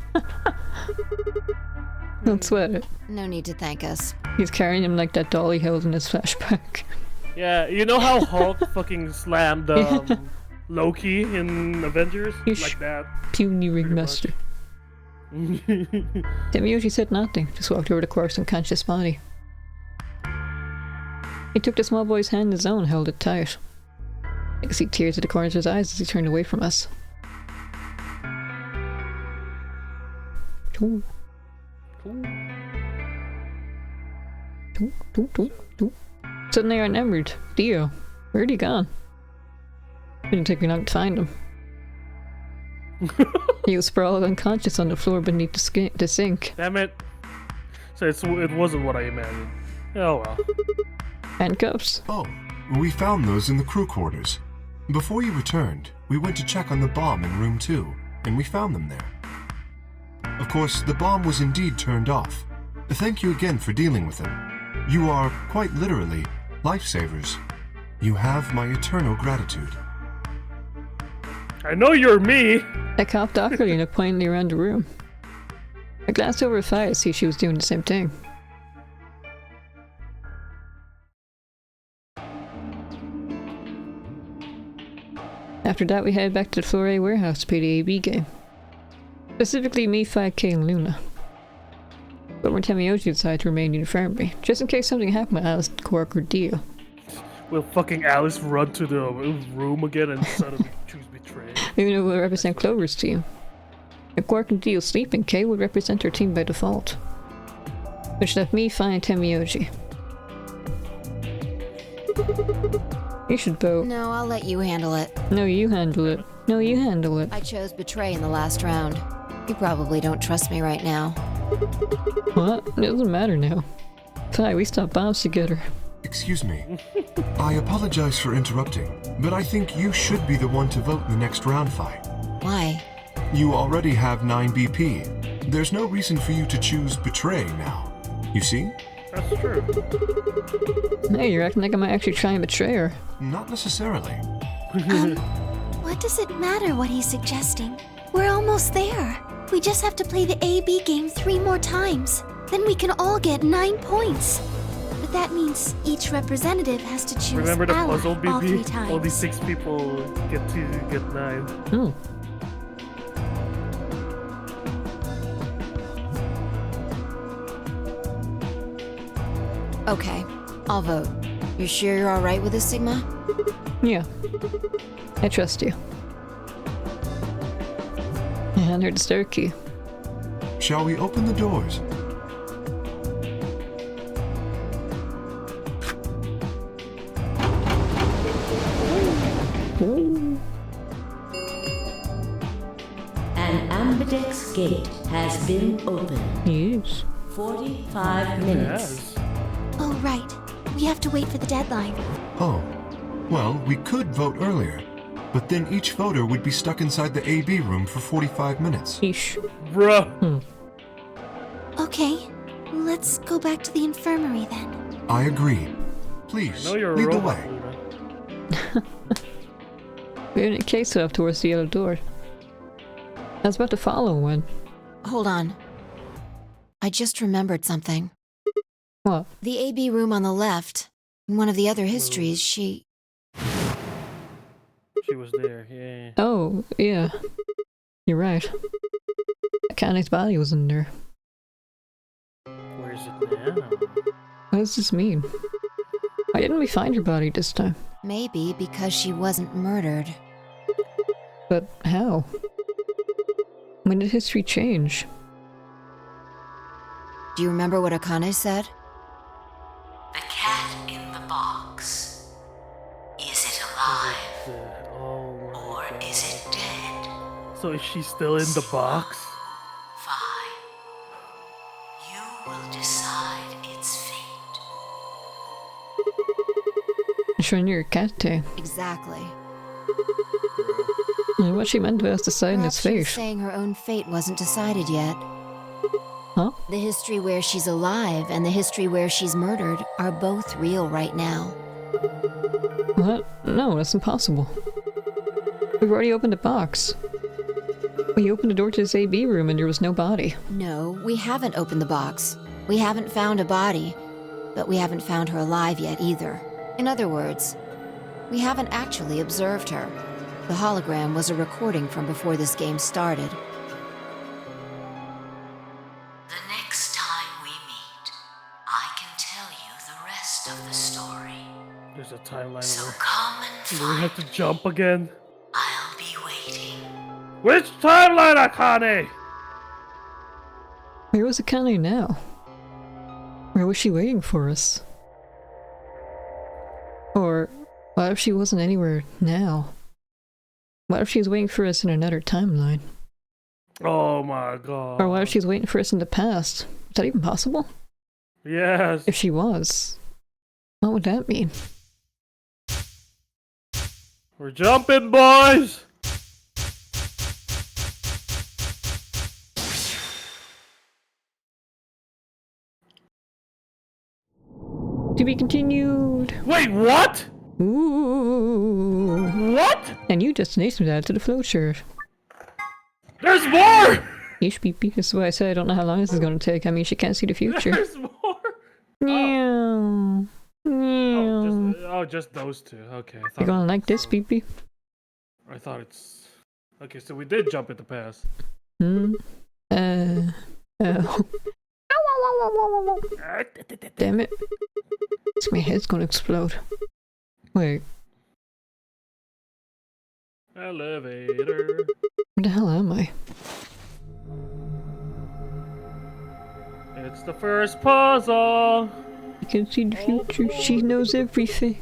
B: Don't sweat it.
C: No need to thank us.
B: He's carrying him like that doll he held in his flashback.
A: Yeah, you know how Hulk fucking slammed Loki in Avengers?
B: You
A: Like that.
B: Puny ringmaster. Temioji said nothing, just walked over to Quark's unconscious body. He took the small boy's hand in his own and held it tight. I could see tears at the corners of his eyes as he turned away from us. Toot. Toot, toot, toot, toot. Suddenly I remembered. Dio. Where'd he gone? Didn't take me long to find him. He was sprawled unconscious on the floor beneath the sink.
A: Damn it. So it wasn't what I imagined. Oh well.
B: Handcuffs?
F: Oh, we found those in the crew quarters. Before you returned, we went to check on the bomb in room 2, and we found them there. Of course, the bomb was indeed turned off. Thank you again for dealing with them. You are, quite literally, lifesavers. You have my eternal gratitude.
A: I know you're me!
B: I coughed awkwardly and looked pointedly around the room. I glanced over at Fi to see she was doing the same thing. After that, we headed back to the Floor A warehouse to play the AB game. Specifically me, 5K, and Luna. But when Tamiyoshi decided to remain in the infirmary, just in case something happened with Alice, Quark, or Dio.
A: Will fucking Alice run to the room again and suddenly choose betray?
B: Even though it would represent Clover's team. If Quark and Dio sleep, and Kay would represent her team by default. Which left me, Fi, and Tamiyoshi. You should vote.
C: No, I'll let you handle it.
B: No, you handle it. No, you handle it.
C: I chose Betray in the last round. You probably don't trust me right now.
B: What? It doesn't matter now. Fi, we stopped bombs together.
F: Excuse me. I apologize for interrupting, but I think you should be the one to vote in the next round, Fi.
C: Why?
F: You already have 9 BP. There's no reason for you to choose Betray now. You see?
A: That's true.
B: Hey, you're acting like I might actually try and betray her.
F: Not necessarily.
H: What does it matter what he's suggesting? We're almost there. We just have to play the AB game 3 more times. Then we can all get 9 points. But that means each representative has to choose
A: Remember the
H: ally
A: puzzle,
H: all 3
A: BB?
H: times.
A: All these 6 people get 9.
B: Hmm.
C: Okay, I'll vote. You sure you're alright with this, Sigma?
B: Yeah. I trust you. And heard the stair key.
F: Shall we open the doors?
E: An ambidex gate has been opened.
B: Yes.
E: 45 minutes.
A: Yes.
H: Oh, right. We have to wait for the deadline.
F: Oh. Well, we could vote earlier, but then each voter would be stuck inside the AB room for 45 minutes.
B: Eesh.
A: Bruh.
H: Okay, let's go back to the infirmary then.
F: I agree. Please,
A: I know you're a
F: lead the
A: robot,
F: way.
A: Luna.
B: We have a case up towards the yellow door. I was about to follow one.
C: Hold on. I just remembered something.
B: What?
C: The AB room on the left. In one of the other histories, she...
A: She was there, yeah.
B: Oh, yeah. You're right. Kane's body was in there.
A: Where is it now?
B: What does this mean? Why didn't we find her body this time?
C: Maybe because she wasn't murdered.
B: But how? When did history change?
C: Do you remember what Akane said?
E: The cat in the box. Is it alive
A: Oh my
E: or
A: God.
E: is it dead?
A: So is she still in the box?
E: Fine. You will decide its fate.
B: Showing your cat tank.
C: Exactly.
B: And what she meant by us deciding its
C: Perhaps she's
B: fate.
C: saying her own fate wasn't decided yet.
B: Huh?
C: The history where she's alive and the history where she's murdered are both real right now.
B: What? No, that's impossible. We've already opened the box. We opened the door to this AB room and there was no body.
C: No, we haven't opened the box. We haven't found a body, but we haven't found her alive yet either. In other words, we haven't actually observed her. The hologram was a recording from before this game started.
E: The next time we meet, I can tell you the rest of the story.
A: There's a timeline
E: So
A: where
E: come and
A: do we
E: find
A: have to
E: me.
A: jump again?
E: I'll be waiting.
A: Which timeline, Akane?
B: Where was Akane now? Where was she waiting for us? Or what if she wasn't anywhere now? What if she's waiting for us in another timeline?
A: Oh my God.
B: Or what if she's waiting for us in the past? Is that even possible?
A: Yes.
B: If she was, what would that mean?
A: We're jumping, boys!
B: To be continued.
A: Wait, what?
B: Ooh.
A: What?
B: A new destination was added to the flowchart.
A: There's more!
B: HPP, this is why I said I don't know how long this is going to take. I mean, she can't see the future.
A: There's more!
B: Meow. Meow.
A: Just those two. Okay,
B: You're gonna like this, PP?
A: I thought it's... Okay, so we did jump at the pass.
B: Hmm? Oh. Damn it. My head's gonna explode. Wait.
A: Elevator.
B: Where the hell am I?
A: It's the first puzzle!
B: I can see the future. She knows everything.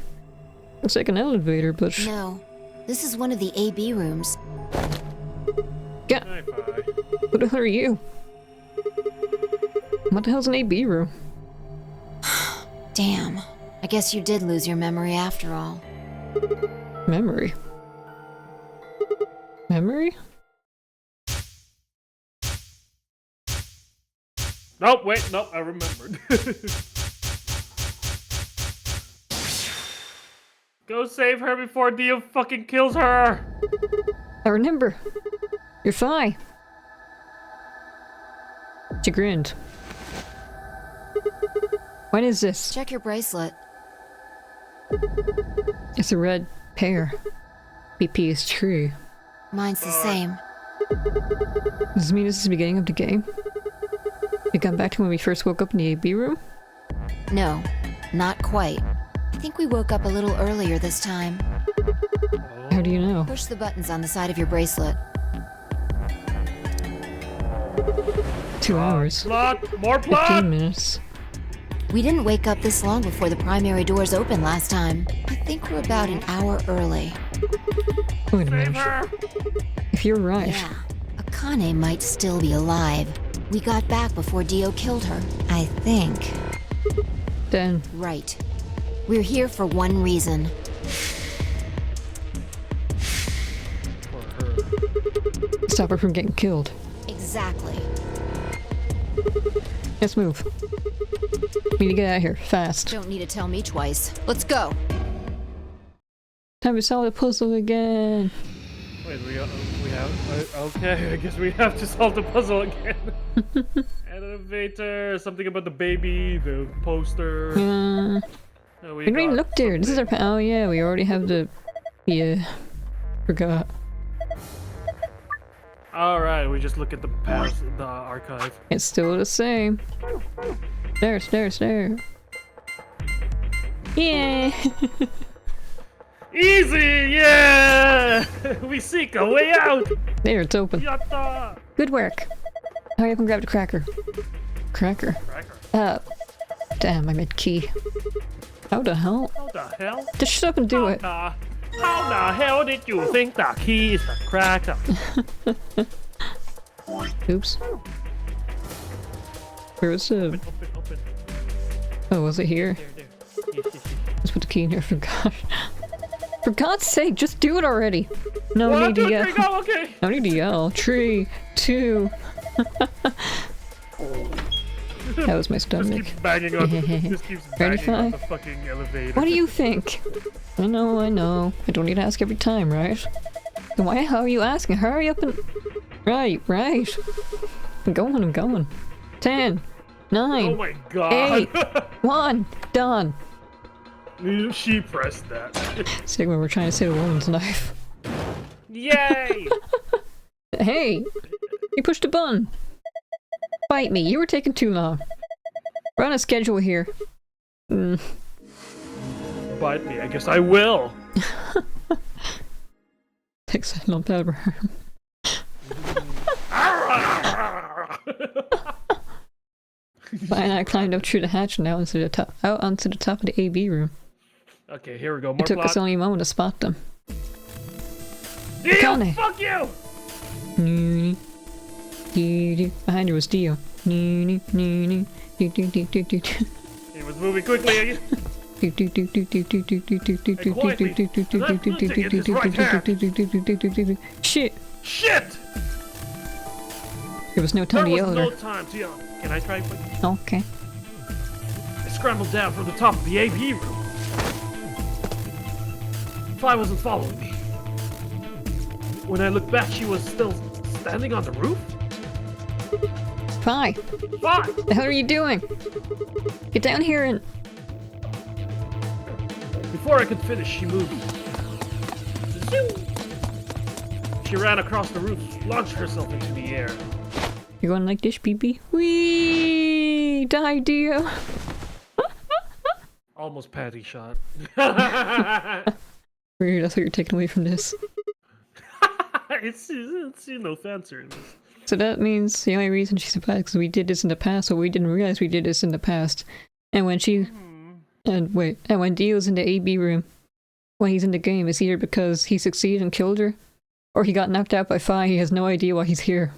B: Looks like an elevator, but...
C: No, this is one of the AB rooms.
B: Yeah.
A: Hi-fi.
B: Who the hell are you? What the hell's an AB room?
C: Damn. I guess you did lose your memory after all.
B: Memory? Memory?
A: Nope, wait, nope, I remembered. Go save her before Dio fucking kills her!
B: I remember. You're fine. She grinned. What is this?
C: Check your bracelet.
B: It's a red pear. BP is true.
C: Mine's the same.
B: Does this mean this is the beginning of the game? We got back to when we first woke up in the AB room?
C: No, not quite. I think we woke up a little earlier this time.
B: How do you know?
C: Push the buttons on the side of your bracelet.
B: 2 hours.
A: Plot! More plot!
B: 15 minutes.
C: We didn't wake up this long before the primary doors opened last time. I think we're about an hour early.
B: Wait a
A: Save
B: minute.
A: her!
B: If you're right,
C: Yeah, Akane might still be alive. We got back before Dio killed her, I think.
B: then
C: Right. We're here for one reason.
A: For her.
B: stop her from getting killed.
C: Exactly.
B: Let's move. We need to get out of here, fast.
C: Don't need to tell me twice. Let's go.
B: Time to solve the puzzle again.
A: Wait, we have... okay, I guess we have to solve the puzzle again. Elevator, something about the baby, the poster.
B: We didn't even look there. This is our oh yeah, we already have the... Yeah. Forgot.
A: Alright, we just look at the past, the archive.
B: It's still the same. There. Yeah!
A: Easy, yeah! We seek a way out!
B: There, it's open.
A: Yatta!
B: Good work. Hurry up and grab the cracker. Cracker?
A: Cracker.
B: Damn, I meant key. How the hell?
A: How the hell?
B: Just shut up and do it.
A: How the hell did you think the key is a cracker?
B: Oops. Where was the...
A: Open.
B: Oh, was it here?
A: There. Yes.
B: Let's put the key in here, for God. For God's sake, just do it already! No
A: 1,
B: need to
A: 2,
B: yell.
A: 3, go, okay!
B: No need to yell. 3, 2... That was my
A: Just
B: stomach.
A: keeps banging on,
B: Ready,
A: on the
B: Fi?
A: fucking elevator.
B: What do you think? I know. I don't need to ask every time, right? Then why the hell are you asking? Hurry up and... Right. I'm going. 10, 9,
A: Oh my god!
B: 8, 1, done.
A: She pressed that.
B: Sigma, we're trying to save a woman's life.
A: Yay!
B: Hey! You pushed a button! Fight me, you were taking too long. We're on a schedule here.
A: Bite me, I guess I will.
B: Takes a lump out of her arm. Fine, I climbed up through the hatch and out onto the top of the AB room.
A: Okay, here we go. More
B: It took
A: plot.
B: us only a moment to spot them.
A: Dio,
B: Akane.
A: fuck you!
B: Behind her was Dio.
A: He was moving quickly again.
B: Shit!
A: Shit!
B: There was no time to yell
A: There
B: at
A: was
B: her.
A: no time to yell. Can I try?
B: Okay.
A: I scrambled down from the top of the AP room. Fi wasn't following me. When I looked back, she was still standing on the roof.
B: Fi!
A: Fi!
B: The hell are you doing? Get down here and...
A: Before I could finish, she moved. Zoom! She ran across the roof, launched herself into the air.
B: You're going like this, BB? Whee! Die, Dio!
A: Almost patty shot.
B: Weird, that's what you're taking away from this.
A: it's you know, fan service.
B: So that means the only reason she survived because we did this in the past, but we didn't realize we did this in the past. And when she... And when Dio's in the AB room, when he's in the game, it's either because he succeeded and killed her, or he got knocked out by Fi. He has no idea why he's here.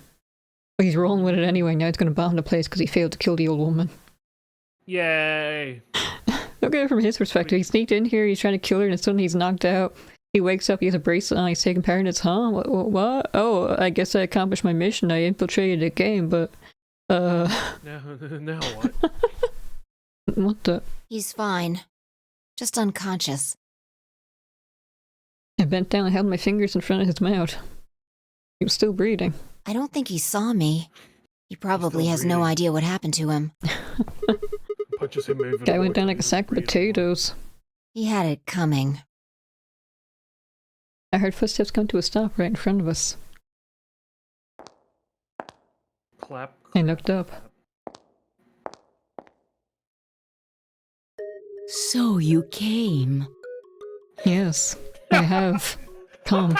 B: But he's rolling with it anyway. Now it's going to bomb the place because he failed to kill the old woman.
A: Yay!
B: Look at it from his perspective. He sneaked in here, he's trying to kill her, and suddenly he's knocked out. He wakes up, he has a bracelet on, he's taking part in it. Huh? What? Oh, I guess I accomplished my mission. I infiltrated the game, but...
A: Now what?
B: What the...
C: He's fine. Just unconscious.
B: I bent down and held my fingers in front of his mouth. He was still breathing.
C: I don't think he saw me. He probably
A: still
C: has no
A: breathing.
C: idea what happened to him.
A: Punches him moving.
B: Guy went down like a sack of potatoes.
C: He had it coming.
B: I heard footsteps come to a stop right in front of us.
A: Clap.
B: I looked up.
E: So you came.
B: Yes, I have. Come.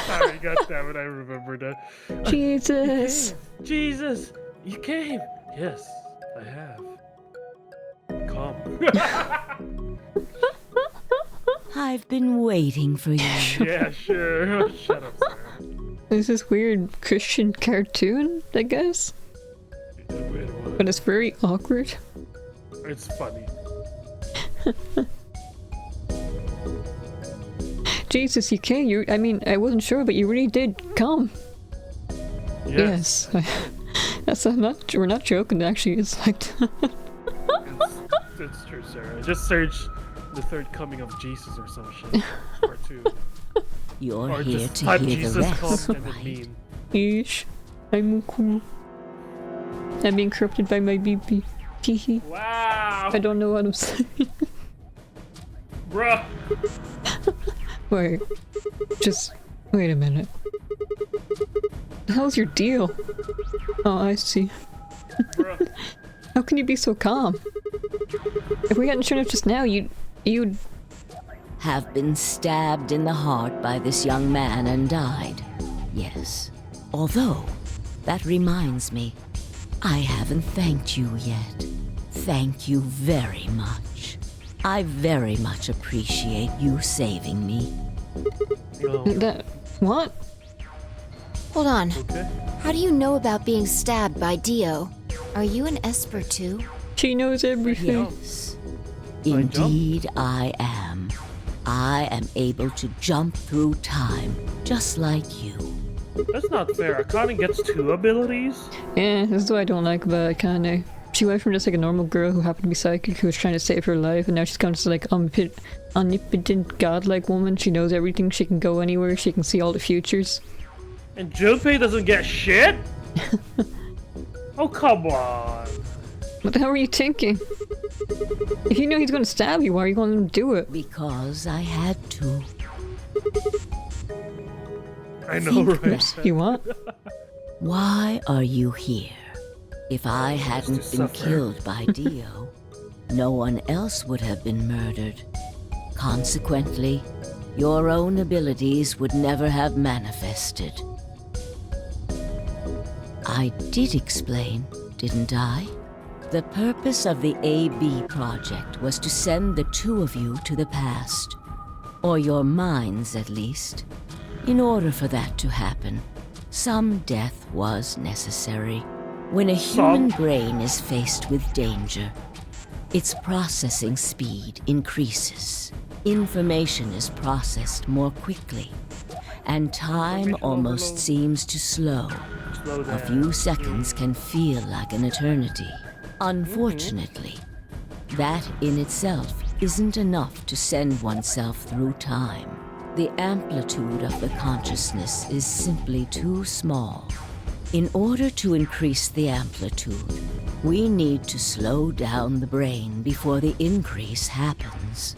A: Sorry, goddammit, I remembered that.
B: Jesus!
A: Jesus, you came. Yes, I have. Come.
E: I've been waiting for you.
A: Yeah, sure. Shut up, Sarah.
B: There's this weird Christian cartoon, I guess. But it's very awkward.
A: It's funny.
B: Jesus, you came. I mean, I wasn't sure, but you really did come. Yes. We're not joking, actually. It's like...
A: It's true, Sarah. Just search the third coming of Jesus or some shit. Part 2.
E: You're
A: Or
E: here
A: just
E: to
A: type
E: hear
A: Jesus
E: the rest,
A: come and then
E: right?
A: mean.
B: Ish. I'm cool. I'm being corrupted by my BP. Teehee.
A: Wow!
B: I don't know what I'm saying.
A: Bruh!
B: Wait. Just... Wait a minute. The hell's your deal? Oh, I see.
A: Bruh.
B: How can you be so calm? If we hadn't shown up just now, you'd...
E: Have been stabbed in the heart by this young man and died. Yes. Although, that reminds me, I haven't thanked you yet. Thank you very much. I very much appreciate you saving me.
A: No.
B: That... What?
C: Hold on.
A: Okay.
C: How do you know about being stabbed by Dio? Are you an Esper too?
B: She knows everything.
E: Yes.
A: I jump?
E: Indeed I am. I am able to jump through time, just like you.
A: That's not fair. Akane gets 2 abilities?
B: Yeah, this is what I don't like about Akane. She went from just like a normal girl who happened to be psychic who was trying to save her life, and now she's come to like omnipotent godlike woman. She knows everything, she can go anywhere, she can see all the futures.
A: And Junpei doesn't get shit? Oh, come on.
B: What the hell were you thinking? If you know he's gonna stab you, why are you gonna do it?
E: Because I had to.
A: I know,
E: Think
A: right?
B: You what?
E: Why are you here? If I hadn't been
A: suffer.
E: killed by Dio, no one else would have been murdered. Consequently, your own abilities would never have manifested. I did explain, didn't I? The purpose of the AB project was to send the 2 of you to the past. Or your minds, at least. In order for that to happen, some death was necessary. When a human brain is faced with danger, its processing speed increases. Information is processed more quickly, and time almost seems to slow. A few seconds can feel like an eternity. Unfortunately, that in itself isn't enough to send oneself through time. The amplitude of the consciousness is simply too small. In order to increase the amplitude, we need to slow down the brain before the increase happens.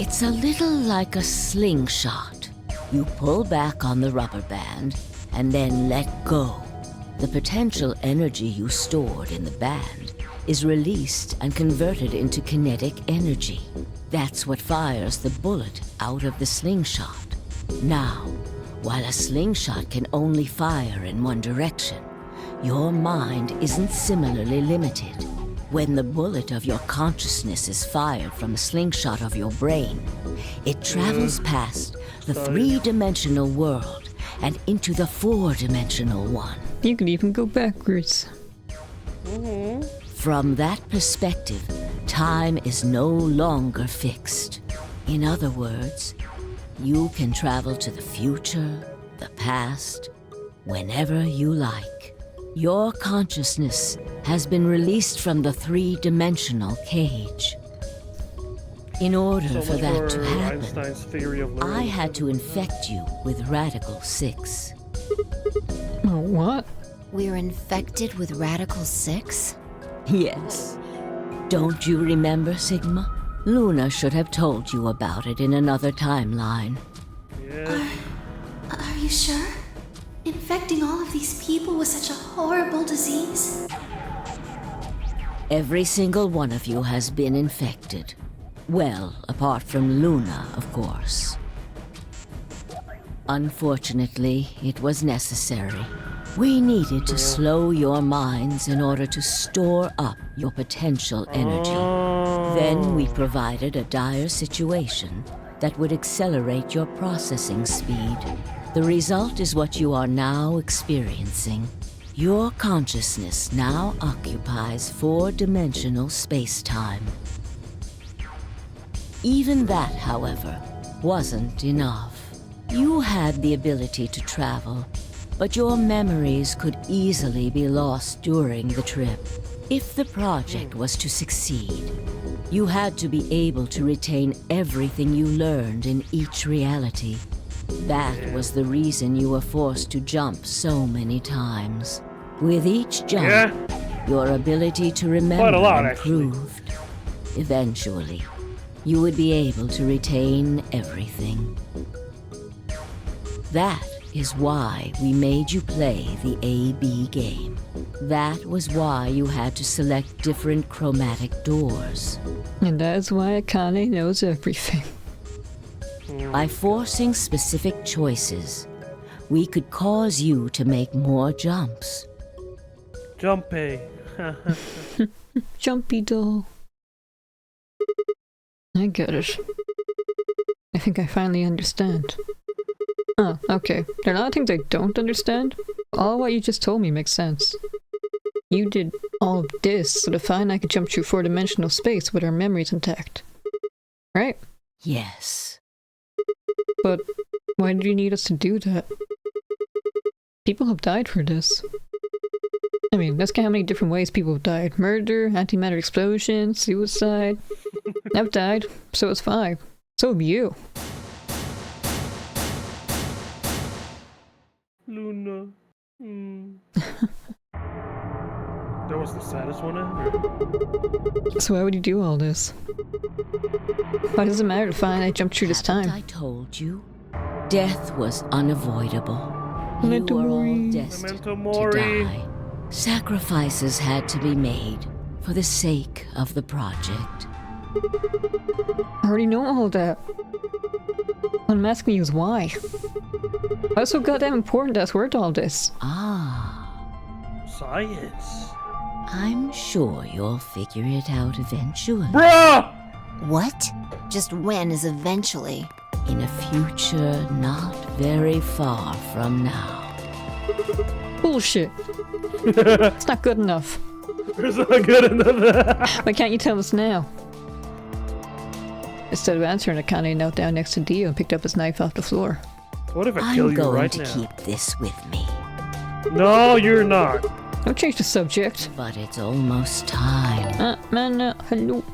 E: It's a little like a slingshot. You pull back on the rubber band and then let go. The potential energy you stored in the band is released and converted into kinetic energy. That's what fires the bullet out of the slingshot. Now, while a slingshot can only fire in one direction, your mind isn't similarly limited. When the bullet of your consciousness is fired from a slingshot of your brain, it travels past the three-dimensional world and into the four-dimensional one.
B: You can even go backwards.
E: From that perspective, time is no longer fixed. In other words, you can travel to the future, the past, whenever you like. Your consciousness has been released from the three-dimensional cage. In order for that to happen, I had to infect you with Radical 6.
B: Oh, what?
C: We're infected with Radical 6?
E: Yes. Don't you remember, Sigma? Luna should have told you about it in another timeline.
H: Are you sure? Infecting all of these people with such a horrible disease?
E: Every single one of you has been infected. Well, apart from Luna, of course. Unfortunately, it was necessary. We needed to slow your minds in order to store up your potential energy. Then we provided a dire situation that would accelerate your processing speed. The result is what you are now experiencing. Your consciousness now occupies four-dimensional space-time. Even that, however, wasn't enough. You had the ability to travel, but your memories could easily be lost during the trip. If the project was to succeed, you had to be able to retain everything you learned in each reality. That was the reason you were forced to jump so many times. With each jump, your ability to remember improved. Eventually, you would be able to retain everything. That is why we made you play the AB game. That was why you had to select different chromatic doors.
B: And that's why Akane knows everything.
E: By forcing specific choices, we could cause you to make more jumps.
A: Jumpy.
B: Jumpy doll. I get it. I think I finally understand. Oh, okay. There are a lot of things I don't understand. All what you just told me makes sense. You did all of this so to find I could jump through four-dimensional space with our memories intact. Right?
E: Yes.
B: But why did you need us to do that? People have died for this. I mean, let's count how many different ways people have died. Murder, antimatter explosion, suicide. I've died, so it's fine. So have you.
A: Luna. That was the saddest one ever.
B: So why would you do all this? Why does it matter to find I jumped through this time?
E: I told you, death was unavoidable.
B: Memento
E: You were all
B: mori.
E: destined
A: Memento
E: to
A: mori.
E: die. Sacrifices had to be made for the sake of the project.
B: I already know all that. What I'm asking you is why. What's so goddamn important that's worth all this?
A: Science.
E: I'm sure you'll figure it out eventually.
A: Bruh!
C: What? Just when is eventually?
E: in a future not very far from now.
B: Bullshit. It's not good enough.
A: It's not good enough.
B: Why can't you tell us now? Instead of answering, Akane knelt down next to Dio and picked up his knife off the floor.
A: What if I kill
E: I'm
A: you
E: going
A: right
E: to
A: now?
E: keep this with me,
A: No, you're not.
B: Don't change the subject.
E: but it's almost time.
B: Man, hello.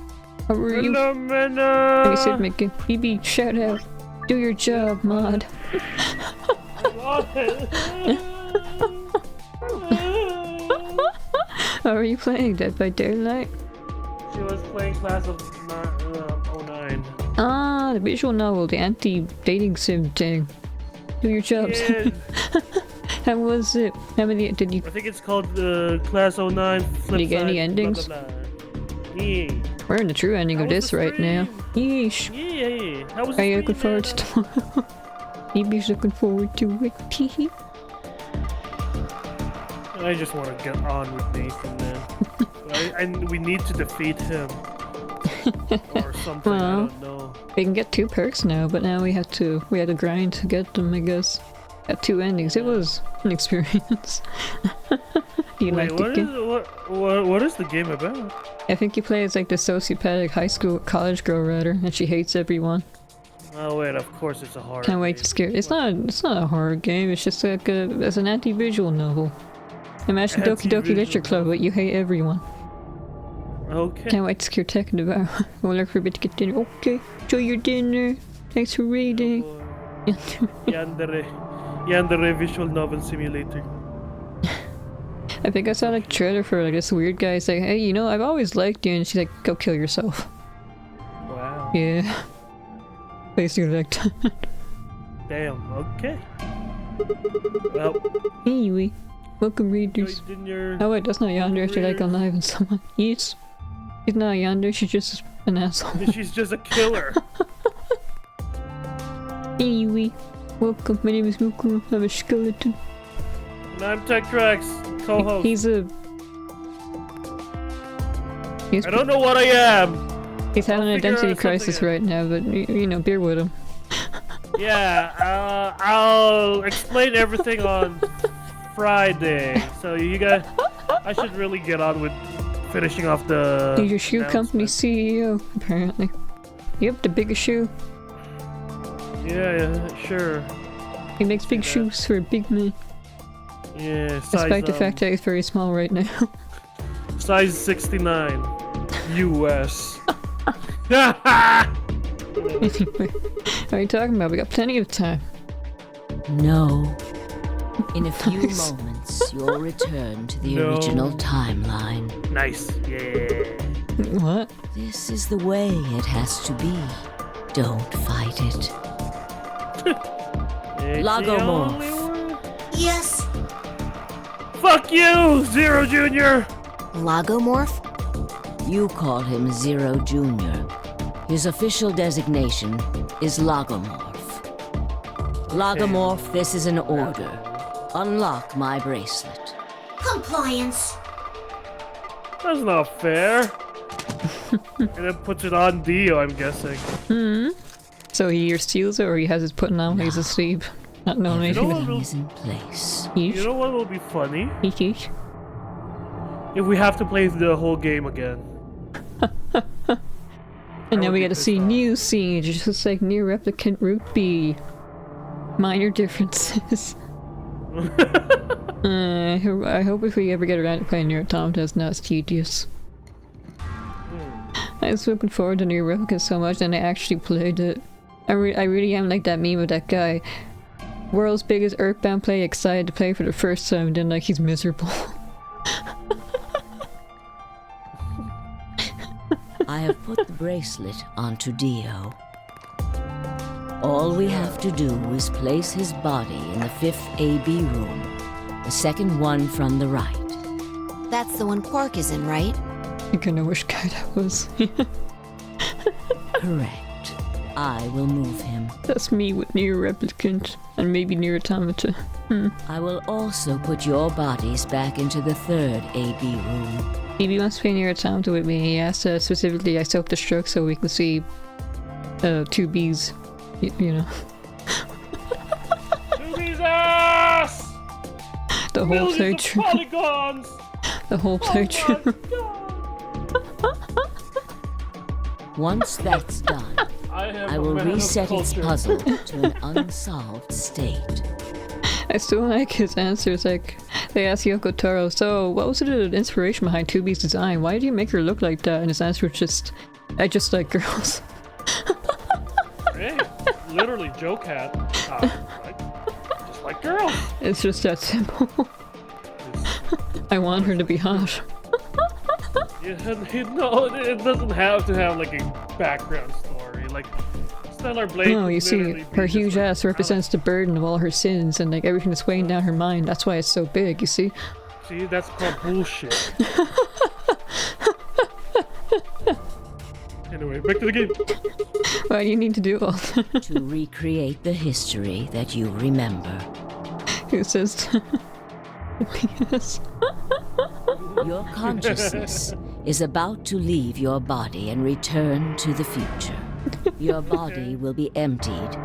B: How are you?
A: Hello, Mena.
B: Hey, Sid, make a BB shout out. Do your job, mod. How are you playing? Dead by Daylight?
A: She was playing Class of 09.
B: Ah, the visual novel, the anti-dating sim thing. Do your jobs.
A: Yeah.
B: How was it? How many did you?
A: I think it's called Class 09 Flip
B: Did you get any
A: Side,
B: endings?
A: blah, blah, blah. Yeah.
B: We're in the true ending
A: How
B: of
A: was
B: this
A: the
B: right now.
A: stream?
B: Yeesh.
A: Yeah. How was
B: Are you
A: the
B: looking
A: stream,
B: forward to
A: Mena?
B: tomorrow? Maybe looking forward to it. Teehee.
A: I just want to get on with Nathan, man. And we need to defeat him. Or something, I
B: Well.
A: don't know.
B: We can get 2 perks now, but now we had to grind to get them, I guess. Got 2 endings. It was an experience. Do you like the
A: what
B: game?
A: what is the game about?
B: I think you play as like the sociopathic college girl rather, and she hates everyone.
A: Oh wait, of course it's a horror.
B: Can't wait
A: game.
B: to scare. It's not a horror game. It's just like it's an anti-visual novel. Imagine Doki Doki
A: Anti-visual
B: Literature Club, but you hate everyone.
A: Okay.
B: Can't wait to scare Tekken about. We'll look for a bit to get dinner. Okay, enjoy your dinner. Thanks for reading.
A: Yandere Visual Novel Simulator.
B: I think I saw like a trailer for like this weird guy. He's like, hey, you know, I've always liked you, and she's like, go kill yourself.
A: Wow.
B: Yeah. Basically like that.
A: Damn. Okay. Well,
B: Anyway, welcome readers.
A: enjoy dinner.
B: Oh wait, that's not Yonder. If you like alive and someone. Yes. She's not Yonder. She's just an asshole.
A: She's just a killer.
B: Anyway, welcome. My name is Mukuro. I'm a skeleton.
A: And I'm TechTrax, co-host.
B: He's a. He's,
A: I don't know what I am.
B: he's having an
A: I'll figure
B: identity
A: out
B: crisis
A: something.
B: right now, but you know, bear with him.
A: Yeah, I'll explain everything on Friday. So you guys, I should really get on with finishing off the.
B: He's your shoe company
A: announcement.
B: CEO, apparently. Yep, the biggest shoe.
A: Yeah, sure.
B: He makes big
A: that.
B: shoes for a big man.
A: Yeah,
B: Despite the fact that he's very small right now.
A: size 69, US.
B: Anyway, what are you talking about? We got plenty of time.
E: No. In a few
B: Nice.
E: moments, you'll return to the
A: No.
E: original timeline.
A: Nice, yeah.
B: What?
E: This is the way it has to be. Don't fight it.
A: It's
E: Lagomorph.
A: the only one.
H: Yes.
A: Fuck you, Zero Junior.
C: Lagomorph?
E: You call him Zero Jr. His official designation is Lagomorph. Lagomorph, this is an order. Unlock my bracelet.
H: Compliance.
A: That's not fair. And then puts it on Dio, I'm guessing.
B: So he either steals it or he has it putting on when he's asleep. Not knowing anything.
E: Everything is in place.
A: You know what will be funny?
B: Yeesh.
A: If we have to play the whole game again.
B: And now
A: would
B: we
A: be
B: get to see
A: pissed off.
B: new scenes, just like Near Replicant Route B. Minor differences. I hope if we ever get around to playing Near Automata, it's not as tedious. I was looking forward to Near Replicant so much, and I actually played it. I really am like that meme of that guy. World's biggest Earthbound player, excited to play for the first time, and then like he's miserable.
E: I have put the bracelet onto Dio. All we have to do is place his body in the 5th AB room, the second one from the right.
C: That's the one Quark is in, right?
B: I kinda wish guy that was.
E: Correct. I will move him.
B: That's me with Near Replicant, and maybe Near Automata.
E: I will also put your bodies back into the 3rd AB room.
B: Maybe wants to play Near Automata with me. He asked specifically I self-destruct so we can see 2B's You know.
A: Doobie's ass!
B: The whole
A: Millions of
B: playthrough.
A: polygons!
B: The whole
A: Oh my
B: playthrough.
A: God.
E: Once that's done, I will reset its puzzle to an unsolved state.
B: I still like his answers. Like, they ask Yoko Taro, so what was the inspiration behind 2B's design? Why did you make her look like that? And his answer was just, I just like girls.
A: Hey, literally, Joe Cat. Just like girls.
B: It's just that simple. I want her to be hot.
A: No, it doesn't have to have like a background story. Like, Stellar Blade.
B: No,
A: could
B: you see,
A: literally be
B: her
A: just,
B: huge
A: like,
B: ass represents the burden of all her sins and like everything that's weighing down her mind. That's why it's so big, you see?
A: See, that's called bullshit. Anyway, back to the game.
B: Why do you need to do all that?
E: To recreate the history that you remember.
B: Who says P.S.
E: Your consciousness is about to leave your body and return to the future. Your body will be emptied,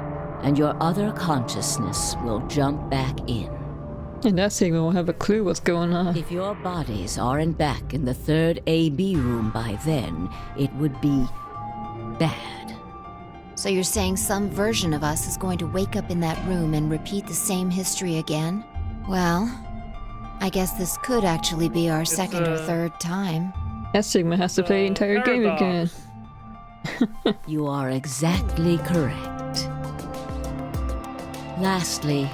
E: and your other consciousness will jump back in.
B: And that Sigma won't have a clue what's going on.
E: If your bodies aren't back in the third AB room by then, it would be bad.
C: So you're saying some version of us is going to wake up in that room and repeat the same history again? Well, I guess this could actually be our second or third time.
B: That Sigma has to play the entire game again.
E: You are exactly correct. Lastly,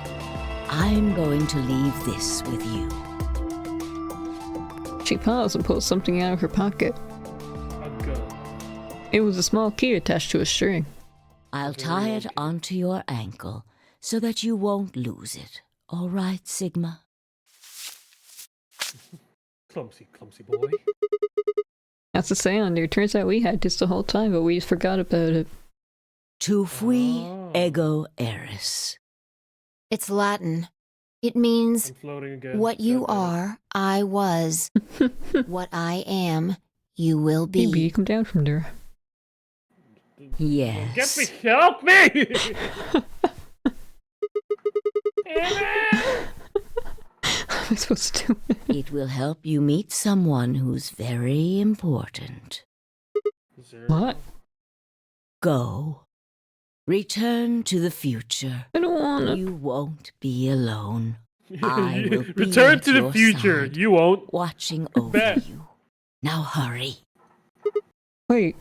E: I'm going to leave this with you.
B: She paused and pulled something out of her pocket.
A: A gun.
B: It was a small key attached to a string.
E: I'll tie it onto your ankle so that you won't lose it. All right, Sigma?
A: Clumsy, clumsy boy.
B: That's the say on there. Turns out we had this the whole time, but we just forgot about it.
E: Tu fui
A: Oh.
E: ego eris.
C: It's Latin. It means
A: I'm floating again.
C: what you
A: God damn it.
C: are, I was. What I am, you will
B: Maybe
C: be.
B: you come down from there.
E: Yes.
A: Get me, help me!
B: What am I supposed to do?
E: It will help you meet someone who's very important.
B: What?
E: Go. Return to the future.
B: I don't wanna.
E: You won't be alone. I will be
A: Return
E: at
A: to the
E: your
A: future.
E: side,
A: You won't.
E: watching over
A: Bet.
E: you. Now hurry.
B: Wait.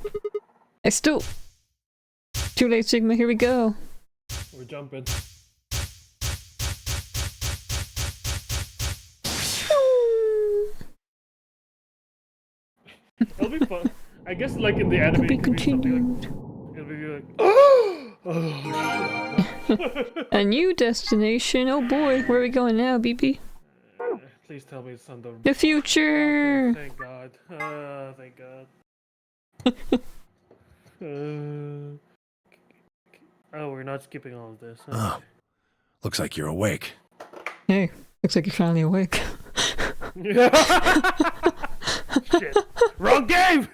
B: I still. Too late, Sigma. Here we go.
A: We're jumping. It'll be fun. I guess like in the anime,
B: To be
A: it could be something
B: continued.
A: like, it'll be like, oh,
B: A new destination. Oh boy, where are we going now, BB?
A: please tell me it's on the.
B: The future.
A: Thank God. Thank God. Oh, we're not skipping all of this.
G: Oh. Looks like you're awake.
B: Hey, looks like you're finally awake.
A: Shit. Wrong game!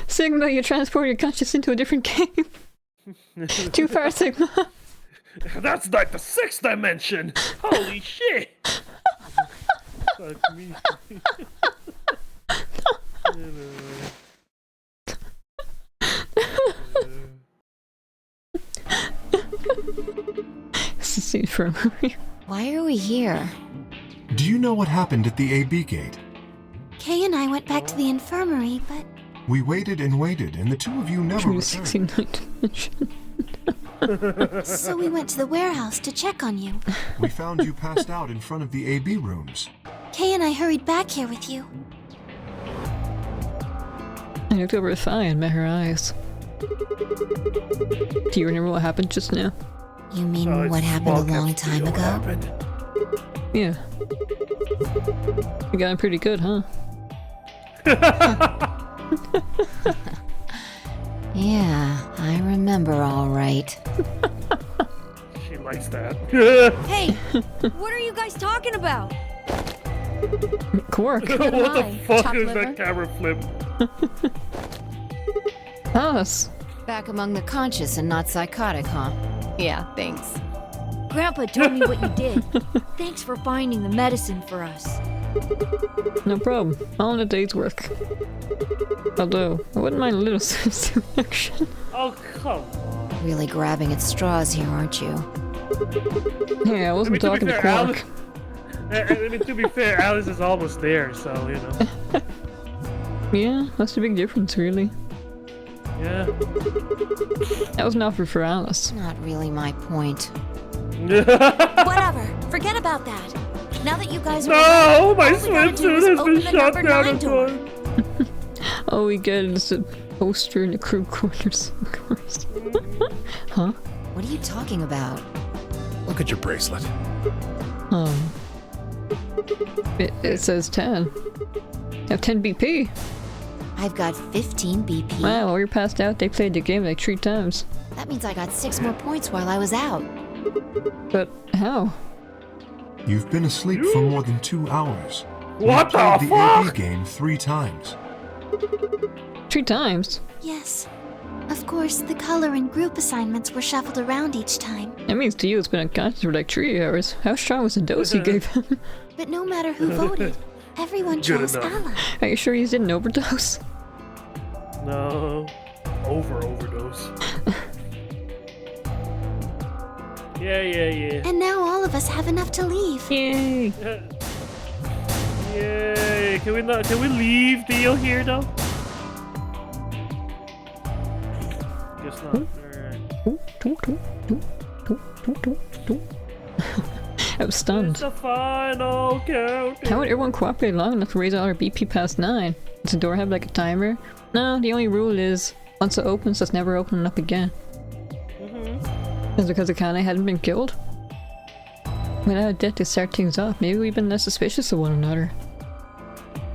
B: Sigma, you transport your conscious into a different game. Too far, Sigma.
A: That's like the 6th dimension! Holy shit! Fuck me.
B: This is scene for a movie.
C: Why are we here?
F: Do you know what happened at the AB gate?
H: Kay and I went back to the infirmary, but
F: We waited and waited, and the two of you never
B: True
F: returned.
B: 69 dimension.
H: so we went to the warehouse to check on you.
F: We found you passed out in front of the AB rooms.
H: Kay and I hurried back here with you.
B: I looked over at Thigh and met her eyes. Do you remember what happened just now?
C: You mean
A: Oh, it's
C: what happened a
A: small
C: long
A: caps
C: time
A: deal. What
C: ago?
A: happened?
B: Yeah. You got him pretty good, huh?
C: Yeah, I remember all right.
A: She likes that.
I: Hey, what are you guys talking about?
B: Quark.
A: What the
I: Hi,
A: fuck
I: chopped
A: is
I: liver.
A: that camera flip?
B: Us.
C: Back among the conscious and not psychotic, huh?
J: Yeah, thanks.
I: Grandpa told me what you did. Thanks for finding the medicine for us.
B: No problem. All in a day's work. Although, I wouldn't mind a little satisfaction.
A: Oh, come on.
C: Really grabbing at straws here, aren't you?
B: Yeah, I wasn't talking to Quark.
A: I mean, to be fair, Alice is almost there, so, you know.
B: Yeah, that's the big difference, really.
A: Yeah.
B: That was an offer for Alice.
C: Not really my point.
H: Whatever. Forget about that. Now that you guys are
A: No,
H: alive,
A: my
H: all we gotta do
A: swimsuit
H: is
A: has
H: open
A: been
H: the
A: shot
H: number
A: down
H: 9 door.
A: again.
B: All we get is a poster in the crew quarters, of course. Huh?
C: What are you talking about?
G: Look at your bracelet.
B: It says 10. I have 10 BP.
C: I've got 15 BP.
B: Wow, while you're passed out, they played the game like 3 times.
C: That means I got 6 more points while I was out.
B: But how?
F: You've been asleep for more than 2 hours.
A: What
F: You played
A: the
F: the
A: fuck?
F: AB game 3 times.
B: 3 times?
H: Yes. Of course, the color and group assignments were shuffled around each time.
B: That means to you it's been unconscious for like 3 hours. How strong was the dose you gave him?
H: But no matter who voted, everyone chose
A: enough.
H: Allah.
B: Are you sure you didn't overdose?
A: No. Overdose. Yeah.
H: And now all of us have enough to leave.
B: Yay!
A: Yay! Can we leave Theo here though? Guess not. Alright.
B: I was stunned.
A: It's the final count.
B: How would everyone cooperate long enough to raise all our BP past 9? Does the door have like a timer? No, the only rule is once it opens, it's never opening up again. Is it because Akane hadn't been killed? Without a death to start things off, maybe we've been less suspicious of one another.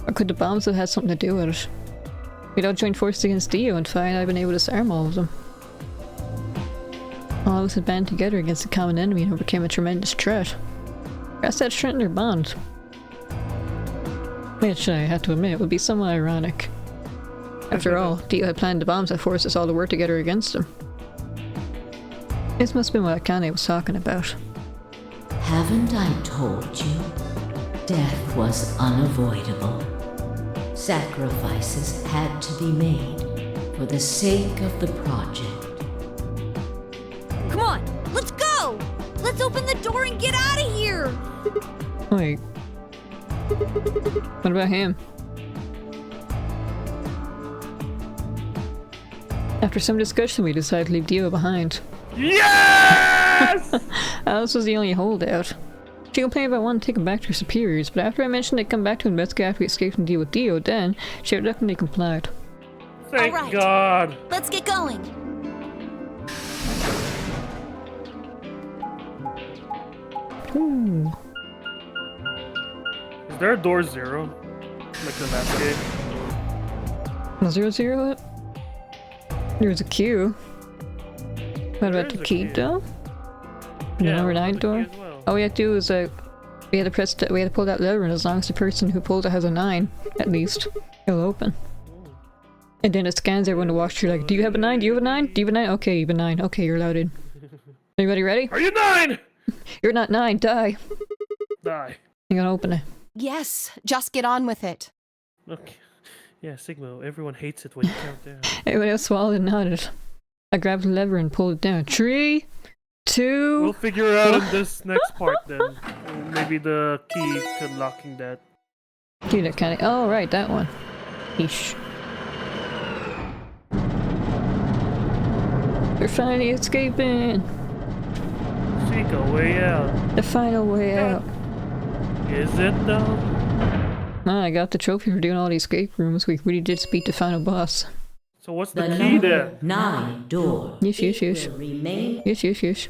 B: Or could the bombs have had something to do with it? We'd all joined forces against Dio and find I've been able to disarm all of them. All of us had banded together against a common enemy and overcame a tremendous threat. Perhaps that strengthened their bond. Which, I have to admit, would be somewhat ironic. After all, Dio had planned the bombs that forced us all to work together against him. This must have been what Akane was talking about.
E: Haven't I told you? Death was unavoidable. Sacrifices had to be made for the sake of the project.
I: Come on, let's go! Let's open the door and get out of here!
B: Wait. What about him? After some discussion, we decided to leave Dio behind.
A: Yes!
B: Alice was the only holdout. She complained about wanting to take him back to her superiors, but after I mentioned they'd come back to investigate after we escaped and deal with Dio, then she reluctantly complied.
A: Thank
H: Alright.
A: God.
H: Let's get going.
B: Ooh.
A: Is there a door 0? Like the last game?
B: 0 it? There's a Q. What about the
A: is a
B: key
A: Q.
B: though? The
A: Yeah,
B: number
A: there's
B: 9
A: a key
B: door?
A: as well.
B: All we had to do is we had to press we had to pull that lever, and as long as the person who pulls it has a 9, at least, it'll open. And then it scans everyone to walk through like, do you have a 9? Do you have a 9? Do you have a 9? Okay, you have a 9. Okay, you're allowed in. Everybody ready?
A: Are you 9?
B: You're not 9, die.
A: Die.
B: You gotta open it.
J: Yes, just get on with it.
A: Okay. Yeah, Sigma, everyone hates it when you count down.
B: Everybody else swallowed and nodded. I grabbed the lever and pulled it down. 3, 2...
A: We'll figure out in this next part then. Maybe the key to unlocking that.
B: Dude, that kind of... Oh, right, that one. Yeesh. We're finally escaping!
A: Chico, way out.
B: The final way out.
A: Is it though?
B: I got the trophy for doing all the escape rooms. We really did beat the final boss.
A: So what's the
E: The
A: key
E: number
A: then?
E: 9 door.
B: Yes, yes, yes.
E: Will remain.
B: Yes, yes, yes.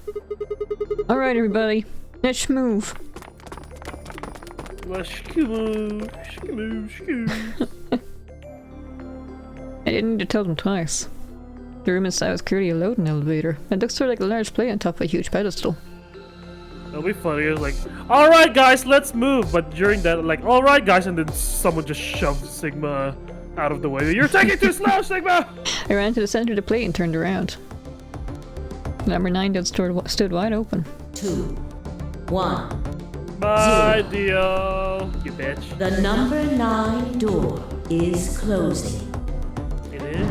B: Alright, everybody. Let's move. I didn't need to tell them twice. The room inside was clearly a loading elevator. It looks sort of like a large plate on top of a huge pedestal.
A: That'll be funny. It's like, alright guys, let's move. But during that, like, alright guys, and then someone just shoves Sigma Out of the way. You're taking too slow, Sigma!
B: I ran to the center of the plate and turned around. Number 9 door stood wide open.
E: 2, 1.
A: Bye, Dio. You bitch.
E: The number 9 door is closing.
A: It is?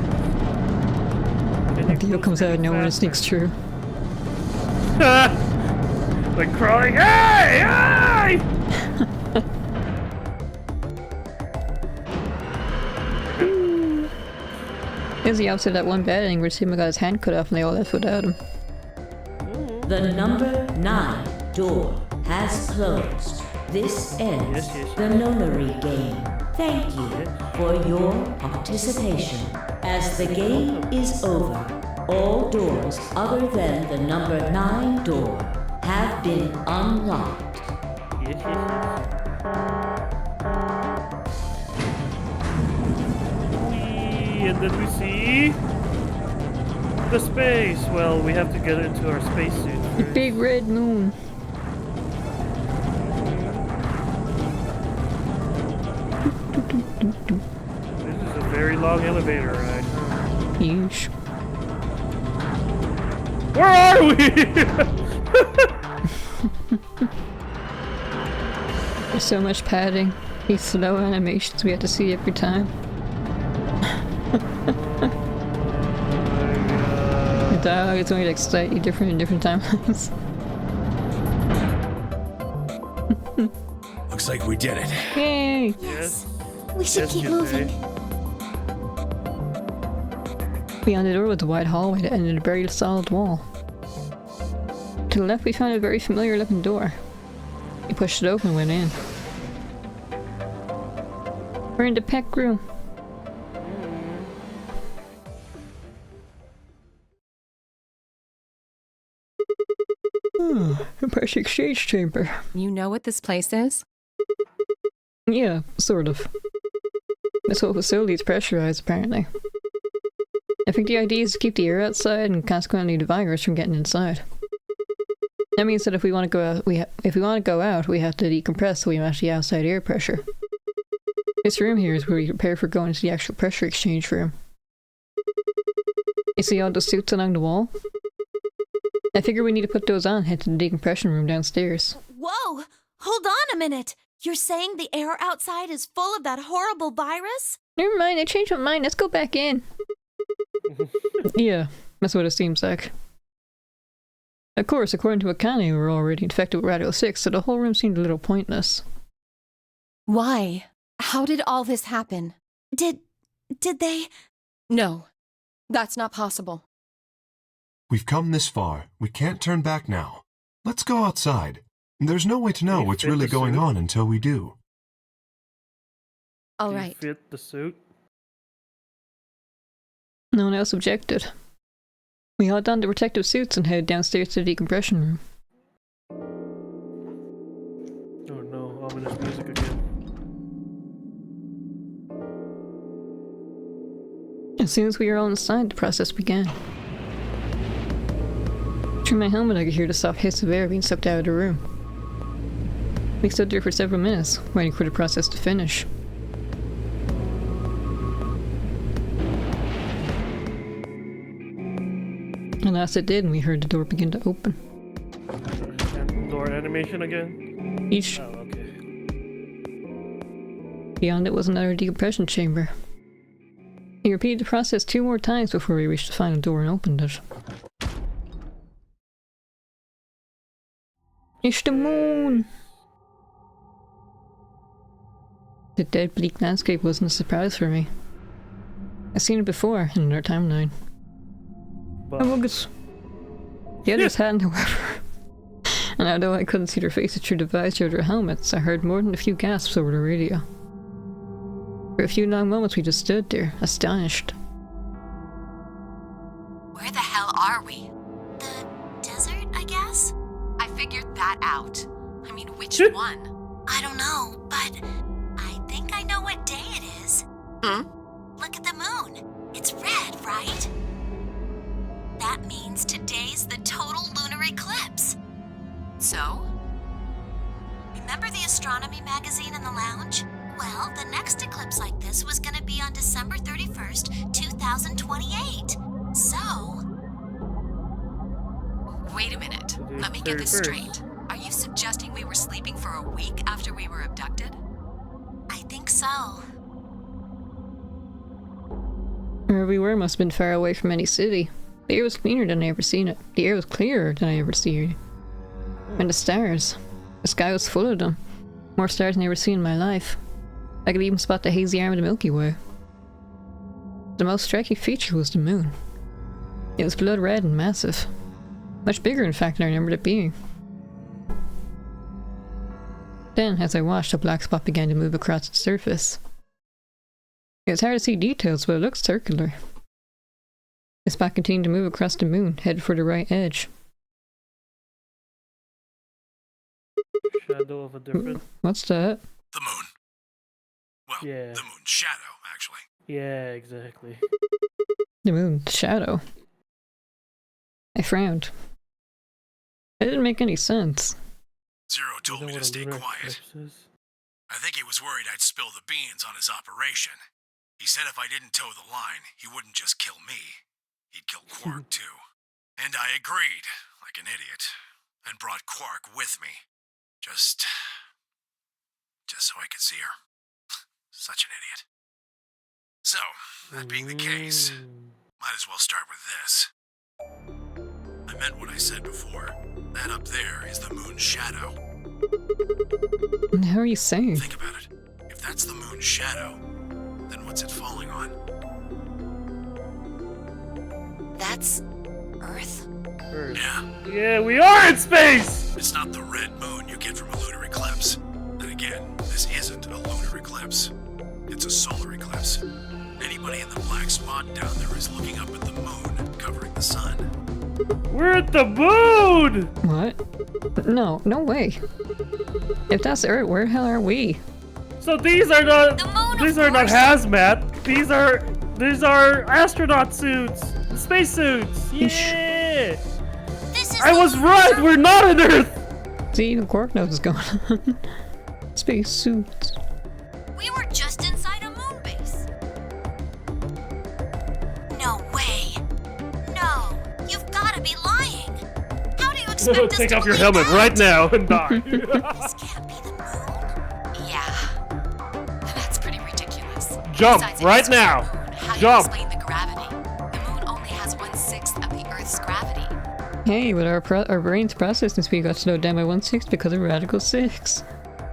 B: Dio comes out of nowhere and sneaks through.
A: Like crawling. Hey! Hey!
B: Izzy outside that one bed and Sigma got his hand cut off and they all left without him.
E: The number 9 door has closed. This ends the Nonary Game. Thank you for your participation. As the game is over, all doors other than the number 9 door have been unlocked.
A: And then we see the space. Well, we have to get into our spacesuit
B: The
A: first.
B: big red moon.
A: This is a very long elevator ride.
B: Huge.
A: Where are we?
B: There's so much padding. These slow animations we have to see every time. The dialogue is only like slightly different in different timelines.
G: Looks like we did it.
B: Yay!
A: Yes.
H: We should
A: Yes,
H: keep
A: you
H: moving.
A: may.
B: Beyond the door was a wide hallway that ended in a very solid wall. To the left we found a very familiar looking door. We pushed it open and went in. We're in the pec room. A pressure exchange chamber.
J: You know what this place is?
B: Yeah, sort of. This whole facility is pressurized, apparently. I think the idea is to keep the air outside and consequently the virus from getting inside. That means that if we want to go out, we have to decompress so we match the outside air pressure. This room here is where we prepare for going to the actual pressure exchange room. You see all those suits along the wall? I figure we need to put those on and head to the decompression room downstairs.
H: Whoa! Hold on a minute! You're saying the air outside is full of that horrible virus?
B: Never mind, I changed my mind, let's go back in. Yeah, that's what it seems like. Of course, according to Akane, we were already infected with Radio 6, so the whole room seemed a little pointless.
J: Why? How did all this happen?
H: Did they?
J: No, that's not possible.
F: We've come this far. We can't turn back now. Let's go outside. There's no way to know
A: You
F: what's
A: fit
F: really
A: the
F: going
A: suit?
F: on until we do.
J: All
A: Do you
J: right.
A: fit the suit?
B: No one else objected. We all donned the protective suits and headed downstairs to the decompression room.
A: Oh no, ominous music again.
B: As soon as we were all inside, the process began. Through my helmet, I could hear the soft hiss of air being sucked out of the room. We stood there for several minutes, waiting for the process to finish. And last it did, and we heard the door begin to open.
A: And door animation again?
B: Each
A: Oh, okay.
B: beyond it was another decompression chamber. He repeated the process 2 more times before we reached the final door and opened it. It's the moon! The dead, bleak landscape wasn't a surprise for me. I've seen it before in another timeline.
A: But
B: The others hadn't, however. And although I couldn't see their faces through the visor of their helmets, I heard more than a few gasps over the radio. For a few long moments we just stood there, astonished.
E: Where the hell are we?
H: The desert, I guess?
E: I figured that out. I mean, which one?
H: I don't know, but I think I know what day it is.
E: Hmm?
H: Look at the moon. It's red, right? That means today's the total lunar eclipse.
E: So?
H: Remember the astronomy magazine in the lounge?
C: Well, the next eclipse like this was gonna be on December 31st, 2028. So...
J: Wait a minute. Let me get this straight. Are you suggesting we were sleeping for a week after we were abducted?
C: I think so.
B: Where we were must have been far away from any city. The air was cleaner than I ever seen it. The air was clearer than I ever seen it. And the stars. The sky was full of them. More stars than I ever seen in my life. I could even spot the hazy arm of the Milky Way. The most striking feature was the moon. It was blood red and massive. Much bigger, in fact, than I remembered it being. Then, as I watched, a black spot began to move across its surface. It was hard to see details, but it looked circular. The spot continued to move across the moon, headed for the right edge.
A: Shadow of a different.
B: What's that?
G: The moon. Well,
A: Yeah.
G: the moon's shadow, actually.
A: Yeah, exactly.
B: The moon's shadow. I frowned. It didn't make any sense.
G: Zero told me to stay quiet. I think he was worried I'd spill the beans on his operation. He said if I didn't toe the line, he wouldn't just kill me. He'd kill Quark, too. And I agreed, like an idiot, and brought Quark with me. Just so I could see her. Such an idiot. So, that being the case, might as well start with this. I meant what I said before. That up there is the moon's shadow.
B: How are you saying?
G: Think about it. If that's the moon's shadow, then what's it falling on?
C: That's... Earth?
A: Earth.
G: Yeah.
A: Yeah, we are in space!
G: It's not the red moon you get from a lunar eclipse. Then again, this isn't a lunar eclipse. It's a solar eclipse. Anybody in the black spot down there is looking up at the moon, covering the sun.
A: We're at the moon!
B: What? No way. If that's Earth, where the hell are we?
A: So these are not hazmat. These are astronaut suits, space suits. Yeah. I was right. We're not on Earth.
B: See, the Quark knows what's going on. Space suits.
C: We were just inside a moon base. No way. No, you've got to be lying. How do you expect us
A: Take
C: to
A: off your
C: believe
A: helmet
C: that?
A: right now and die.
C: This can't be the moon.
J: Yeah. That's pretty ridiculous.
A: Jump
J: Besides,
A: right
J: if this was
A: now.
J: the moon, how do you
A: Jump.
J: explain the gravity? The moon only has 1/6 of the Earth's gravity.
B: Hey, but our brain's processing speed got slowed down by 1/6 because of Radical 6.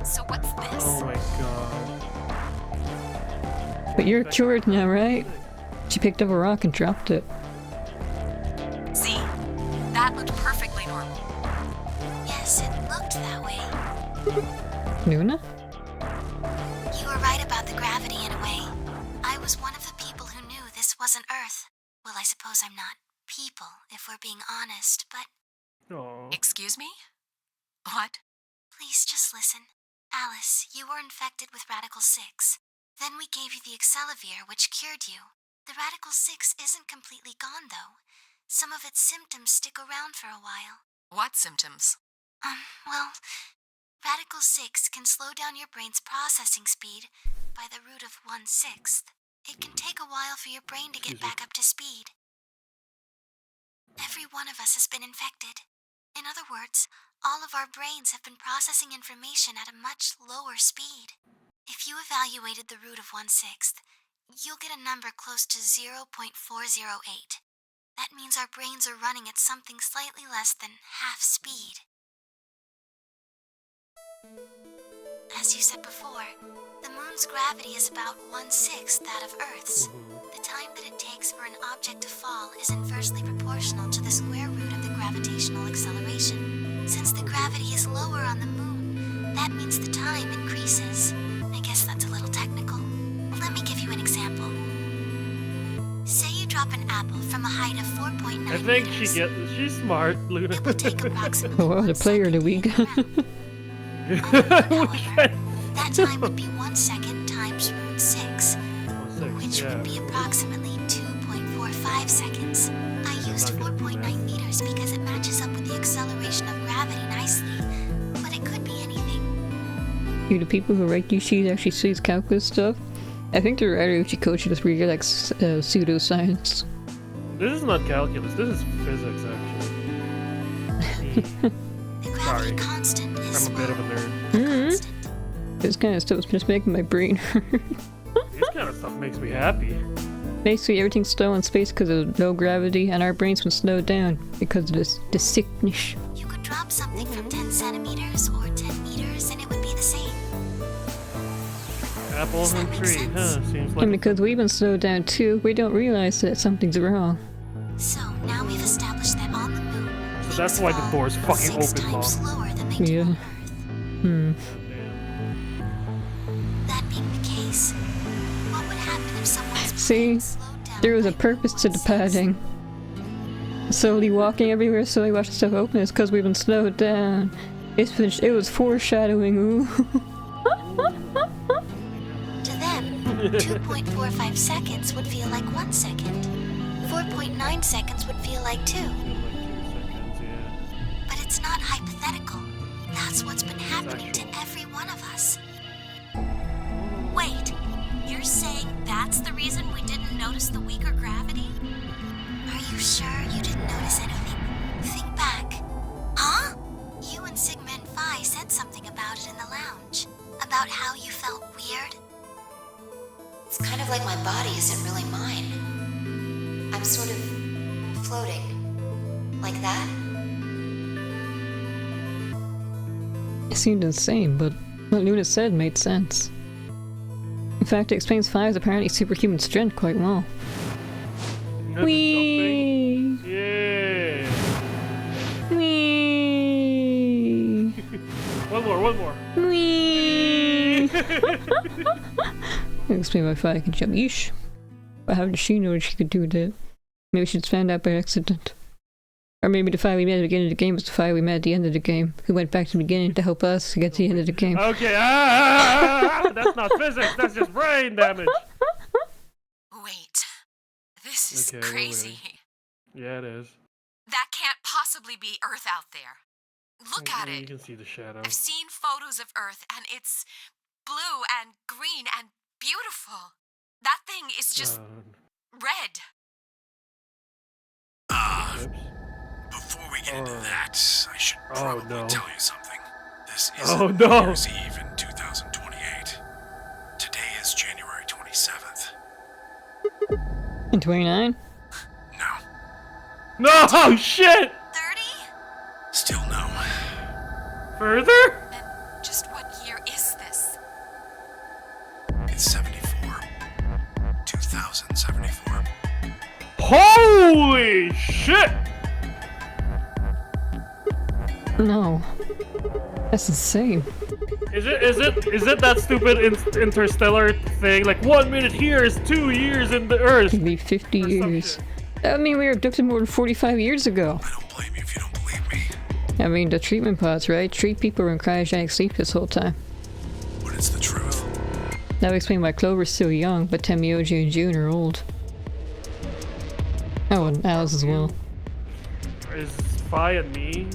J: So what's this?
A: Oh my god.
B: But you're cured now, right? She picked up a rock and dropped it.
J: See? That looked perfectly normal.
C: Yes, it looked that way.
B: Luna?
C: You were right about the gravity in a way. I was one of the people who knew this wasn't Earth. Well, I suppose I'm not people, if we're being honest, but...
A: Aw.
J: Excuse me? What?
C: Please just listen. Alice, you were infected with Radical 6. Then we gave you the Excelivir, which cured you. The Radical 6 isn't completely gone, though. Some of its symptoms stick around for a while.
J: What symptoms?
C: Well, Radical 6 can slow down your brain's processing speed by the root of 1/6. It can take a while for your brain to get back up to speed. Every one of us has been infected. In other words, all of our brains have been processing information at a much lower speed. If you evaluated the root of 1/6, you'll get a number close to 0.408. That means our brains are running at something slightly less than half speed. As you said before, the moon's gravity is about 1/6 that of Earth's. The time that it takes for an object to fall is inversely proportional to the square root of the gravitational acceleration. Since the gravity is lower on the moon, that means the time increases. I guess that's a little technical. Let me give you an example. Say you drop an apple from a height of 4.9
A: I think
C: meters.
A: she's smart, Luna.
C: It will take approximately
B: Oh, the player of the week.
C: However, that time would be 1 second times root 6, which would be approximately 2.45 seconds. I used 4.9 meters because it matches up with the acceleration of gravity nicely, but it could be anything.
B: Do the people who write these sheets actually see this calculus stuff? I think the writer actually coaches us really like pseudoscience.
A: This is not calculus, this is physics, actually. Sorry. I'm a bit of a nerd.
B: This kind of stuff is just making my brain hurt.
A: This kind of stuff makes me happy.
B: Basically, everything's slow in space because of no gravity, and our brains can slow down because of the sickness.
H: You could drop something from 10 centimeters or 10 meters and it would be the same.
A: Apple and tree, huh? Seems like.
B: And because we've been slowed down too, we don't realize that something's wrong.
H: So now we've established that on the moon.
A: So that's why the door's fucking open, Mom.
H: Slower than they do
B: Yeah.
H: on Earth. That being the case, what would happen if someone's
B: See,
H: slowed down
B: there was a
H: by
B: purpose to the padding. Slowly walking everywhere, slowly watching stuff open is because we've been slowed down. It was foreshadowing, ooh.
H: To them, 2.45 seconds would feel like 1 second. 4.9 seconds would feel like 2. But it's not hypothetical. That's what's been happening to every one of us.
J: Wait, you're saying that's the reason we didn't notice the weaker gravity?
H: Are you sure you didn't notice anything? Think back. Huh? You and Sigma and Phi said something about it in the lounge. About how you felt weird.
C: It's kind of like my body isn't really mine. I'm sort of floating. Like that?
B: It seemed insane, but what Luna said made sense. In fact, it explains Phi's apparently superhuman strength quite well. Whee!
A: Yeah!
B: Whee!
A: One more.
B: Whee! Explain why Phi can jump. Yeesh. But how did she know that she could do that? Maybe she just found out by accident. Or maybe the Phi we met at the beginning of the game was the Phi we met at the end of the game, who went back to the beginning to help us get to the end of the game.
A: Okay, that's not physics, that's just brain damage.
J: Wait, this is
A: Okay,
J: crazy.
A: Yeah, it is.
J: That can't possibly be Earth out there. Look at
A: You
J: it.
A: can see the shadow.
J: I've seen photos of Earth, and it's blue and green and beautiful. That thing is just red.
A: Oops.
G: Before we get into that, I should probably tell you something. This is
A: Oh,
G: New
A: no.
G: Year's Eve in 2028. Today is January 27th.
B: In 29?
G: No.
A: No, shit!
J: 30?
G: Still no.
A: Further?
J: And just what year is this?
G: It's 74. 2074.
A: Holy shit!
B: No. That's insane.
A: Is it that stupid interstellar thing? Like 1 minute here is 2 years in the Earth.
B: It'd be 50 years. I mean, we were abducted more than 45 years ago.
G: I don't blame you if you don't believe me.
B: I mean, the treatment pods, right? Treat people were in cryogenic sleep this whole time.
G: But it's the truth.
B: That would explain why Clover's still young, but Temioji and June are old. Oh, and Alice as well.
A: Is Phi and me?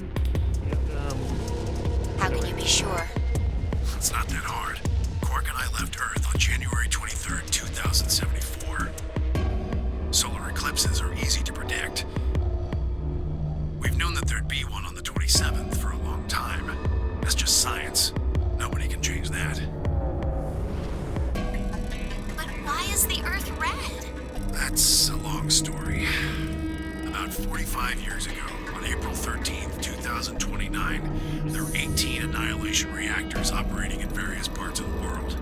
C: How can you be sure?
G: It's not that hard. Quark and I left Earth on January 23rd, 2074. Solar eclipses are easy to predict. We've known that there'd be one on the 27th for a long time. That's just science. Nobody can change that.
H: But why is the Earth red?
G: That's a long story. About 45 years ago, on April 13th, 2029, there were 18 annihilation reactors operating in various parts of the world.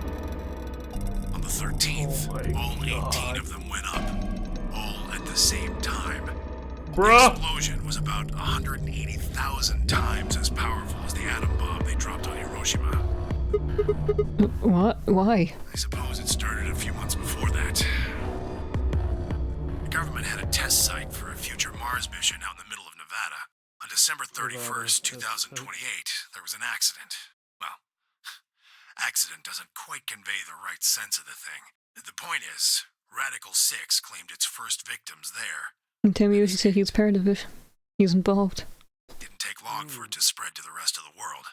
G: On the 13th, all 18 of them went up, all at the same time.
A: Bruh!
G: The explosion was about 180,000 times as powerful as the atom bomb they dropped on Hiroshima.
B: What? Why?
G: I suppose it started a few months before that. The government had a test site for a future Mars mission out in the middle of Nevada. On December 31st, 2028, there was an accident. Well, accident doesn't quite convey the right sense of the thing. The point is, Radical 6 claimed its first victims there.
B: And Temioji said he was part of it. He was involved.
G: Didn't take long for it to spread to the rest of the world.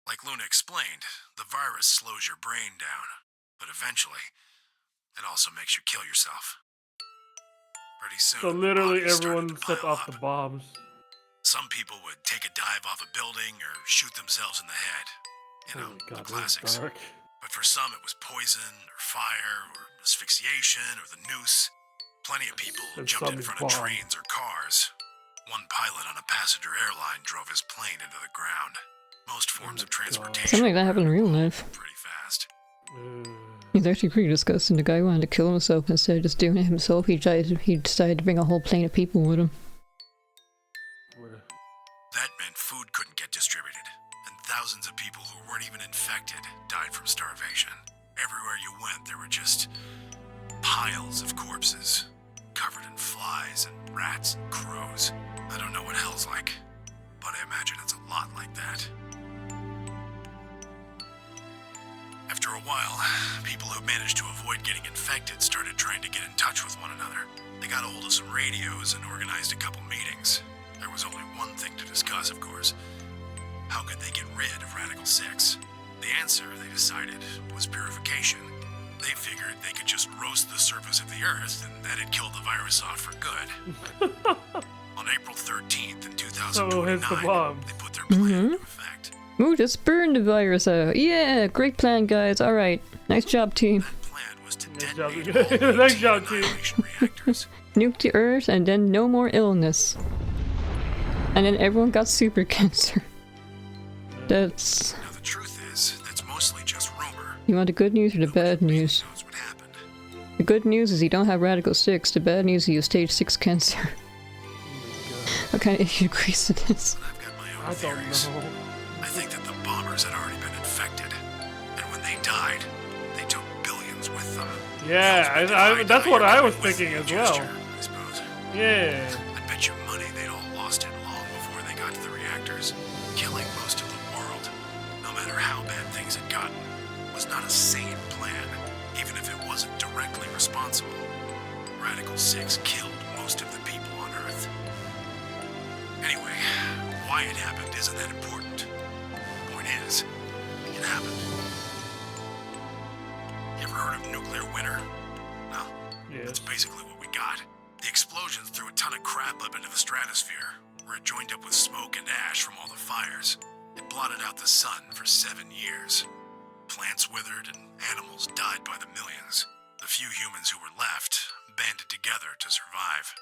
G: Like Luna explained, the virus slows your brain down, but eventually, it also makes you kill yourself. Pretty soon,
A: So literally
G: bodies started
A: everyone
G: to
A: set
G: pile
A: off
G: up.
A: the bombs.
G: Some people would take a dive off a building or shoot themselves in the head. You know,
A: Oh my God,
G: the
A: this is
G: classics.
A: dark.
G: But for some, it was poison, or fire, or asphyxiation, or the noose. Plenty of people
A: And
G: jumped
A: some
G: in
A: is
G: front of
A: bomb.
G: trains or cars. One pilot on a passenger airline drove his plane into the ground. Most forms of transportation
B: Something like that happened in real life.
G: pretty fast.
B: It's actually pretty disgusting. The guy wanted to kill himself instead of just doing it himself. He decided to bring a whole plane of people with him.
G: That meant food couldn't get distributed, and thousands of people who weren't even infected died from starvation. Everywhere you went, there were just piles of corpses, covered in flies and rats and crows. I don't know what hell's like, but I imagine it's a lot like that. After a while, people who managed to avoid getting infected started trying to get in touch with one another. They got a hold of some radios and organized a couple meetings. There was only one thing to discuss, of course. How could they get rid of Radical 6? The answer, they decided, was purification. They figured they could just roast the surface of the Earth and that'd kill the virus off for good. On April 13th in 2029,
A: the bombs.
G: they put their plan into effect.
B: Ooh, just burn the virus out. Yeah, great plan, guys. Alright. Nice job, team.
G: That plan was to
A: Nice job.
G: detonate all
A: Nice
G: 18
A: job, team.
G: annihilation reactors.
B: Nuke the Earth and then no more illness. And then everyone got super cancer. That's...
G: Now the truth is, that's mostly just rumor.
B: You want the good news or the bad news?
G: Knows what happened.
B: The good news is you don't have Radical 6. The bad news is you have stage 6 cancer. What kind of issue agrees to this?
G: I've got my own
A: I don't
G: theories.
A: know.
G: I think that the bombers had already been infected, and when they died, they took billions with them.
A: Yeah, that's what I was thinking as well.
G: Gesture, I suppose.
A: Yeah.
G: I bet you money they'd all lost it long before they got to the reactors. Killing most of the world, no matter how bad things had gotten, was not a sane plan, even if it wasn't directly responsible. Radical 6 killed most of the people on Earth. Anyway, why it happened isn't that important. Point is, it happened. You ever heard of nuclear winter? Well, that's
A: Yes.
G: basically what we got. The explosions threw a ton of crap up into the stratosphere, where it joined up with smoke and ash from all the fires. It blotted out the sun for 7 years. Plants withered and animals died by the millions. The few humans who were left banded together to survive.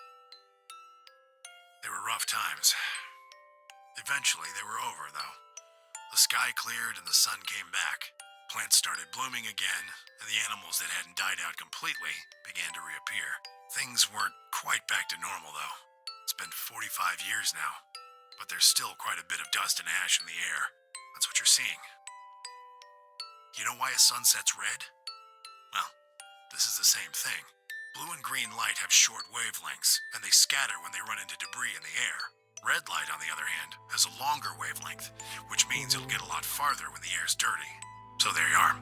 G: They were rough times. Eventually, they were over, though. The sky cleared and the sun came back. Plants started blooming again, and the animals that hadn't died out completely began to reappear. Things weren't quite back to normal, though. It's been 45 years now, but there's still quite a bit of dust and ash in the air. That's what you're seeing. You know why a sun sets red? Well, this is the same thing. Blue and green light have short wavelengths, and they scatter when they run into debris in the air. Red light, on the other hand, has a longer wavelength, which means it'll get a lot farther when the air's dirty. So there you are.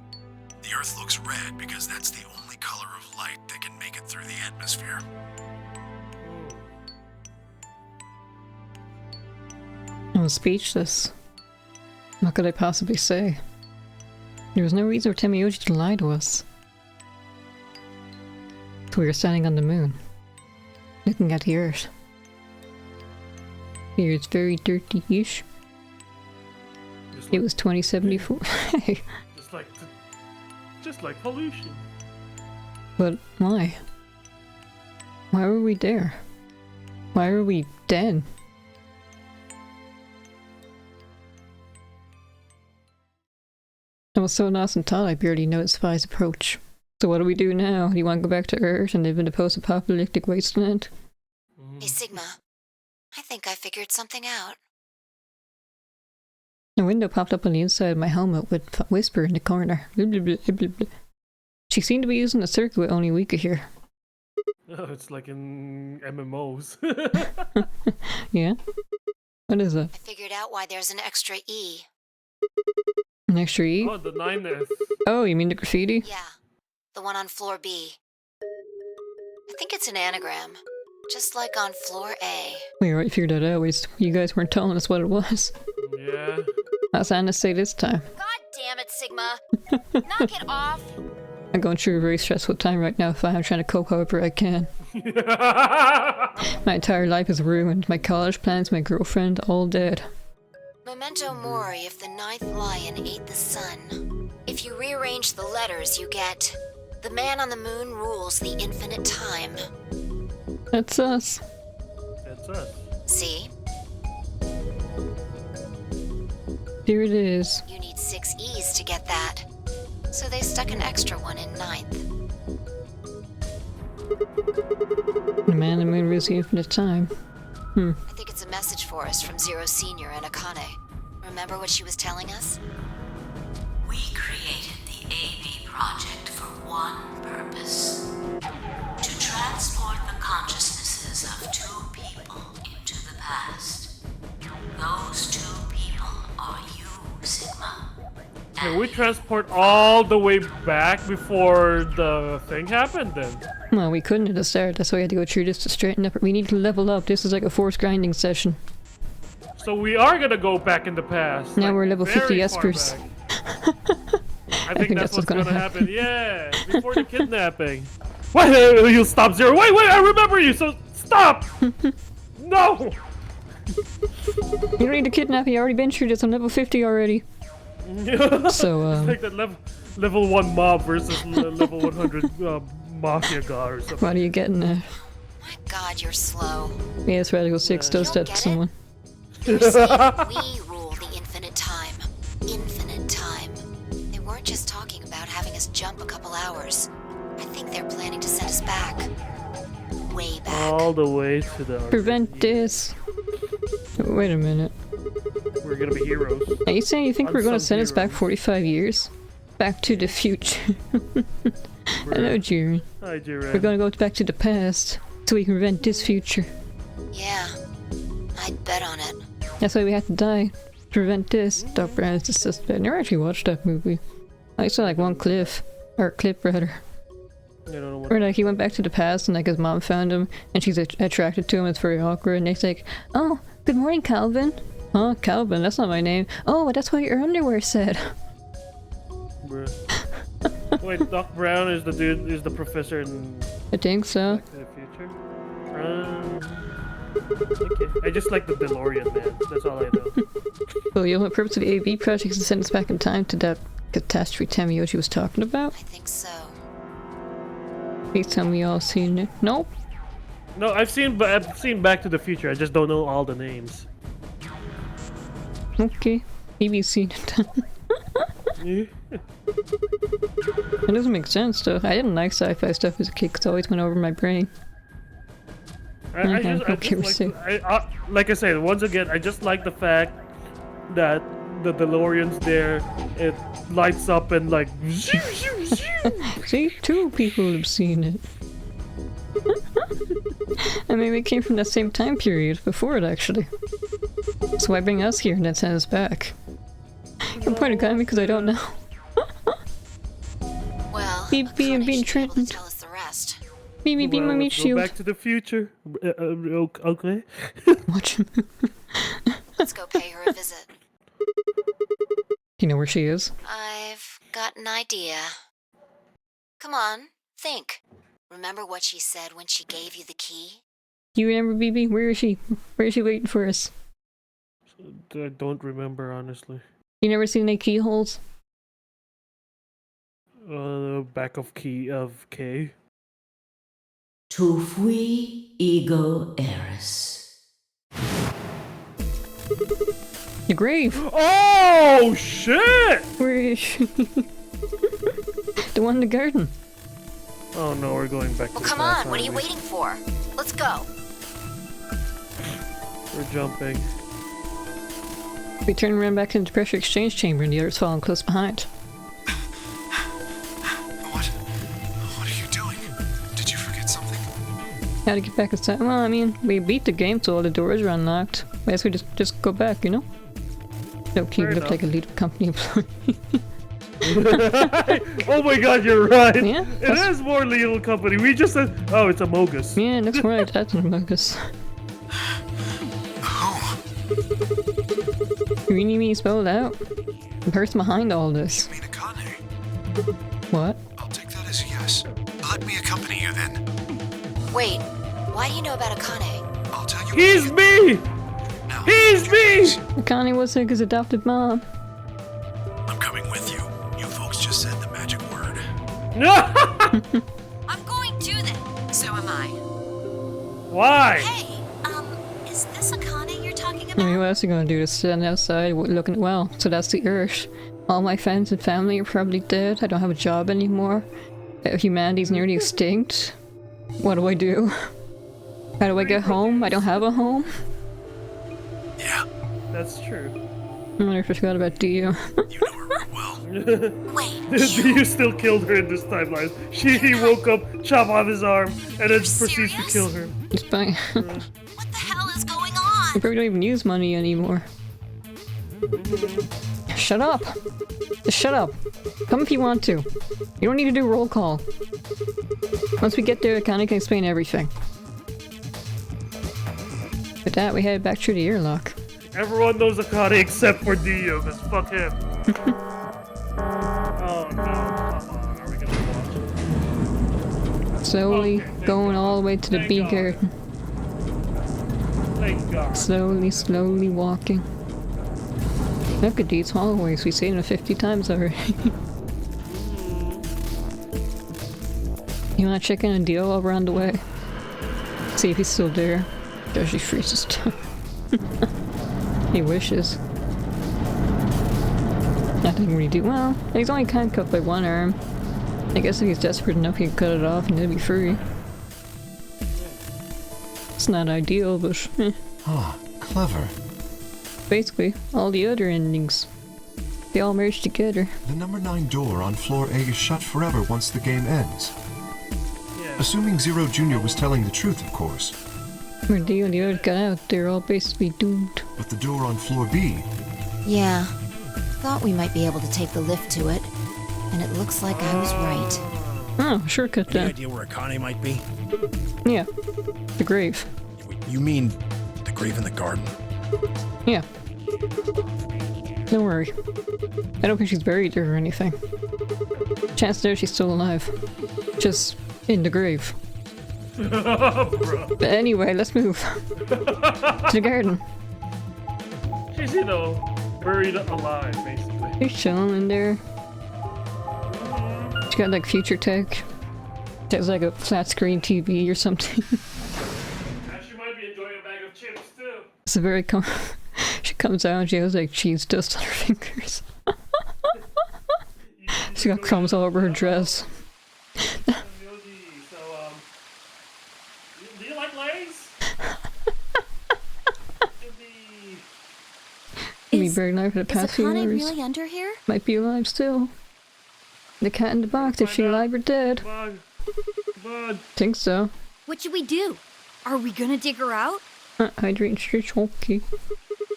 G: The Earth looks red because that's the only color of light that can make it through the atmosphere.
B: I'm speechless. What could I possibly say? There was no reason for Temiyoji to lie to us. We were standing on the moon, looking at the Earth. Here it's very dirty-ish. It was 2074.
A: Just like pollution.
B: But why? Why were we there? Why were we dead? I was so lost and thought I barely noticed Vi's approach. So what do we do now? Do you want to go back to Earth and live in the post-apocalyptic wasteland?
C: Hey, Sigma. I think I figured something out.
B: A window popped up on the inside of my helmet with a whisper in the corner. Blah, blah, blah, blah, blah. She seemed to be using the circuit only we could hear.
A: Oh, it's like in MMOs.
B: Yeah? What is it?
C: I figured out why there's an extra E.
B: An extra E?
A: Oh, the 9F.
B: Oh, you mean the graffiti?
C: Yeah, the one on floor B. I think it's an anagram, just like on floor A.
B: We already figured that out. You guys weren't telling us what it was.
A: Yeah.
B: How's Anna say this time?
C: God damn it, Sigma! Knock it off!
B: I'm going through a very stressful time right now, I'm trying to cope however I can. My entire life is ruined. My college plans, my girlfriend, all dead.
C: Memento mori if the ninth lion ate the sun. If you rearrange the letters, you get... The man on the moon rules the infinite time.
B: That's us.
A: That's us.
C: See?
B: Here it is.
C: You need 6 E's to get that. So they stuck an extra one in ninth.
B: The man in the moon rules the infinite time.
C: I think it's a message for us from Zero Senior and Akane. Remember what she was telling us?
E: We created the AB project for one purpose. To transport the consciousnesses of 2 people into the past. Those 2 people are you, Sigma.
A: Can we transport all the way back before the thing happened then?
B: Well, we couldn't at the start, that's why we had to go through this to straighten up. We need to level up. This is like a forced grinding session.
A: So we are gonna go back in the past.
B: Now
A: like,
B: we're level 50
A: very far
B: espers.
A: back. I think that's what's
B: gonna
A: gonna happen. Yeah, before the kidnapping. Wait, you stop Zero. Wait, I remember you. So stop. No.
B: You don't need to kidnap me. I already been through this. I'm level 50 already. So
A: It's like that level 1 mob versus level 100 mafia guy or something.
B: What are you getting at?
C: My God, you're slow.
B: Yeah, it's Radical 6 does that to someone.
C: You're saying we rule the infinite time. Infinite time. They weren't just talking about having us jump a couple hours. I think they're planning to send us back. Way back.
A: All the way to the...
B: Prevent this. Wait a minute.
A: We're gonna be heroes.
B: Are you saying you think we're gonna
A: Unsung
B: send us back 45 years? Back to the future. Hello, Jiren.
A: Hi, Jiren.
B: We're gonna go back to the past so we can prevent this future.
C: Yeah. I'd bet on it.
B: That's why we had to die. To prevent this. Doc Brown is the suspect. I never actually watched that movie. I saw like one clip. Or clip, rather.
A: I don't know what...
B: Or like he went back to the past and like his mom found him and she's attracted to him. It's very awkward. And he's like, "Oh, good morning, Calvin." "Huh, Calvin? That's not my name." "Oh, that's what your underwear said."
A: Bruh. Wait, Doc Brown is the dude, is the professor in
B: I think so.
A: Back to the Future? Okay. I just like the DeLorean, man. That's all I know.
B: So the ultimate purpose of the AV project is to send us back in time to that catastrophe Tamiyoshi was talking about?
C: I think so.
B: Please tell me y'all seen it. Nope.
A: No, I've seen Back to the Future. I just don't know all the names.
B: Okay. Maybe you've seen it.
A: Yeah.
B: It doesn't make sense though. I didn't like sci-fi stuff as a kid because it always went over my brain.
A: I like I said, once again, I just like the fact that the DeLorean's there, it lights up and like
B: See, 2 people have seen it. And maybe it came from the same time period before it actually. So why bring us here and then send us back? You're pointing at me because I don't know.
C: Well,
B: Beep beep and being threatened.
C: tell us the rest.
B: Beep beep beep my meat
A: Let's go
B: shield.
A: Back to the Future. Okay.
B: Watch him.
C: Let's go pay her a visit.
B: You know where she is?
C: I've got an idea. Come on, think. Remember what she said when she gave you the key?
B: You remember, BB? Where is she? Where is she waiting for us?
A: I don't remember, honestly.
B: You never seen any keyholes?
A: Back of key of K.
E: Tu fui ego eris.
B: The grave!
A: Oh, shit!
B: Where is she? The one in the garden.
A: Oh no, we're going back to
C: Well,
A: the
C: come
A: past,
C: on, what are you
A: aren't we?
C: waiting for? Let's go.
A: We're jumping.
B: We turn around back into the pressure exchange chamber and the others following close behind.
F: What are you doing? Did you forget something?
B: How to get back inside? Well, I mean, we beat the game so all the doors are unlocked. I guess we just go back, you know? No, you look like a lead company employee.
A: Oh my god, you're right!
B: Yeah,
A: it is more legal company. We just said, oh, it's a Mogus.
B: Yeah, that's right, that's a Mogus.
F: Oh.
B: We You mean me spelled out? The person behind all this.
F: You mean Akane?
B: What?
F: I'll take that as a yes. Let me accompany you then.
C: Wait, why do you know about Akane?
F: I'll tell you.
A: He's me!
F: Now,
A: He's me!
B: Akane was Saga's adopted mom.
G: I'm coming with you. You folks just said the magic word.
J: I'm going to then. So am I.
A: Why?
J: Hey, is this Akane you're talking
B: I mean,
J: about?
B: what else are you gonna do? Just stand outside looking well. So that's the Earth. All my friends and family are probably dead. I don't have a job anymore. Humanity's nearly extinct. What do I do? How do I get home? I don't have a home.
G: Yeah,
A: That's true.
B: I wonder if I forgot about Dio.
G: you know her very well.
J: Wait,
A: You still killed her in this timeline. He woke up, chop off his arm, and then proceeds to kill her.
B: It's fine.
J: what the hell is going
B: I
J: on?
B: probably don't even use money anymore. Shut up! Just shut up. Come if you want to. You don't need to do roll call. Once we get there, Akane can explain everything. With that, we head back through the airlock.
A: Everyone knows Akane except for Dio, because fuck him. Oh no, come on, are we gonna watch?
B: Slowly
A: Okay,
B: going all the way to the
A: thank
B: B
A: God.
B: garden.
A: Thank God.
B: Slowly walking. Look at these hallways, we've seen it 50 times already. You wanna check in on Dio around the way? See if he's still there. Does he freezes time? He wishes. Nothing really do well. He's only handcuffed by one arm. I guess if he's desperate enough he can cut it off and he'll be free. It's not ideal, but
F: Ah, clever.
B: basically all the other endings. They all merge together.
F: The number 9 door on floor A is shut forever once the game ends.
A: Yeah.
F: Assuming Zero Jr. was telling the truth, of course.
B: When Dio and the others got out, they're all basically doomed.
F: But the door on floor B,
C: Yeah. Thought we might be able to take the lift to it. And it looks like I was right.
B: Oh, shortcut
G: Any
B: then.
G: idea where Akane might be?
B: Yeah. The grave.
G: You mean the grave in the garden?
B: Yeah. Don't worry. I don't think she's buried there or anything. Chances are she's still alive. Just in the grave.
A: Bro.
B: But anyway, let's move. To the garden.
A: She's, you know, buried alive, basically.
B: She's chilling in there. She got like future tech. There's like a flat screen TV or something.
A: And she might be enjoying a bag of chips, too.
B: It's a very she comes out and she has like cheese dust on her fingers. She got crumbs all over her dress.
A: So, do you like Lay's?
B: Be very alive for the
H: Is
B: past few
H: Akane
B: hours.
H: really under here?
B: Might be alive still. The cat in the box, if she alive or dead.
A: Bug. Bug.
B: Think so.
I: What should we do? Are we gonna dig her out?
B: Hydrate and stretch, okay.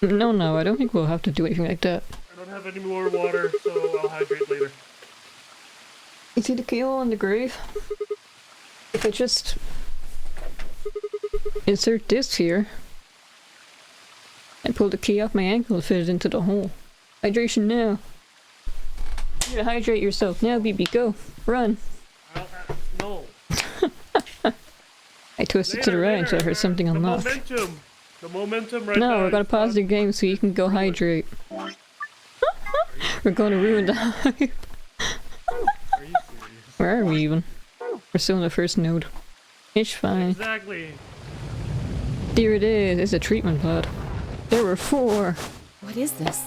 B: No, I don't think we'll have to do anything like that.
A: I don't have any more water, so I'll hydrate later.
B: You see the keyhole in the grave? If I just insert this here and pull the key off my ankle to fit it into the hole. Hydration now. You gotta hydrate yourself now, BB. Go. Run.
A: No.
B: I twisted to the right until I heard something unlock.
A: The momentum right now.
B: No, we're gonna pause the game so you can go hydrate. We're gonna ruin the hype.
A: Are you serious?
B: Where are we even? We're still in the first node. It's fine.
A: Exactly.
B: Here it is. It's a treatment pod. There were 4.
H: What is this?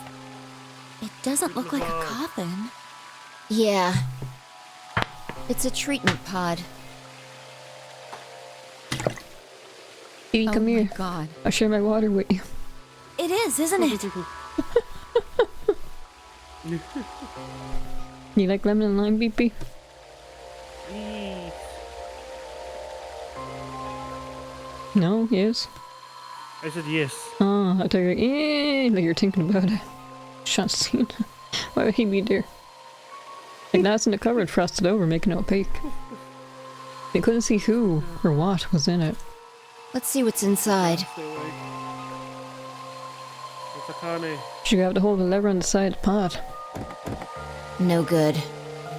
H: It doesn't look like a coffin.
C: Yeah. It's a treatment pod.
B: Edie, come
H: Oh my
B: here.
H: god.
B: I'll share my water with you.
H: It is, isn't it?
B: You like lemon and lime, BP? No? Yes?
A: I said yes.
B: Oh, I thought you were like, like you're thinking about it. Shot scene. Why would he be there? Like that's in the cupboard frosted over, making it opaque. They couldn't see who or what was in it.
C: Let's see what's inside.
A: Stay awake. It's Akane.
B: You have to hold the lever on the side of the pot.
C: No good.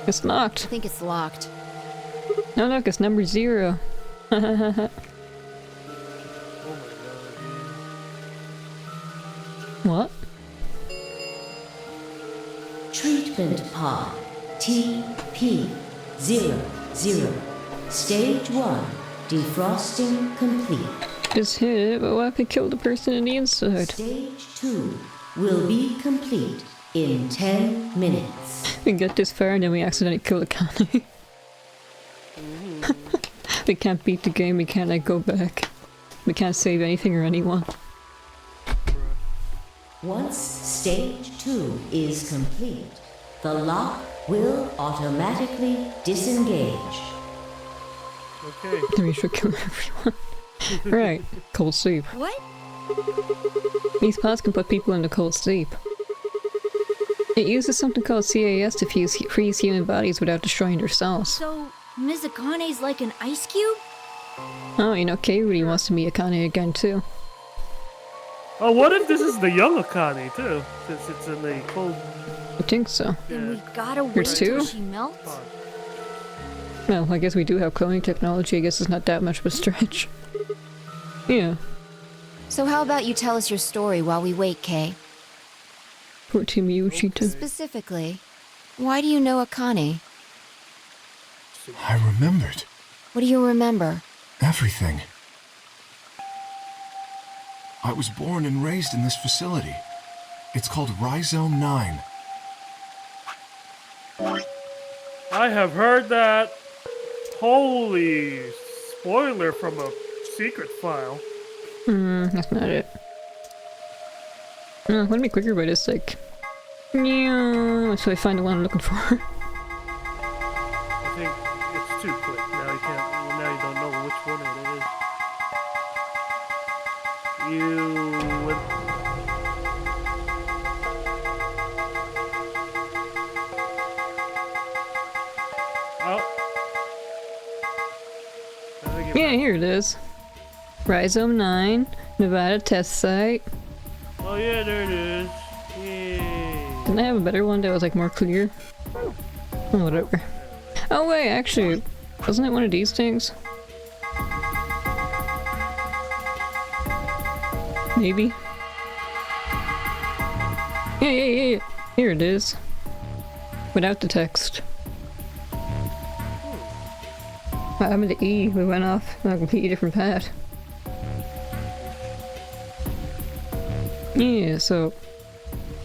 B: It's locked.
C: I think it's locked.
B: No, look, it's number 0.
A: Oh my god.
B: What?
E: Treatment pod TP00. Stage 1. Defrosting complete.
B: Just hit it, but what if it killed the person in the inside?
E: Stage 2 will be complete in 10 minutes.
B: We get this far and then we accidentally kill Akane. We can't beat the game, we can't like go back. We can't save anything or anyone.
E: Once stage 2 is complete, the lock will automatically disengage.
A: Okay.
B: Then we should kill everyone. Right, cold sleep.
I: What?
B: These pods can put people into cold sleep. It uses something called CAS to freeze human bodies without destroying their cells.
I: So, Ms. Akane's like an ice cube?
B: Oh, you know, Kay really wants to meet Akane again too.
A: Oh, what if this is the young Akane too? Since it's in the cold.
B: I think so.
I: Then we gotta wait
B: There's
I: till
B: two?
I: she melts?
B: Well, I guess we do have cloning technology. I guess it's not that much of a stretch. Yeah.
C: So how about you tell us your story while we wait, Kay?
B: Poor Team Yuchita.
C: Specifically, why do you know Akane?
F: I remembered.
C: What do you remember?
F: Everything. I was born and raised in this facility. It's called Rhizome 9.
A: I have heard that. Holy spoiler from a secret file.
B: That's not it. No, wouldn't be quicker by just like... Yeah, so I find the one I'm looking for.
A: I think it's too quick. Now you can't. Now you don't know which one it is. You. Oh.
B: Yeah, here it is. Rhizome 9, Nevada test site.
A: Oh yeah, there it is. Yay.
B: Didn't I have a better one that was like more clear? Oh, whatever. Oh wait, actually, wasn't it one of these things? Maybe. Yeah. Here it is. Without the text. What happened to E? We went off on a completely different path. Yeah, so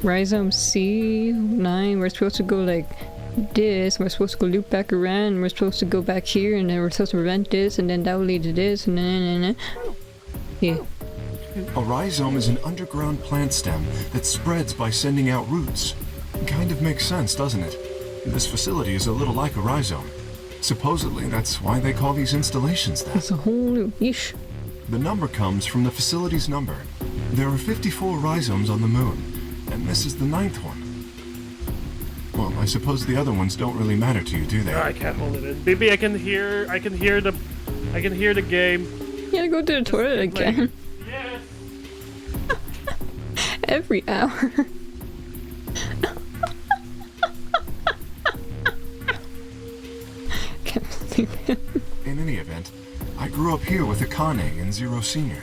B: Rhizome C9, we're supposed to go like this, we're supposed to go loop back around, and we're supposed to go back here, and then we're supposed to prevent this, and then that will lead to this, and then. Yeah.
F: A rhizome is an underground plant stem that spreads by sending out roots. Kind of makes sense, doesn't it? This facility is a little like a rhizome. Supposedly, that's why they call these installations that.
B: It's a whole new ish.
F: The number comes from the facility's number. There are 54 rhizomes on the moon, and this is the 9th one. Well, I suppose the other ones don't really matter to you, do they?
A: I can't hold it in. Baby, I can hear the game.
B: Yeah, go to the toilet again.
A: Yes.
B: Every hour. Can't believe it.
F: In any event, I grew up here with Akane and Zero Senior.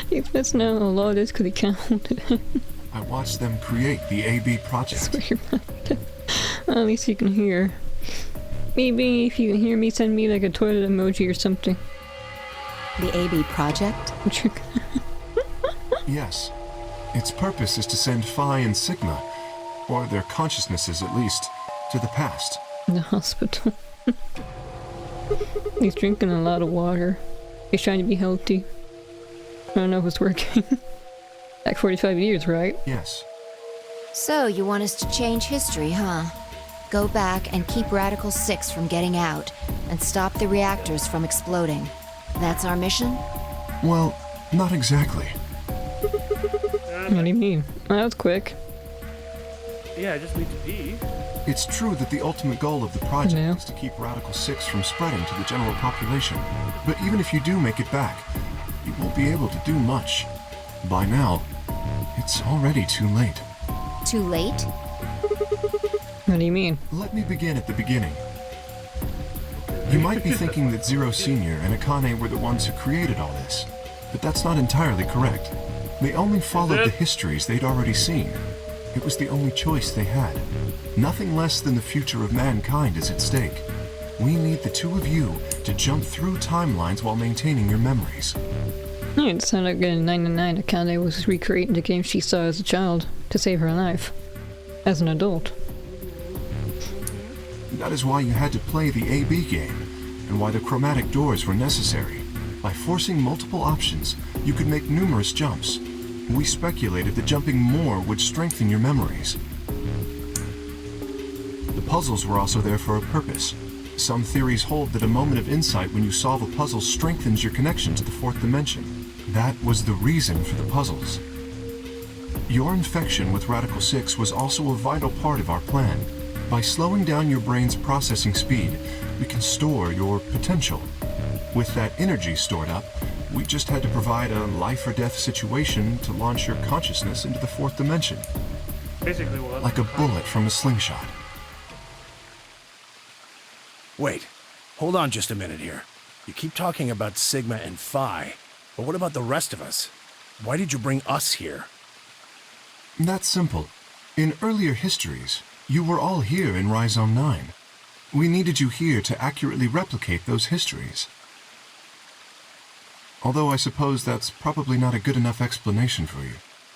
B: Even it's not a lot of this because he can't hold it in.
F: I watched them create the AB project.
B: Swear your mouth. Well, at least you can hear. Maybe if you can hear me, send me like a toilet emoji or something.
C: The AB project?
F: Yes. Its purpose is to send Phi and Sigma, or their consciousnesses at least, to the past.
B: The hospital. He's drinking a lot of water. He's trying to be healthy. I don't know if it's working. Like 45 years, right?
F: Yes.
C: So, you want us to change history, huh? Go back and keep Radical 6 from getting out, and stop the reactors from exploding. That's our mission?
F: Well, not exactly.
B: What do you mean? Well, that was quick.
A: Yeah, I just need to pee.
F: It's true that the ultimate goal of the project is to keep Radical 6 from spreading to the general population. But even if you do make it back, you won't be able to do much. By now, It's already too late.
C: Too late?
B: What do you mean?
F: Let me begin at the beginning. You might be thinking that Zero Sr. and Akane were the ones who created all this, but that's not entirely correct. They only followed the histories they'd already seen. It was the only choice they had. Nothing less than the future of mankind is at stake. We need the two of you to jump through timelines while maintaining your memories.
B: It sounded like in 99 Akane was recreating the game she saw as a child to save her life. As an adult.
F: That is why you had to play the AB game, and why the chromatic doors were necessary. By forcing multiple options, you could make numerous jumps. We speculated that jumping more would strengthen your memories. The puzzles were also there for a purpose. Some theories hold that a moment of insight when you solve a puzzle strengthens your connection to the fourth dimension. That was the reason for the puzzles. Your infection with Radical 6 was also a vital part of our plan. By slowing down your brain's processing speed, we can store your potential. With that energy stored up, we just had to provide a life or death situation to launch your consciousness into the fourth dimension.
A: Basically what?
F: Like a bullet from a slingshot.
G: Wait, hold on just a minute here. You keep talking about Sigma and Phi, but what about the rest of us? Why did you bring us here?
F: That's simple. In earlier histories, you were all here in Rhizome 9. We needed you here to accurately replicate those histories. Although I suppose that's probably not a good enough explanation for you.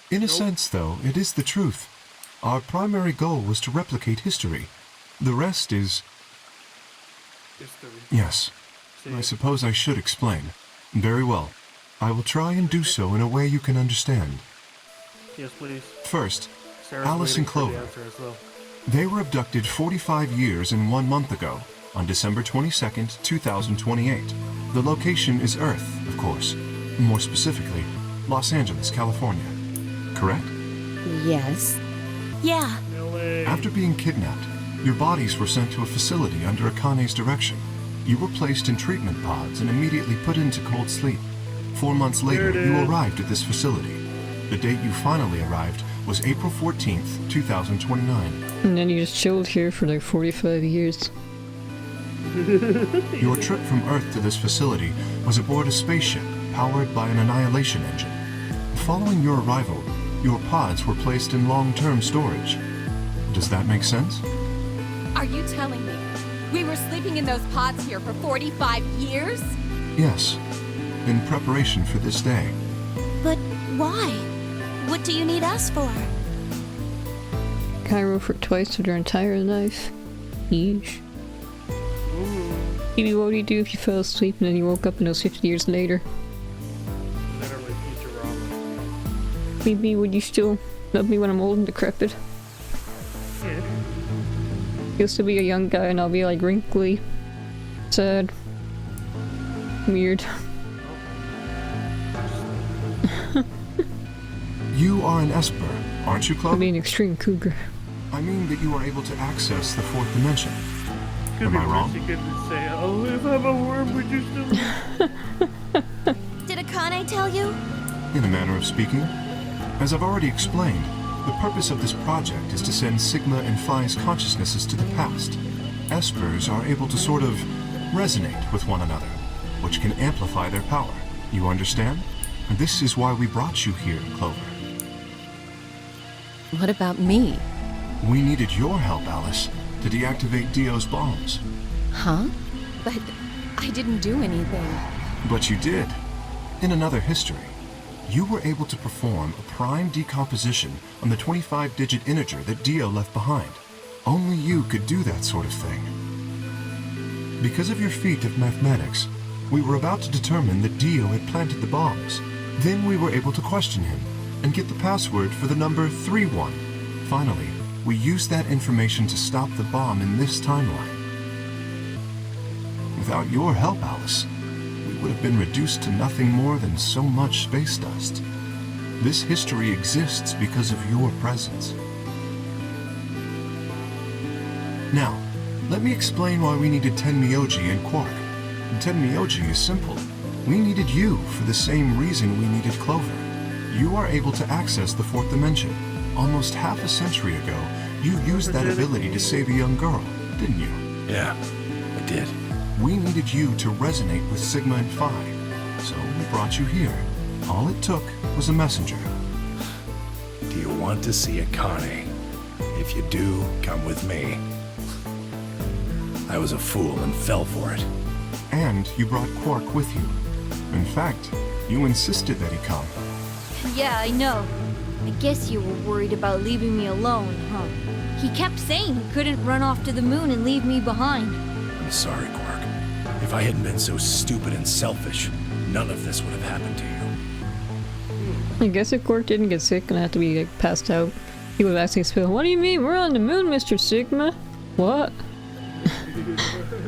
F: In a sense, though, it is the truth. Our primary goal was to replicate history. The rest is...
A: History.
F: Yes. I suppose I should explain. Very well. I will try and do so in a way you can understand.
A: Yes, please.
F: First,
A: Sarah's
F: Alice and
A: waiting for the
F: Clover.
A: answer as well.
F: They were abducted 45 years and 1 month ago, on December 22nd, 2028. The location is Earth, of course. More specifically, Los Angeles, California. Correct?
C: Yes.
H: Yeah.
A: LA.
F: After being kidnapped, your bodies were sent to a facility under Akane's direction. You were placed in treatment pods and immediately put into cold sleep. 4 months later,
A: There it
F: you
A: is.
F: arrived at this facility. The date you finally arrived was April 14th, 2029.
B: And then you just chilled here for like 45 years.
F: Your trip from Earth to this facility was aboard a spaceship powered by an annihilation engine. Following your arrival, your pods were placed in long-term storage. Does that make sense?
J: Are you telling me we were sleeping in those pods here for 45 years?
F: Yes, in preparation for this day.
H: But why? What do you need us for?
B: Cairo for twice of their entire life. Yeesh. Maybe what would you do if you fell asleep and then you woke up and it was 50 years later?
A: Literally Futurama.
B: Maybe would you still love me when I'm old and decrepit?
A: Yeah.
B: You'll still be a young guy and I'll be like wrinkly, sad, weird.
F: You are an Esper, aren't you,
B: I'll
F: Chloe?
B: be an extreme cougar.
F: I mean that you are able to access the fourth dimension.
A: Could
F: Am
A: be
F: I
A: worse.
F: wrong?
A: You could say, "Oh, if I'm a worm, would you still?"
H: Did Akane tell you?
F: In a manner of speaking. As I've already explained, the purpose of this project is to send Sigma and Phi's consciousnesses to the past. Espers are able to sort of resonate with one another, which can amplify their power. You understand? And this is why we brought you here, Clover.
K: What about me?
F: We needed your help, Alice, to deactivate Dio's bombs.
K: Huh? But I didn't do anything.
F: But you did. In another history, you were able to perform a prime decomposition on the 25-digit integer that Dio left behind. Only you could do that sort of thing. Because of your feat of mathematics, we were about to determine that Dio had planted the bombs. Then we were able to question him and get the password for the number 31. Finally, we used that information to stop the bomb in this timeline. Without your help, Alice, we would have been reduced to nothing more than so much space dust. This history exists because of your presence. Now, let me explain why we needed Tenmyoji and Quark. Tenmyoji is simple. We needed you for the same reason we needed Clover. You are able to access the fourth dimension. Almost half a century ago, you used that ability to save a young girl, didn't you?
G: Yeah, I did.
F: We needed you to resonate with Sigma and Phi, so we brought you here. All it took was a messenger.
G: Do you want to see Akane? If you do, come with me. I was a fool and fell for it.
F: And you brought Quark with you. In fact, you insisted that he come.
I: Yeah, I know. I guess you were worried about leaving me alone, huh? He kept saying he couldn't run off to the moon and leave me behind.
G: I'm sorry, Quark. If I hadn't been so stupid and selfish, none of this would have happened to you.
B: I guess if Quark didn't get sick and had to be like, passed out, he would actually spill, "What do you mean? We're on the moon, Mr. Sigma." What?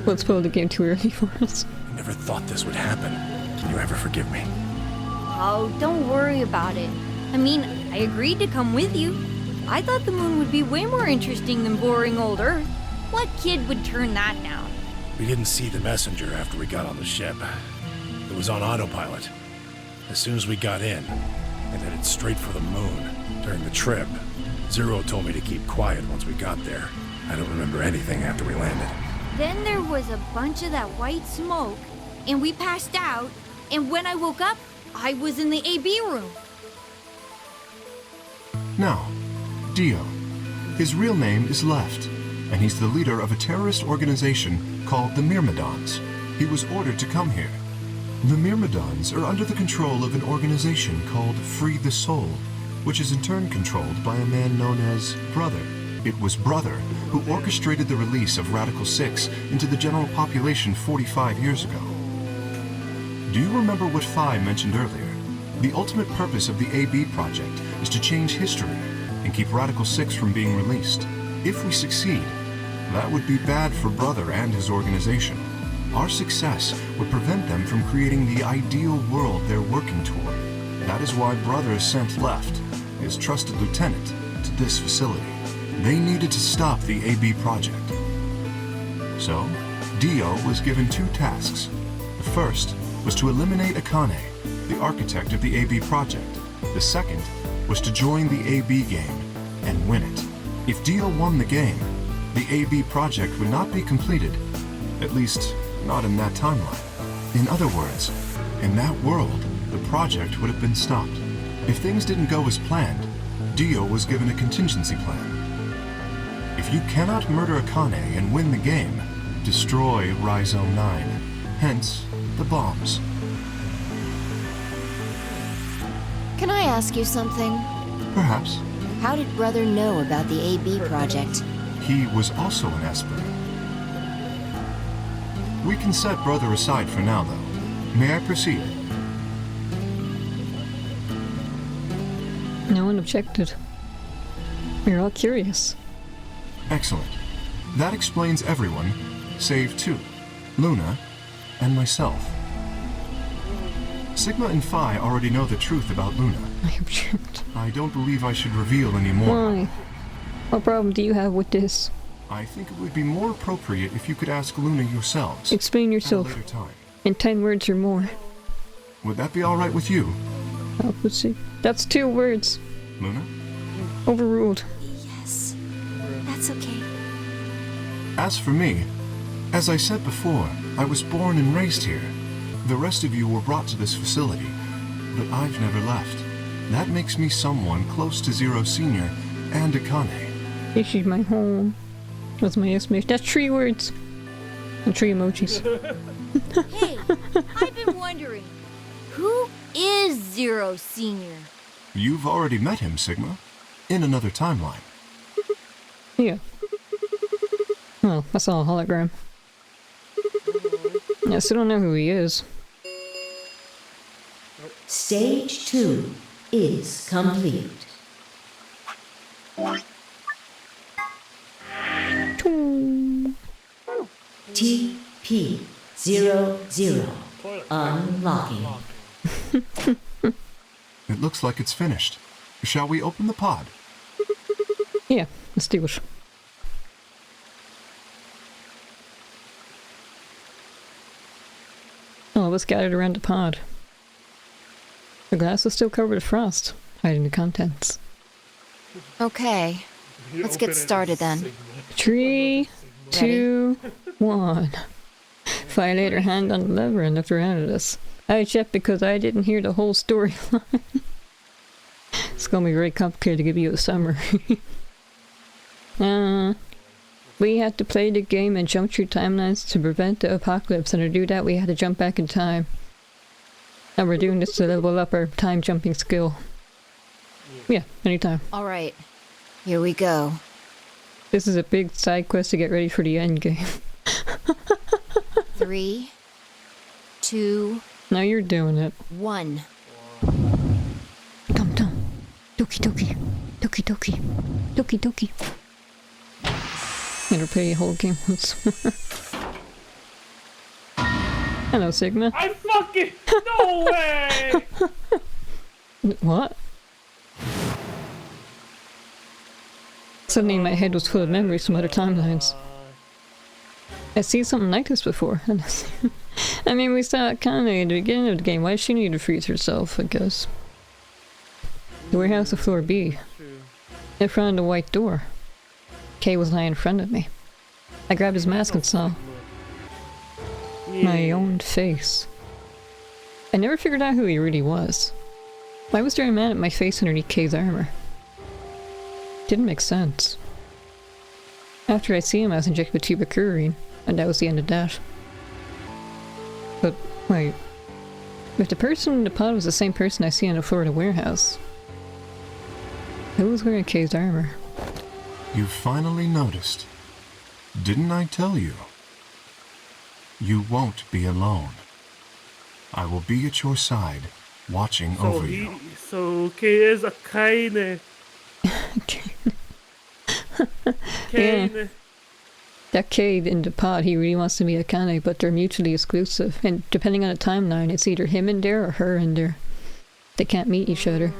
B: Let's spoil the game too early for us.
G: I never thought this would happen. Can you ever forgive me?
I: Oh, don't worry about it. I mean, I agreed to come with you. I thought the moon would be way more interesting than boring old Earth. What kid would turn that down?
G: We didn't see the messenger after we got on the ship. It was on autopilot. As soon as we got in, and headed straight for the moon. During the trip, Zero told me to keep quiet once we got there. I don't remember anything after we landed.
I: Then there was a bunch of that white smoke, and we passed out, and when I woke up, I was in the AB room.
F: Now, Dio. His real name is Left, and he's the leader of a terrorist organization called the Myrmidons. He was ordered to come here. The Myrmidons are under the control of an organization called Free the Soul, which is in turn controlled by a man known as Brother. It was Brother who orchestrated the release of Radical 6 into the general population 45 years ago. Do you remember what Phi mentioned earlier? The ultimate purpose of the AB project is to change history and keep Radical 6 from being released. If we succeed, that would be bad for Brother and his organization. Our success would prevent them from creating the ideal world they're working toward. That is why Brother sent Left, his trusted lieutenant, to this facility. They needed to stop the AB project. So, Dio was given two tasks. The first was to eliminate Akane, the architect of the AB project. The second was to join the AB game and win it. If Dio won the game, the AB project would not be completed, at least not in that timeline. In other words, in that world, the project would have been stopped. If things didn't go as planned, Dio was given a contingency plan. If you cannot murder Akane and win the game, destroy Rhizome 9. Hence, the bombs.
C: Can I ask you something?
F: Perhaps.
C: How did Brother know about the AB project?
F: He was also an Esper. We can set Brother aside for now, though. May I proceed?
B: No one objected. We're all curious.
F: Excellent. That explains everyone, save two, Luna and myself. Sigma and Phi already know the truth about Luna.
B: I object.
F: I don't believe I should reveal any more.
B: Why? What problem do you have with this?
F: I think it would be more appropriate if you could ask Luna yourselves.
B: Explain yourself.
F: At a later time.
B: In 10 words or more.
F: Would that be all right with you?
B: Let's see. That's 2 words.
F: Luna?
B: Overruled.
H: Yes, that's okay.
F: As for me, as I said before, I was born and raised here. The rest of you were brought to this facility, but I've never left. That makes me someone close to Zero Senior and Akane.
B: This is my home. That's my exclamation. That's 3 words. And 3 emojis.
I: Hey, I've been wondering, who is Zero Senior?
F: You've already met him, Sigma. In another timeline.
B: Yeah. Well, I saw a hologram. I still don't know who he is.
E: Stage 2 is complete. TP00 unlocking.
F: It looks like it's finished. Shall we open the pod?
B: Yeah, let's do it. All of us gathered around the pod. The glass was still covered with frost, hiding the contents.
C: Okay, let's get started then.
B: 3, 2, 1. Fi laid her hand on the lever and looked around at us. I checked because I didn't hear the whole storyline. It's gonna be very complicated to give you a summary. We had to play the game and jump through timelines to prevent the apocalypse, and to do that we had to jump back in time. And we're doing this to level up our time jumping skill. Yeah, anytime.
C: Alright, here we go.
B: This is a big side quest to get ready for the end game.
C: 3, 2,
B: Now you're doing it.
C: 1.
B: Dum dum. Doki doki. Doki doki. Doki doki. It'll play a whole game once. Hello, Sigma.
A: I fucking... No way!
B: What? Suddenly my head was full of memories from other timelines. I've seen something like this before. I mean, we saw it kind of at the beginning of the game. Why does she need to freeze herself, I guess? The warehouse of floor B. In front of the white door. Kay was lying in front of me. I grabbed his mask and saw my own face. I never figured out who he really was. Why was there a man at my face underneath Kay's armor? Didn't make sense. After I see him, I was injected with tuberculine, and that was the end of that. But, wait. If the person in the pod was the same person I see on the floor of the warehouse, who was wearing Kay's armor?
F: You finally noticed. Didn't I tell you? You won't be alone. I will be at your side, watching over you.
A: So Kay is a Kaine.
B: Yeah. That Kay in the pod, he really wants to be a Kane, but they're mutually exclusive. And depending on the timeline, it's either him in there or her in there. They can't meet each other.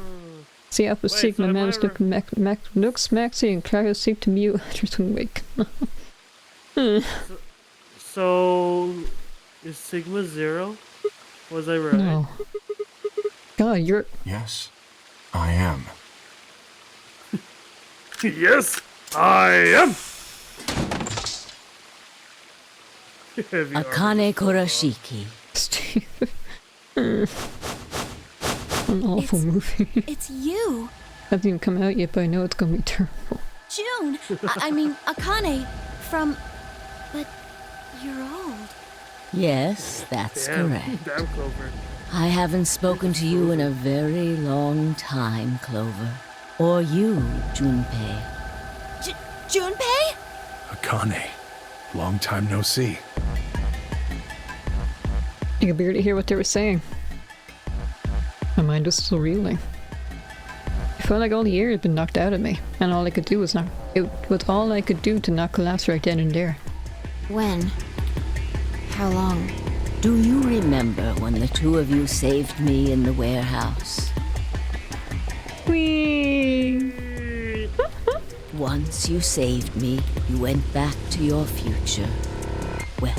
B: See up with Sigma, man is looking looks maxi and Clara seek to mute after some wake.
A: So is Sigma 0? Was I right?
B: No. God, you're...
F: Yes, I am.
A: Yes, I am!
E: Akane Kurashiki.
B: Steve. An awful movie.
H: It's you!
B: Hasn't even come out yet, but I know it's gonna be terrible.
H: June! I mean, Akane from... But you're old.
E: Yes, that's correct.
A: Damn, Clover.
E: I haven't spoken to you in a very long time, Clover. Or you, Junpei.
H: Junpei?
G: Akane. Long time no see.
B: I could barely hear what they were saying. My mind was still reeling. I felt like all the air had been knocked out of me, and all I could do was not. It was all I could do to not collapse right then and there.
C: When? How long?
E: Do you remember when the two of you saved me in the warehouse?
B: Whee!
E: Once you saved me, you went back to your future. Well,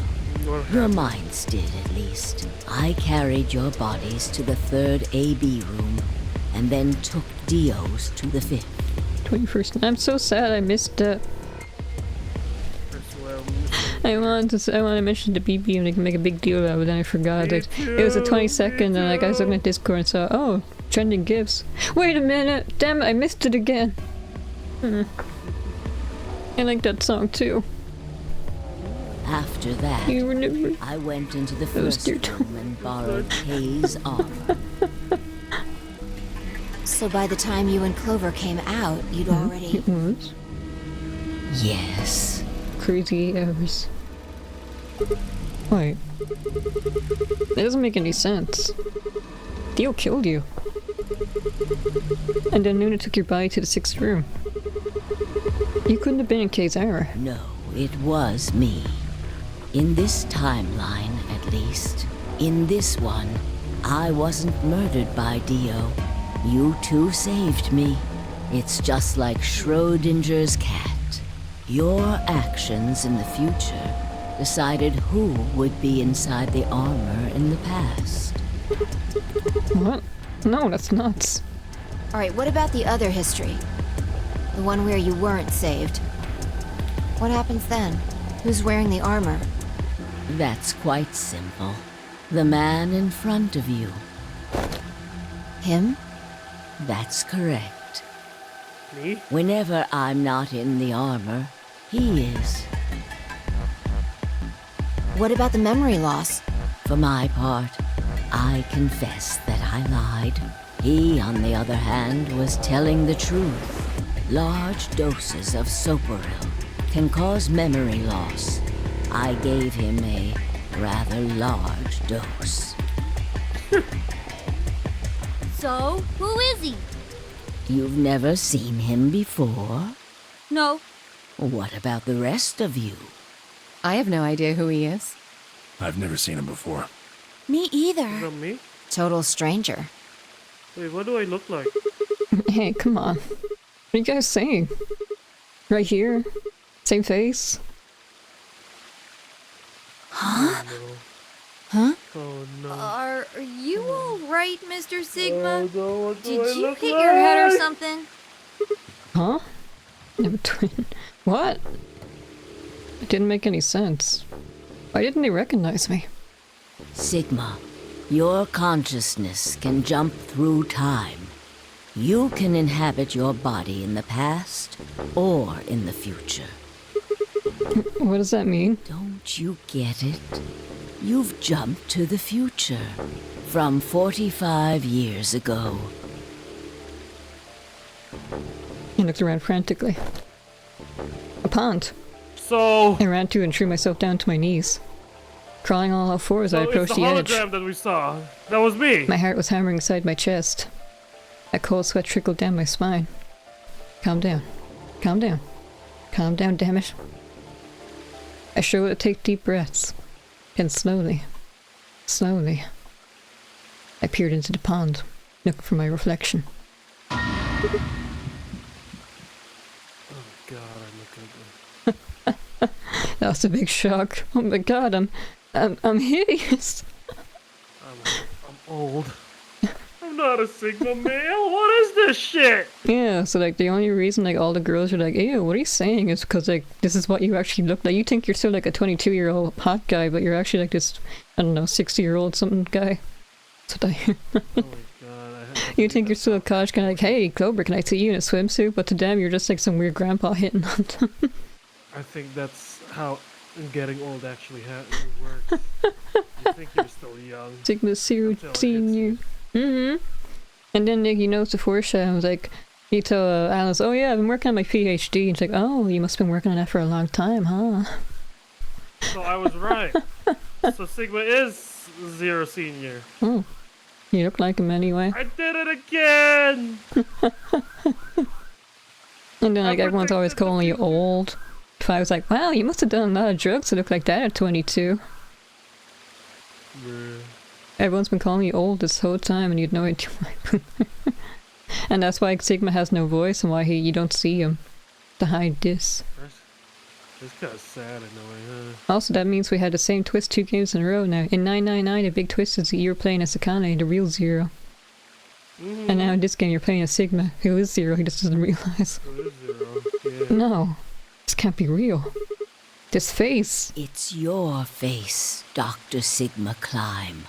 E: your minds did at least. I carried your bodies to the 3rd AB room, and then took Dio's to the 5th.
B: 21st. I'm so sad I missed that. I wanted to mention the BB and make a big deal out of it, but then I forgot. Like, it was the 22nd, and like I was looking at Discord and saw, oh, trending gifts. Wait a minute! Damn it, I missed it again! I like that song too.
E: After that,
B: You remember?
E: I went into the
B: That was
E: first
B: dear
E: room and borrowed Kay's armor.
C: So by the time you and Clover came out, you'd already...
B: It was.
E: Yes.
B: Crazy hours. Wait. That doesn't make any sense. Dio killed you. And then Nuna took your body to the 6th room. You couldn't have been in Kay's armor.
E: No, it was me. In this timeline, at least. In this one, I wasn't murdered by Dio. You two saved me. It's just like Schrodinger's cat. Your actions in the future decided who would be inside the armor in the past.
B: What? No, that's nuts.
C: Alright, what about the other history? The one where you weren't saved. What happens then? Who's wearing the armor?
E: That's quite simple. The man in front of you.
C: Him?
E: That's correct.
A: Me?
E: Whenever I'm not in the armor, he is.
C: What about the memory loss?
E: For my part, I confess that I lied. He, on the other hand, was telling the truth. Large doses of soporil can cause memory loss. I gave him a rather large dose.
I: So, who is he?
E: You've never seen him before?
I: No.
E: What about the rest of you?
K: I have no idea who he is.
G: I've never seen him before.
H: Me either.
A: Is that me?
C: Total stranger.
A: Wait, what do I look like?
B: Hey, come on. What are you guys saying? Right here? Same face?
H: Huh?
A: Oh, no.
C: Huh?
A: Oh no.
I: Are you alright, Mr. Sigma?
A: Oh, no, what do I
I: Did you
A: look
I: hit your head or
A: like?
I: something?
B: Huh? I'm a twin. What? It didn't make any sense. Why didn't they recognize me?
E: Sigma, your consciousness can jump through time. You can inhabit your body in the past or in the future.
B: What does that mean?
E: Don't you get it? You've jumped to the future from 45 years ago.
B: I looked around frantically. A pond.
A: So,
B: I ran to and threw myself down to my knees. Crawling on all fours, I
A: it's
B: approached
A: the
B: the edge.
A: hologram that we saw. That was me.
B: My heart was hammering inside my chest. A cold sweat trickled down my spine. Calm down. Calm down. Calm down, damn it. I struggled to take deep breaths. And slowly, I peered into the pond, looking for my reflection.
A: Oh god, I look ugly.
B: That was a big shock. Oh my god, I'm hideous.
A: I'm old. I'm not a Sigma male. What is this shit?
B: Yeah, so like the only reason like all the girls are like, ew, what are you saying? Is because like this is what you actually look like. You think you're still like a 22-year-old hot guy, but you're actually like this, I don't know, 60-year-old something guy. That's what I hear.
A: Oh my god, I have to
B: You
A: see
B: think
A: that
B: you're still a
A: photo.
B: college guy, like, hey, Clover, can I see you in a swimsuit? But to them, you're just like some weird grandpa hitting on them.
A: I think that's how getting old actually works. You think you're still young.
B: Sigma Zero
A: Until it hits
B: Senior. Mm-hmm. And then Nick, you know, the foreshadow, I was like, you tell Alice, oh yeah, I've been working on my PhD. And she's like, oh, you must have been working on that for a long time, huh?
A: So I was right. So Sigma is Zero Senior.
B: Oh, you look like him anyway.
A: I did it again!
B: And then like
A: I
B: everyone's always
A: predicted the
B: calling you
A: future.
B: old. If I was like, wow, you must have done a lot of drugs to look like that at 22.
A: Bruh.
B: Everyone's been calling you old this whole time and you'd no idea why. And that's why Sigma has no voice and why you don't see him. To hide this.
A: That's kind of sad in a way, huh?
B: Also, that means we had the same twist 2 games in a row now. In 999, the big twist is that you're playing as Akane, the real Zero.
A: Mm-hmm.
B: And now in this game, you're playing as Sigma, who is Zero, he just doesn't realize.
A: So it is Zero. Yeah.
B: No, this can't be real. This face.
E: It's your face, Dr. Sigma Climb.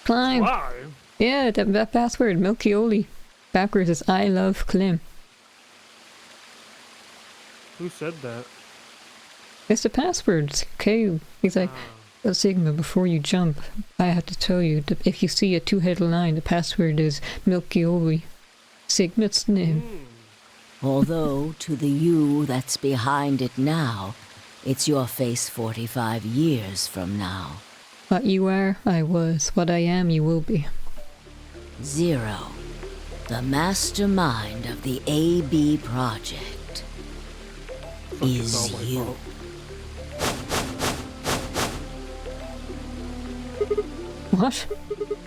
B: Climb.
A: Why?
B: Yeah, that password, Milkyoli. Backwards is I love Klim.
A: Who said that?
B: It's the password. It's okay. He's like, oh, Sigma, before you jump, I have to tell you that if you see a 2-headed line, the password is Milkyoli. Sigma's name.
E: Although, to the you that's behind it now, it's your face 45 years from now.
B: What you are, I was. What I am, you will be.
E: Zero, the mastermind of the AB project, is
A: all my
E: you.
A: fault.
B: What?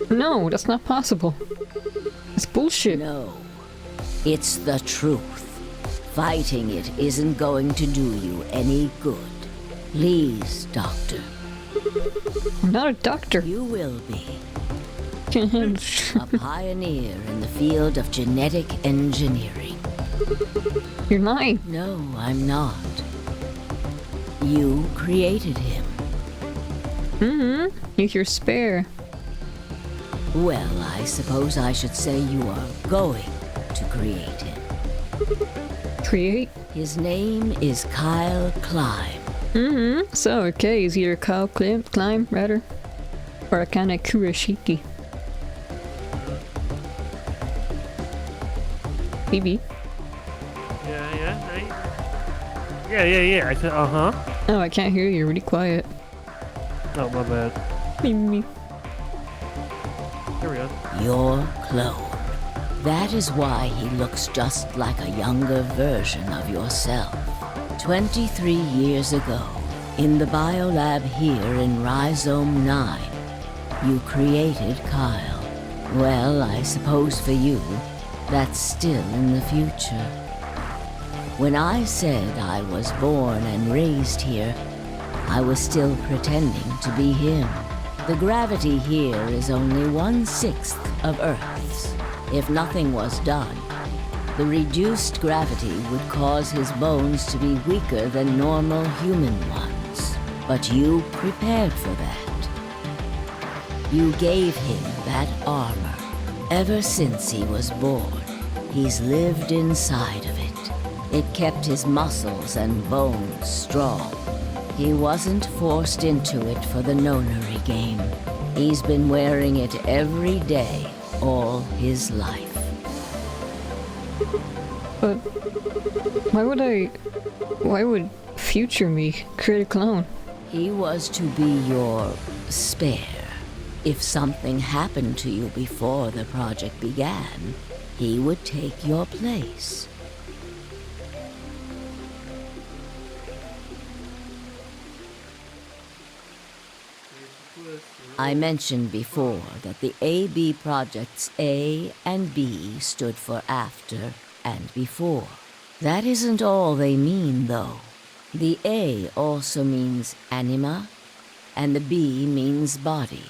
B: No, that's not possible. It's bullshit.
E: No, it's the truth. Fighting it isn't going to do you any good. Please, Doctor.
B: I'm not a doctor.
E: You will be. A pioneer in the field of genetic engineering.
B: You're lying.
E: No, I'm not. You created him.
B: You're your spare.
E: Well, I suppose I should say you are going to create him.
B: Create?
E: His name is Kyle Climb.
B: So, okay, is either Kyle Climb, rather, or Akane Kurashiki. Maybe.
A: Yeah. I said,
B: Oh, I can't hear you. You're really quiet.
A: Oh, my bad.
B: Me.
A: Here we go.
E: Your clone. That is why he looks just like a younger version of yourself. 23 years ago, in the biolab here in Rhizome 9, you created Kyle. Well, I suppose for you, that's still in the future. When I said I was born and raised here, I was still pretending to be him. The gravity here is only 1/6 of Earth's. If nothing was done, the reduced gravity would cause his bones to be weaker than normal human ones. But you prepared for that. You gave him that armor. Ever since he was born, he's lived inside of it. It kept his muscles and bones strong. He wasn't forced into it for the Nonary Game. He's been wearing it every day, all his life.
B: But why would future me create a clone?
E: He was to be your spare. If something happened to you before the project began, he would take your place. I mentioned before that the AB projects A and B stood for after and before. That isn't all they mean, though. The A also means anima, and the B means body.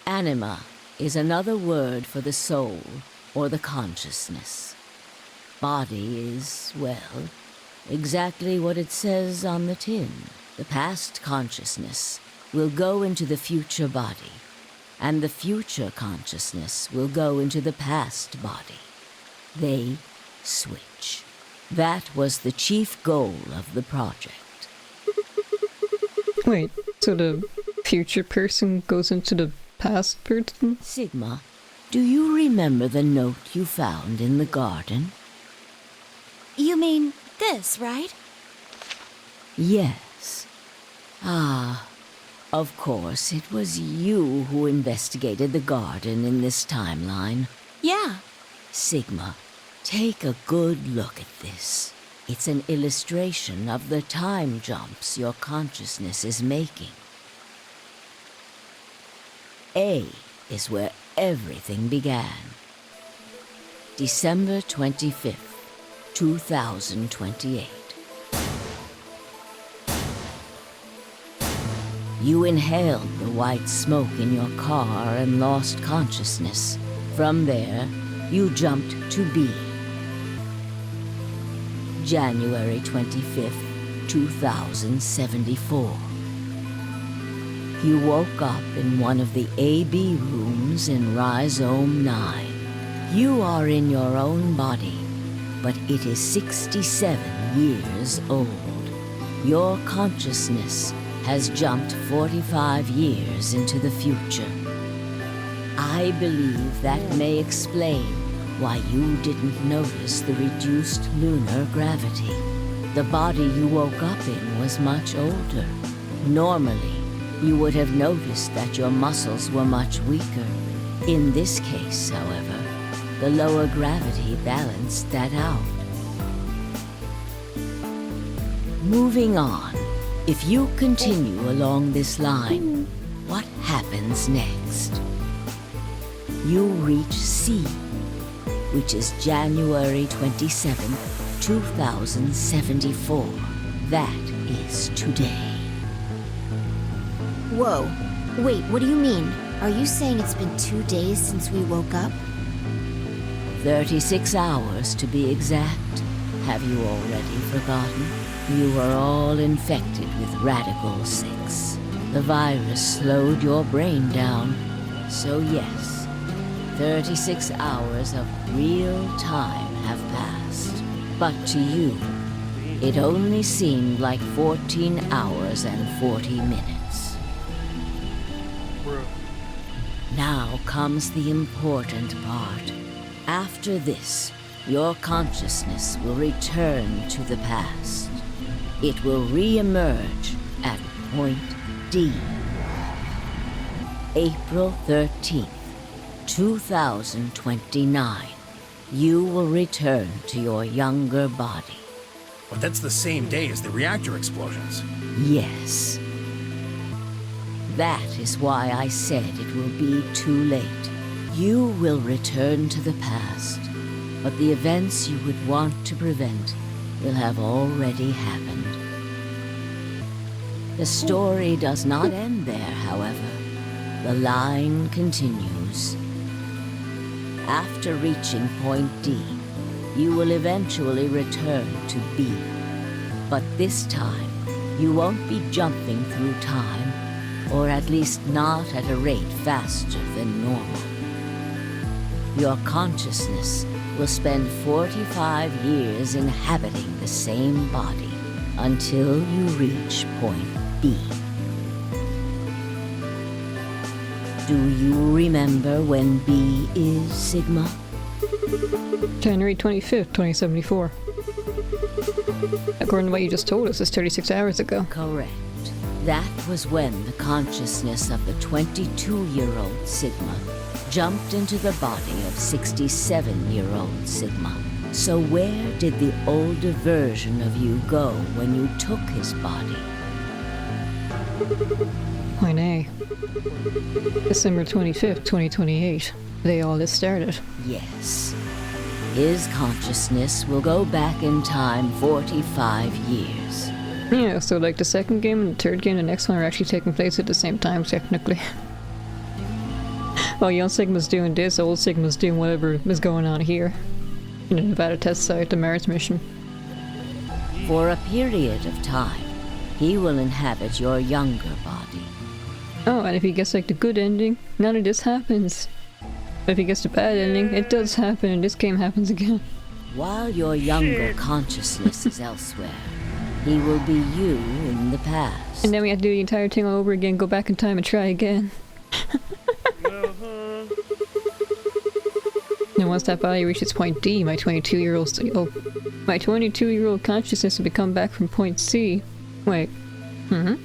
E: Anima is another word for the soul or the consciousness. Body is, well, exactly what it says on the tin. The past consciousness will go into the future body, and the future consciousness will go into the past body. They switch. That was the chief goal of the project.
B: Wait, so the future person goes into the past person?
E: Sigma, do you remember the note you found in the garden?
H: You mean this, right?
E: Yes. Ah, of course, it was you who investigated the garden in this timeline.
H: Yeah.
E: Sigma, take a good look at this. It's an illustration of the time jumps your consciousness is making. A is where everything began. December 25th, 2028. You inhaled the white smoke in your car and lost consciousness. From there, you jumped to B. January 25th, 2074. You woke up in one of the AB rooms in Rhizome 9. You are in your own body, but it is 67 years old. Your consciousness has jumped 45 years into the future. I believe that may explain why you didn't notice the reduced lunar gravity. The body you woke up in was much older. Normally, you would have noticed that your muscles were much weaker. In this case, however, the lower gravity balanced that out. Moving on. If you continue along this line, what happens next? You reach C, which is January 27th, 2074. That is today.
C: Whoa. Wait, what do you mean? Are you saying it's been 2 days since we woke up?
E: 36 hours to be exact. Have you already forgotten? You are all infected with Radical 6. The virus slowed your brain down. So yes, 36 hours of real time have passed. But to you, it only seemed like 14 hours and 40 minutes.
A: Bro.
E: Now comes the important part. After this, your consciousness will return to the past. It will re-emerge at point D. April 13th, 2029. You will return to your younger body.
G: But that's the same day as the reactor explosions.
E: Yes. That is why I said it will be too late. You will return to the past, but the events you would want to prevent will have already happened. The story does not end there, however. The line continues. After reaching point D, you will eventually return to B. But this time, you won't be jumping through time, or at least not at a rate faster than normal. Your consciousness will spend 45 years inhabiting the same body until you reach point B. Do you remember when B is, Sigma?
B: January 25th, 2074. According to what you just told us, it's 36 hours ago.
E: Correct. That was when the consciousness of the 22-year-old Sigma jumped into the body of 67-year-old Sigma. So where did the older version of you go when you took his body?
B: Point A. December 25th, 2028. They all this started.
E: Yes. His consciousness will go back in time 45 years.
B: Yeah, so like the second game and the third game, the next one are actually taking place at the same time, technically. While young Sigma's doing this, old Sigma's doing whatever is going on here. In the Nevada test site, the Mars mission.
E: For a period of time, he will inhabit your younger body.
B: Oh, and if he gets like the good ending, none of this happens. But if he gets the bad ending, it does happen and this game happens again.
E: While your younger consciousness is elsewhere, he will be you in the past.
B: And then we have to do the entire thing all over again, go back in time and try again. And once that body reaches point D, my 22-year-old consciousness will become back from point C. Wait. We're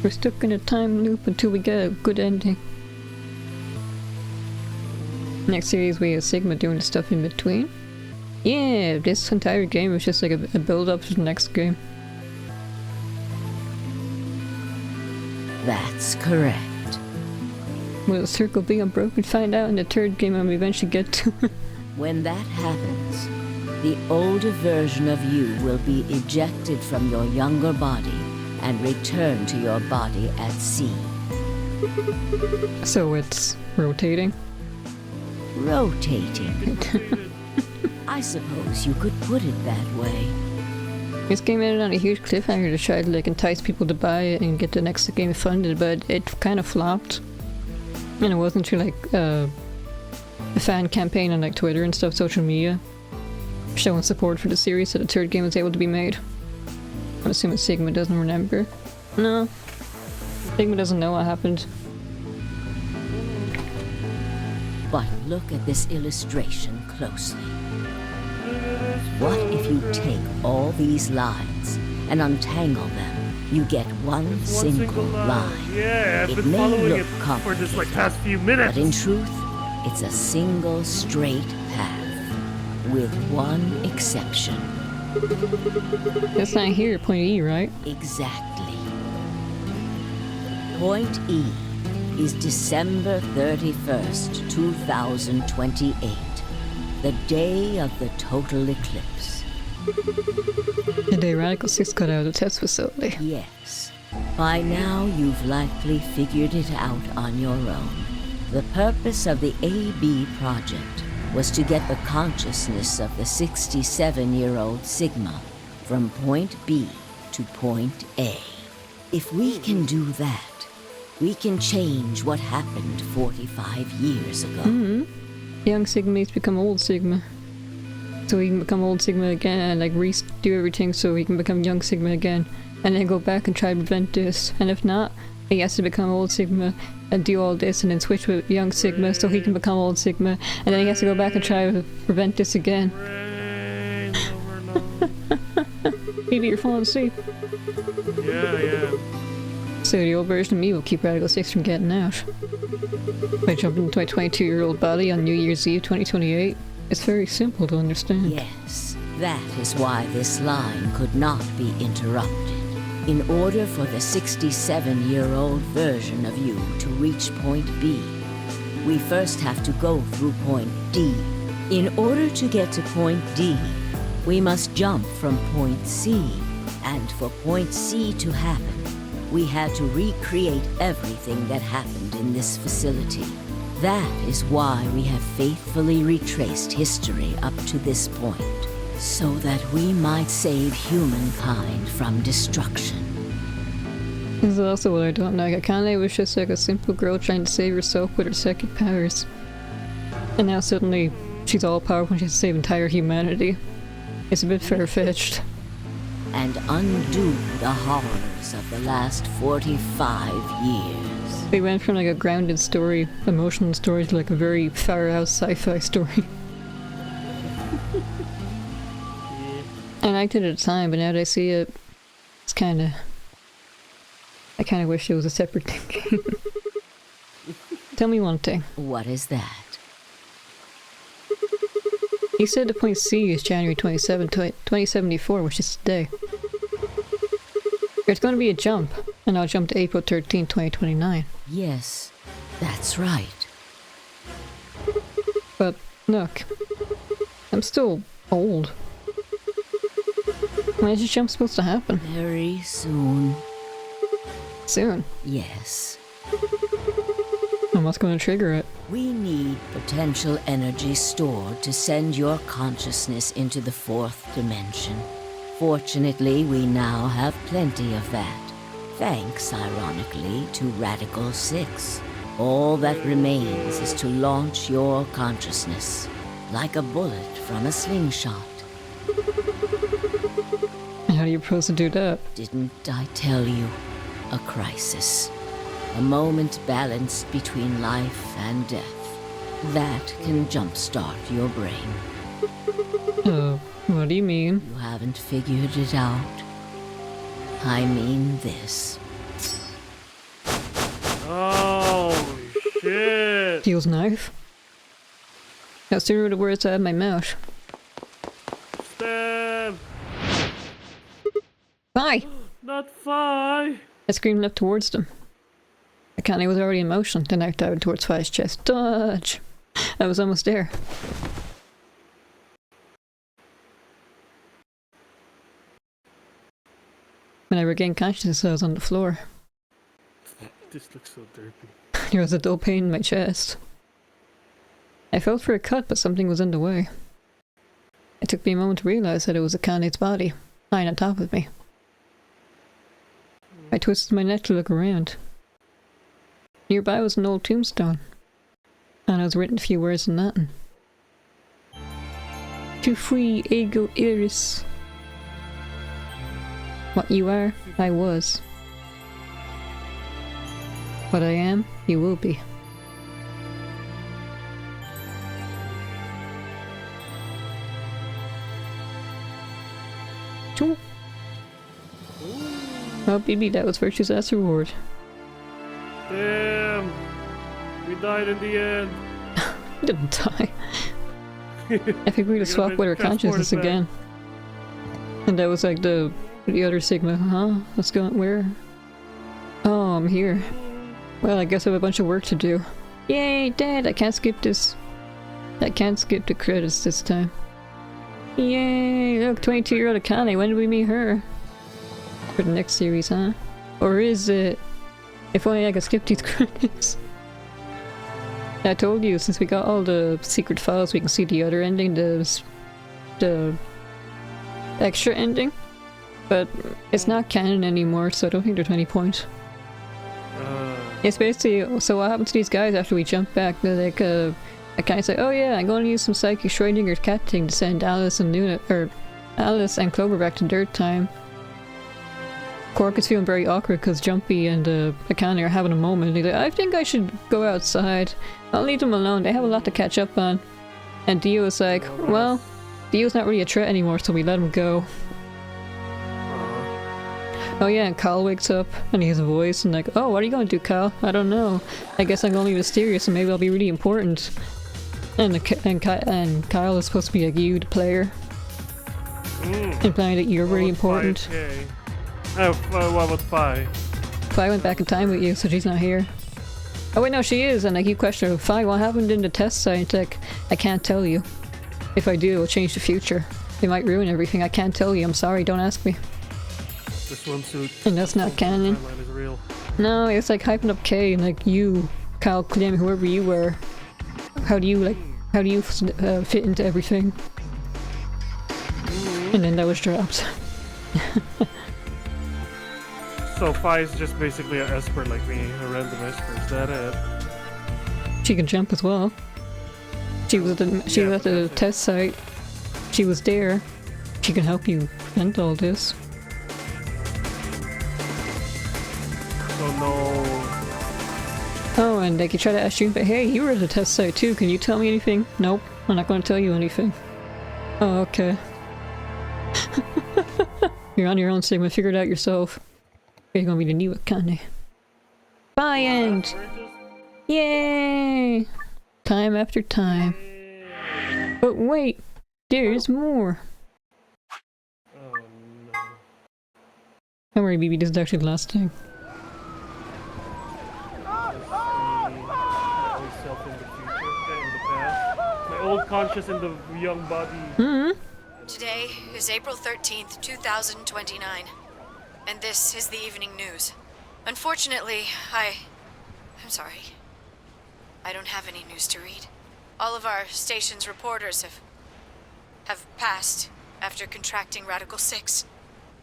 B: stuck in a time loop until we get a good ending. Next series we have Sigma doing the stuff in between. Yeah, this entire game was just like a build-up to the next game.
E: That's correct.
B: Will the circle be unbroken? Find out in the third game when we eventually get to it.
E: When that happens, the older version of you will be ejected from your younger body and return to your body at C.
B: So it's rotating?
E: Rotating. I suppose you could put it that way.
B: This game ended on a huge cliffhanger to try to like entice people to buy it and get the next game funded, but it kind of flopped. And it wasn't through like a fan campaign on like Twitter and stuff, social media, showing support for the series, so the third game was able to be made. I'm assuming Sigma doesn't remember. No. Sigma doesn't know what happened.
E: But look at this illustration closely. What if you take all these lines and untangle them? You get one single line.
A: Yeah, I've
E: It
A: been
E: may
A: following
E: look
A: it for
E: complicated,
A: just like past few minutes.
E: but in truth, it's a single straight path, with one exception.
B: That's not here, point E, right?
E: Exactly. Point E is December 31st, 2028, the day of the total eclipse.
B: The day Radical 6 got out of the test facility.
E: Yes, By now, you've likely figured it out on your own. The purpose of the AB project was to get the consciousness of the 67-year-old Sigma from point B to point A. If we can do that, we can change what happened 45 years ago.
B: Young Sigma needs to become old Sigma. So he can become old Sigma again and like redo everything so he can become young Sigma again. And then go back and try to prevent this. And if not, he has to become old Sigma and do all this and then switch with young Sigma so he can become old Sigma. And then he has to go back and try to prevent this again. Maybe you're falling asleep.
A: Yeah.
B: So the old version of me will keep Radical 6 from getting out. By jumping into my 22-year-old body on New Year's Eve 2028. It's very simple to understand.
E: Yes, that is why this line could not be interrupted. In order for the 67-year-old version of you to reach point B, we first have to go through point D. In order to get to point D, we must jump from point C. And for point C to happen, we had to recreate everything that happened in this facility. That is why we have faithfully retraced history up to this point, so that we might save humankind from destruction.
B: This is also what I don't like. Akane was just like a simple girl trying to save herself with her psychic powers. And now suddenly, she's all powerful and she has to save entire humanity. It's a bit far-fetched.
E: And undo the horrors of the last 45 years.
B: We went from like a grounded story, emotional story, to like a very far-out sci-fi story. I liked it at the time, but now that I see it, it's kinda... I kinda wish it was a separate thing. Tell me one thing.
E: What is that?
B: You said the point C is January 27, 2074, which is today. There's going to be a jump, and I'll jump to April 13, 2029.
E: Yes, that's right.
B: But, look, I'm still old. When is this jump supposed to happen?
E: Very soon.
B: Soon?
E: Yes.
B: And what's going to trigger it?
E: We need potential energy stored to send your consciousness into the fourth dimension. Fortunately, we now have plenty of that. Thanks, ironically, to Radical 6. All that remains is to launch your consciousness, like a bullet from a slingshot.
B: And how do you propose to do that?
E: Didn't I tell you? A crisis. A moment balanced between life and death. That can jumpstart your brain.
B: What do you mean?
E: You haven't figured it out. I mean this.
A: Oh, shit!
B: Steel's knife? That's sooner the words out of my mouth.
A: Stab!
B: Bye!
A: Not Fi!
B: I screamed up towards them. Akane was already in motion, then I dived towards Fi's chest. Dodge! I was almost there. When I regained consciousness, I was on the floor.
A: This looks so dirty.
B: There was a dull pain in my chest. I felt for a cut, but something was in the way. It took me a moment to realize that it was Akane's body, lying on top of me. I twisted my neck to look around. Nearby was an old tombstone, and it was written a few words in Latin. Tu fui ego iris. What you are, I was. What I am, you will be. Choo. Oh, baby, that was Virtue's last reward.
A: Damn! We died in the end.
B: Didn't die. I think we could swap with our consciousness again. And that was like the other Sigma. Huh? What's going where? Oh, I'm here. Well, I guess I have a bunch of work to do. Yay, Dad! I can't skip this. I can't skip the credits this time. Yay! Look, 22-year-old Akane. When did we meet her? For the next series, huh? Or is it... If only I could skip these credits. I told you, since we got all the secret files, we can see the other ending, the extra ending. But it's not canon anymore, so I don't think there's any point. It's basically, so what happens to these guys after we jump back? They're like, I kind of say, oh yeah, I'm going to use some psychic Schrodinger's cat thing to send Alice and Luna, or Alice and Clover back to dirt time. Quark is feeling very awkward because Jumpy and Akane are having a moment. He's like, I think I should go outside. I'll leave them alone, they have a lot to catch up on. And Dio is like, well, Dio's not really a threat anymore, so we let him go. Oh yeah, and Kyle wakes up and he has a voice and like, oh, what are you gonna do, Kyle? I don't know. I guess I'm gonna be mysterious and maybe I'll be really important. And Kyle is supposed to be like you, the player. Implying that you're really important.
A: What about Fi?
B: Fi went back in time with you, so she's not here. Oh wait, no, she is, and I keep questioning her. Fi, what happened in the test site? Like, I can't tell you. If I do, it'll change the future. It might ruin everything. I can't tell you. I'm sorry, don't ask me.
A: The swimsuit.
B: And that's not canon.
A: Is real.
B: No, it's like hyping up Kay and like you, Kyle, Clem, whoever you were. How do you fit into everything? And then that was dropped.
A: So Fi's just basically an Esper like me, a random Esper, is that it?
B: She can jump as well. She was at the test site. She was there. She can help you prevent all this.
A: So no...
B: Oh, and they could try to ask you, but hey, you were at the test site too, can you tell me anything? Nope, I'm not going to tell you anything. Oh, okay. You're on your own, Sigma, figure it out yourself. You're gonna be the new Akane. Bye, end! Yay! Time after time. But wait, there's more.
A: Oh no.
B: Don't worry, BB, this is actually the last thing.
A: Myself in the future, in the past. My old conscious in the young body.
B: Mm-hmm.
L: Today is April 13th, 2029. And this is the evening news. Unfortunately, I'm sorry. I don't have any news to read. All of our station's reporters have passed after contracting Radical 6.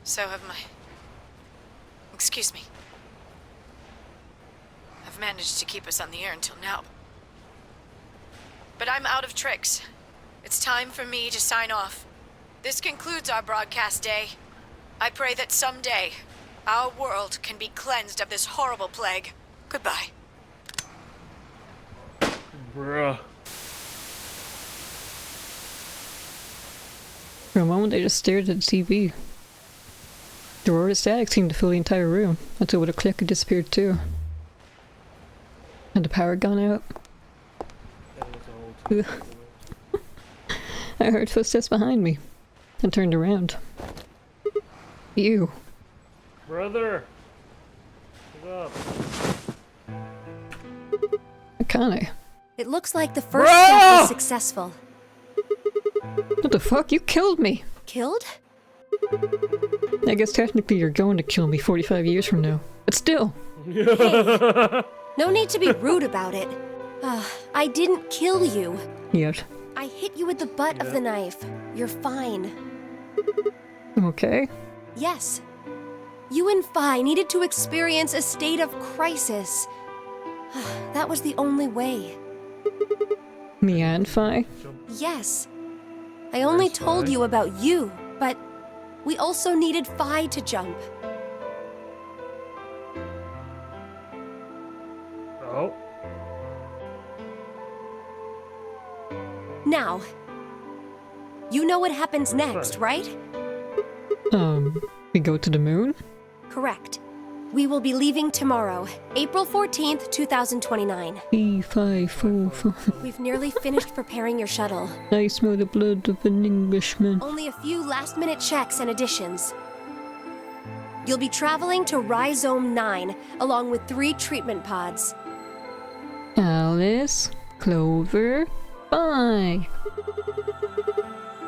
L: So have my... Excuse me. I've managed to keep us on the air until now. But I'm out of tricks. It's time for me to sign off. This concludes our broadcast day. I pray that someday, our world can be cleansed of this horrible plague. Goodbye.
A: Bruh.
B: For a moment, I just stared at the TV. The roar of static seemed to fill the entire room, until with a click it disappeared too. Had the power gone out? I heard footsteps behind me, and turned around. You.
A: Brother! What's up?
B: Akane.
H: It looks like the first step was successful.
B: What the fuck? You killed me!
H: Killed?
B: I guess technically you're going to kill me 45 years from now. But still!
H: Hey, no need to be rude about it. I didn't kill you.
B: Yet.
H: I hit you with the butt of the knife. You're fine.
B: Okay.
H: Yes. You and Fi needed to experience a state of crisis. That was the only way.
B: Me and Fi?
H: Yes. I only told you about you, but we also needed Fi to jump.
A: Oh.
H: Now, you know what happens next, right?
B: We go to the moon?
H: Correct. We will be leaving tomorrow, April 14th, 2029.
B: 5, 4, 5.
H: We've nearly finished preparing your shuttle.
B: I smell the blood of an Englishman.
H: Only a few last-minute checks and additions. You'll be traveling to Rhizome 9, along with 3 treatment pods.
B: Alice, Clover, Fi.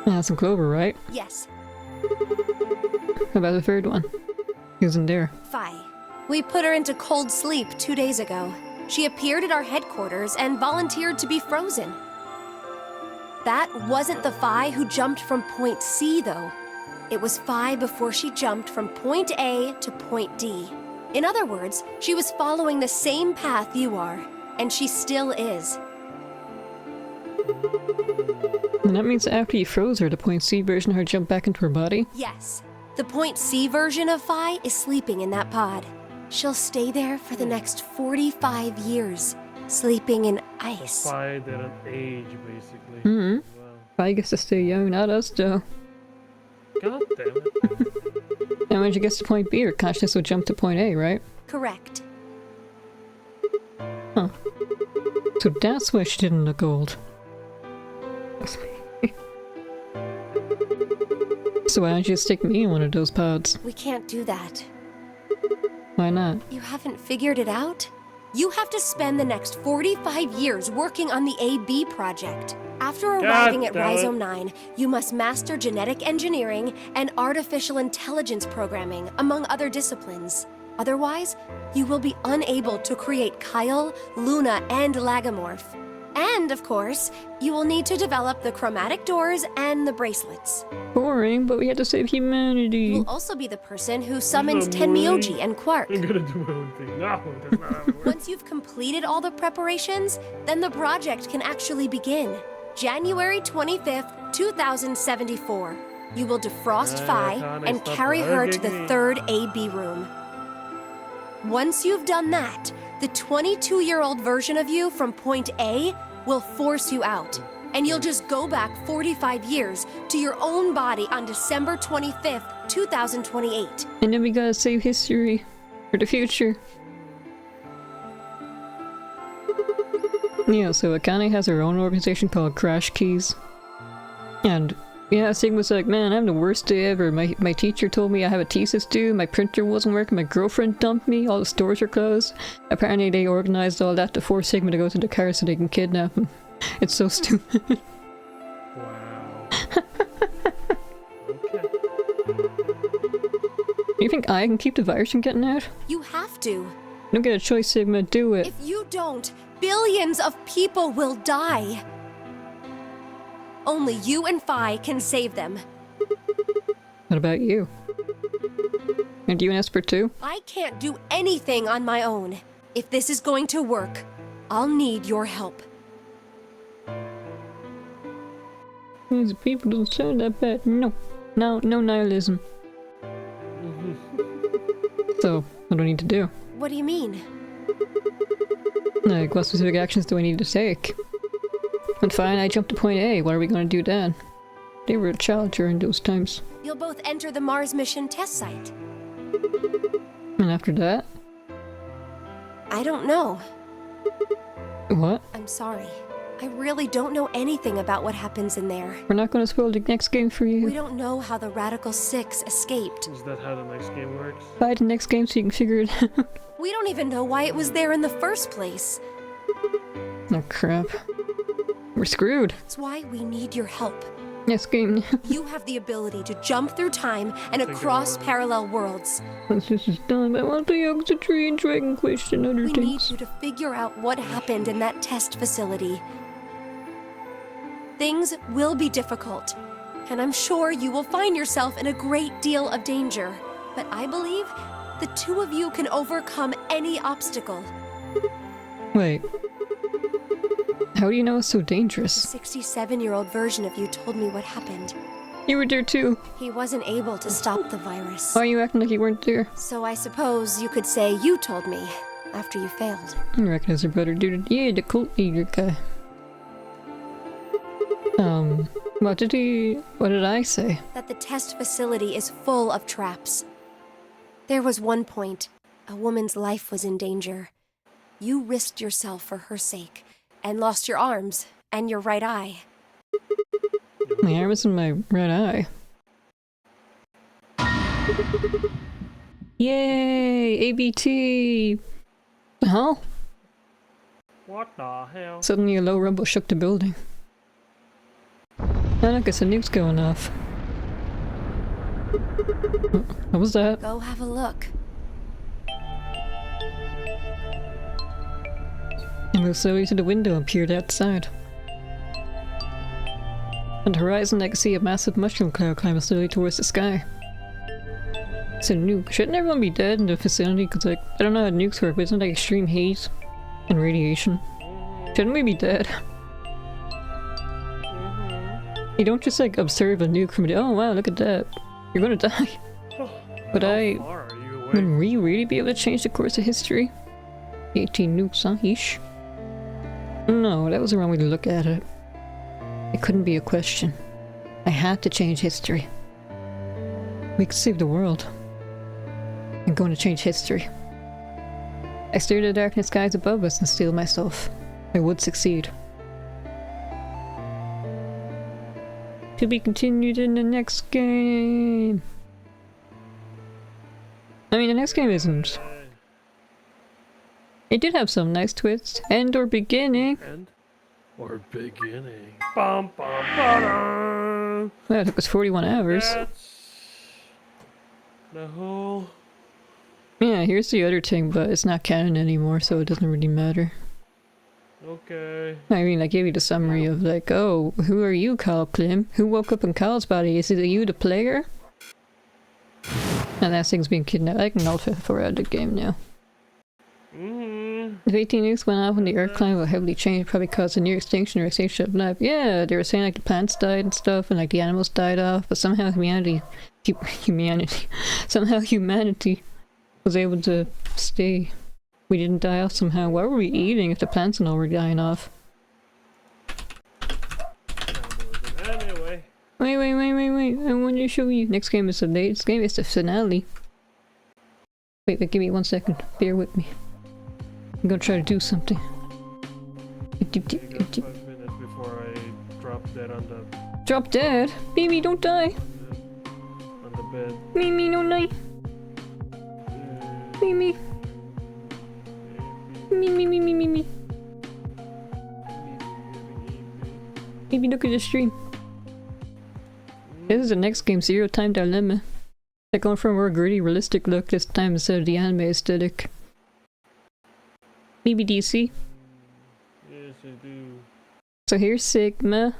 B: That's some Clover, right?
H: Yes.
B: How about the third one? He wasn't there.
H: Fi.
K: We put her into cold sleep 2 days ago. She appeared at our headquarters and volunteered to be frozen. That wasn't the Phi who jumped from point C, though. It was Phi before she jumped from point A to point D. In other words, she was following the same path you are, and she still is.
B: And that means after you froze her, the point C version of her jumped back into her body?
K: Yes. The point C version of Phi is sleeping in that pod. She'll stay there for the next 45 years, sleeping in ice.
A: Phi didn't age, basically.
B: Mm-hmm.
A: Wow.
B: Phi gets to stay young, not us, though.
A: God damn it.
B: And when she gets to point B, her consciousness will jump to point A, right?
K: Correct.
B: Huh. So that's why she didn't look old. So why don't you stick me in one of those pods?
K: We can't do that.
B: Why not?
K: You haven't figured it out? You have to spend the next 45 years working on the AB project. After arriving at Rhizome 9, you must master genetic engineering and artificial intelligence programming, among other disciplines. Otherwise, you will be unable to create Kyle, Luna, and Lagomorph. And, of course, you will need to develop the chromatic doors and the bracelets.
B: Boring, but we had to save humanity.
K: You will also be the person who summons Tenmyoji and Quark.
A: I'm gonna do my own thing. No, that's not how it works.
K: Once you've completed all the preparations, then the project can actually begin. January 25th, 2074. You will defrost Phi and carry her to the third AB room. Once you've done that, the 22-year-old version of you from point A will force you out. And you'll just go back 45 years to your own body on December 25th, 2028.
B: And then we gotta save history for the future. Yeah, so Akane has her own organization called Crash Keys. And yeah, Sigma's like, man, I'm the worst day ever. My teacher told me I have a thesis due, my printer wasn't working, my girlfriend dumped me, all the stores are closed. Apparently they organized all that to force Sigma to go to the car so they can kidnap him. It's so stupid.
A: Wow.
B: You think I can keep the virus from getting out?
K: You have to.
B: Don't get a choice, Sigma, do it.
K: If you don't, billions of people will die. Only you and Phi can save them.
B: What about you? And you and Esper too?
K: I can't do anything on my own. If this is going to work, I'll need your help.
B: These people don't sound that bad. No nihilism. So, what do I need to do?
K: What do you mean?
B: Like, what specific actions do I need to take? And fine, I jumped to point A. What are we gonna do then? They were a child during those times.
K: You'll both enter the Mars mission test site.
B: And after that?
K: I don't know.
B: What?
K: I'm sorry. I really don't know anything about what happens in there.
B: We're not gonna spoil the next game for you.
K: We don't know how the Radical Six escaped.
A: Is that how the next game works?
B: Buy the next game so you can figure it out.
K: We don't even know why it was there in the first place.
B: Oh crap. We're screwed.
K: That's why we need your help.
B: Next game.
K: You have the ability to jump through time and across parallel worlds.
B: Once this is done, I want the Youngster Tree and Dragon Quest and other
K: We
B: things.
K: need you to figure out what happened in that test facility. Things will be difficult, and I'm sure you will find yourself in a great deal of danger. But I believe the two of you can overcome any obstacle.
B: Wait. How do you know it's so dangerous?
K: The 67-year-old version of you told me what happened.
B: You were there too.
K: He wasn't able to stop the virus.
B: Why are you acting like you weren't there?
K: So I suppose you could say you told me after you failed.
B: I recognize your brother, dude. Yeah, the cult leader guy. What did I say?
K: That the test facility is full of traps. There was one point. A woman's life was in danger. You risked yourself for her sake, and lost your arms and your right eye.
B: My arm is in my right eye. Yay! ABT! The hell?
A: What the hell?
B: Suddenly a low rumble shook the building. Oh look, it's a nuke's going off. What was that?
K: Go have a look.
B: I moved slowly to the window and peered outside. On the horizon, I could see a massive mushroom cloud climbing slowly towards the sky. It's a nuke. Shouldn't everyone be dead in the vicinity? Because, like, I don't know how nukes work, but isn't it like extreme heat and radiation? Shouldn't we be dead? You don't just, like, observe a nuke from oh wow, look at that. You're gonna die. But would we really be able to change the course of history? 18 nukes, huh? Yeesh. No, that was the wrong way to look at it. It couldn't be a question. I had to change history. We could save the world. I'm going to change history. I stared at the darkness skies above us and steeled myself. I would succeed. To be continued in the next game. I mean, the next game isn't. It did have some nice twists. End or beginning.
A: End or beginning. Bum, bum, ba-dum.
B: Well, it took us 41 hours.
A: That's the whole...
B: Yeah, here's the other thing, but it's not canon anymore, so it doesn't really matter.
A: Okay.
B: I mean, I gave you the summary of like, oh, who are you, Kyle Klim? Who woke up in Kyle's body? Is it you, the player? And that thing's being kidnapped. I can alt F4 out of the game now. If 18 nukes went off when the Earth climate will heavily change, probably caused a near extinction or extinction of life. Yeah, they were saying like the plants died and stuff, and like the animals died off, but somehow humanity was able to stay. We didn't die off somehow. What were we eating if the plants and all were dying off?
A: Anyway.
B: Wait. I want to show you. Next game is the latest game. It's the finale. Wait, give me 1 second. Bear with me. I'm gonna try to do something.
A: 5 minutes before I drop dead on the...
B: Drop dead? Mimi, don't die!
A: On the bed.
B: Mimi, don't die! Mimi! Mimi. Maybe look at the stream. This is the next game, Zero Time Dilemma. They're going for a more gritty, realistic look this time instead of the anime aesthetic. Maybe DC.
A: Yes, I do.
B: So here's Sigma.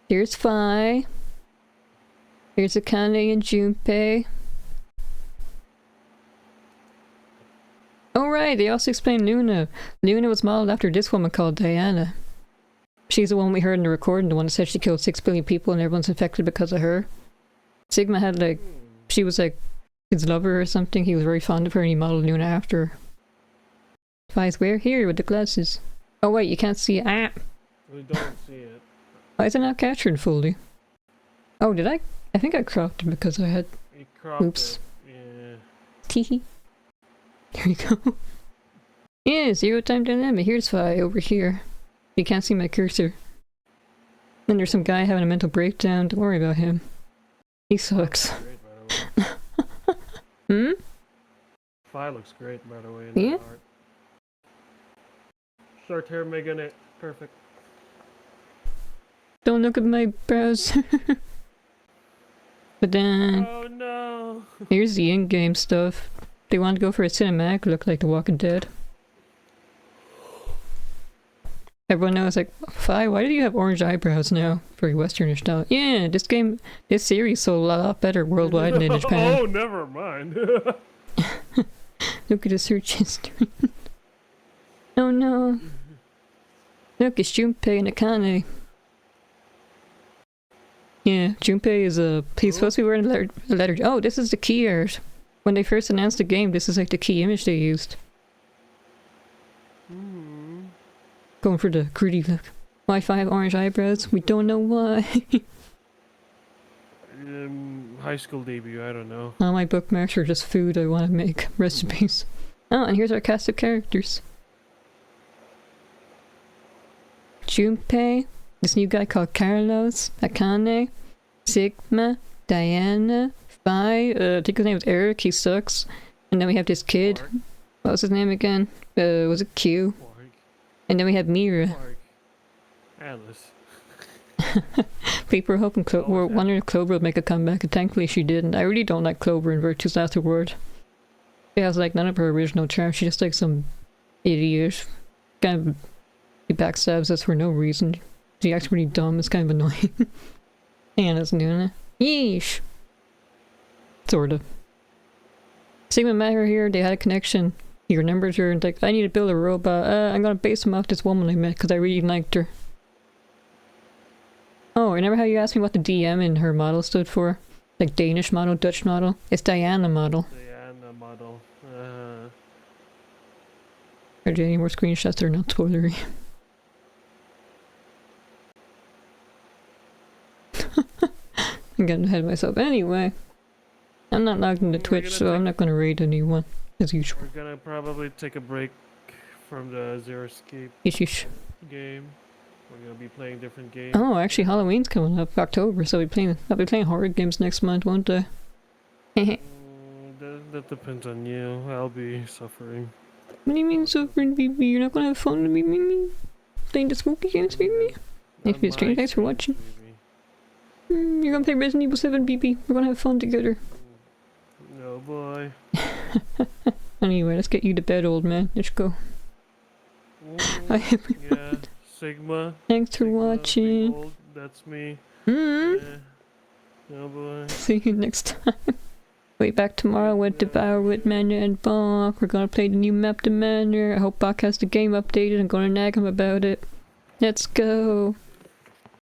B: Here's Phi. Here's Akane and Junpei. Oh right, they also explained Luna. Luna was modeled after this woman called Diana. She's the one we heard in the recording, the one that said she killed 6 billion people and everyone's infected because of her. Sigma had like, she was like his lover or something. He was very fond of her and he modeled Luna after her. Phi's where? Here with the glasses. Oh wait, you can't see it. Ah!
A: We don't see it.
B: Why is it not captured fully? Oh, did I? I think I cropped it because I had...
A: You cropped
B: Oops.
A: it. Yeah.
B: Teehee. There you go. Yeah, Zero Time Dilemma. Here's Phi over here. You can't see my cursor. Then there's some guy having a mental breakdown. Don't worry about him. He sucks. Hmm?
A: Phi looks great, by the way.
B: Yeah?
A: Art. Short hair making it perfect.
B: Don't look at my brows. But then...
A: Oh no!
B: Here's the in-game stuff. They want to go for a cinematic look like The Walking Dead. Everyone knows, like, Phi, why do you have orange eyebrows now? Very Westernish style. Yeah, this series sold a lot better worldwide than in Japan.
A: Oh, never mind.
B: Look at the search history. Oh no. Look, it's Junpei and Akane. Yeah, Junpei is he's supposed to be wearing a letter. Oh, this is the key art. When they first announced the game, this is like the key image they used. Going for the gritty look. Why 5 orange eyebrows? We don't know why.
A: High school debut, I don't know.
B: All my bookmarks are just food I want to make. Recipes. Oh, and here's our cast of characters. Junpei, this new guy called Carlos, Akane, Sigma, Diana, Phi, I think his name was Eric, he sucks. And then we have this kid. Mark. What was his name again? Was it Q? Mark. And then we have Mira.
A: Mark. Alice.
B: People were hoping were wondering if Clover would make a comeback, and thankfully she didn't. I really don't like Clover in Virtue's Last Reward. She has like none of her original charm. She's just like some idiot. Kind of she backstabs us for no reason. She acts pretty dumb. It's kind of annoying. Anna's doing it. Yeesh. Sort of. Sigma met her here. They had a connection. He remembers her and like, I need to build a robot. I'm gonna base him off this woman I met because I really liked her. Oh, remember how you asked me what the DM in her model stood for? Like Danish model, Dutch model? It's Diana model.
A: Diana model.
B: Are there any more screenshots that are not spoilery? I'm getting ahead of myself. Anyway, I'm not logged into Twitch, so I'm not gonna raid anyone, as usual.
A: We're gonna probably take a break from the Zero Escape game. We're gonna be playing different games.
B: Oh, actually, Halloween's coming up October, so I'll be playing horror games next month, won't I?
A: That depends on you. I'll be suffering.
B: What do you mean suffering, baby? You're not gonna have fun with me? Playing the spooky games, baby? Thanks for the stream, thanks for watching. You're gonna play Resident Evil 7, BB. We're gonna have fun together.
A: No, boy.
B: Anyway, let's get you to bed, old man. Let's go.
A: Yeah, Sigma.
B: Thanks for watching.
A: Old, that's me.
B: No
A: boy.
B: See you next time. Wait back tomorrow with Devour with Mania and Bach. We're gonna play the new map, the Manor. I hope Bach has the game updated. I'm gonna nag him about it. Let's go.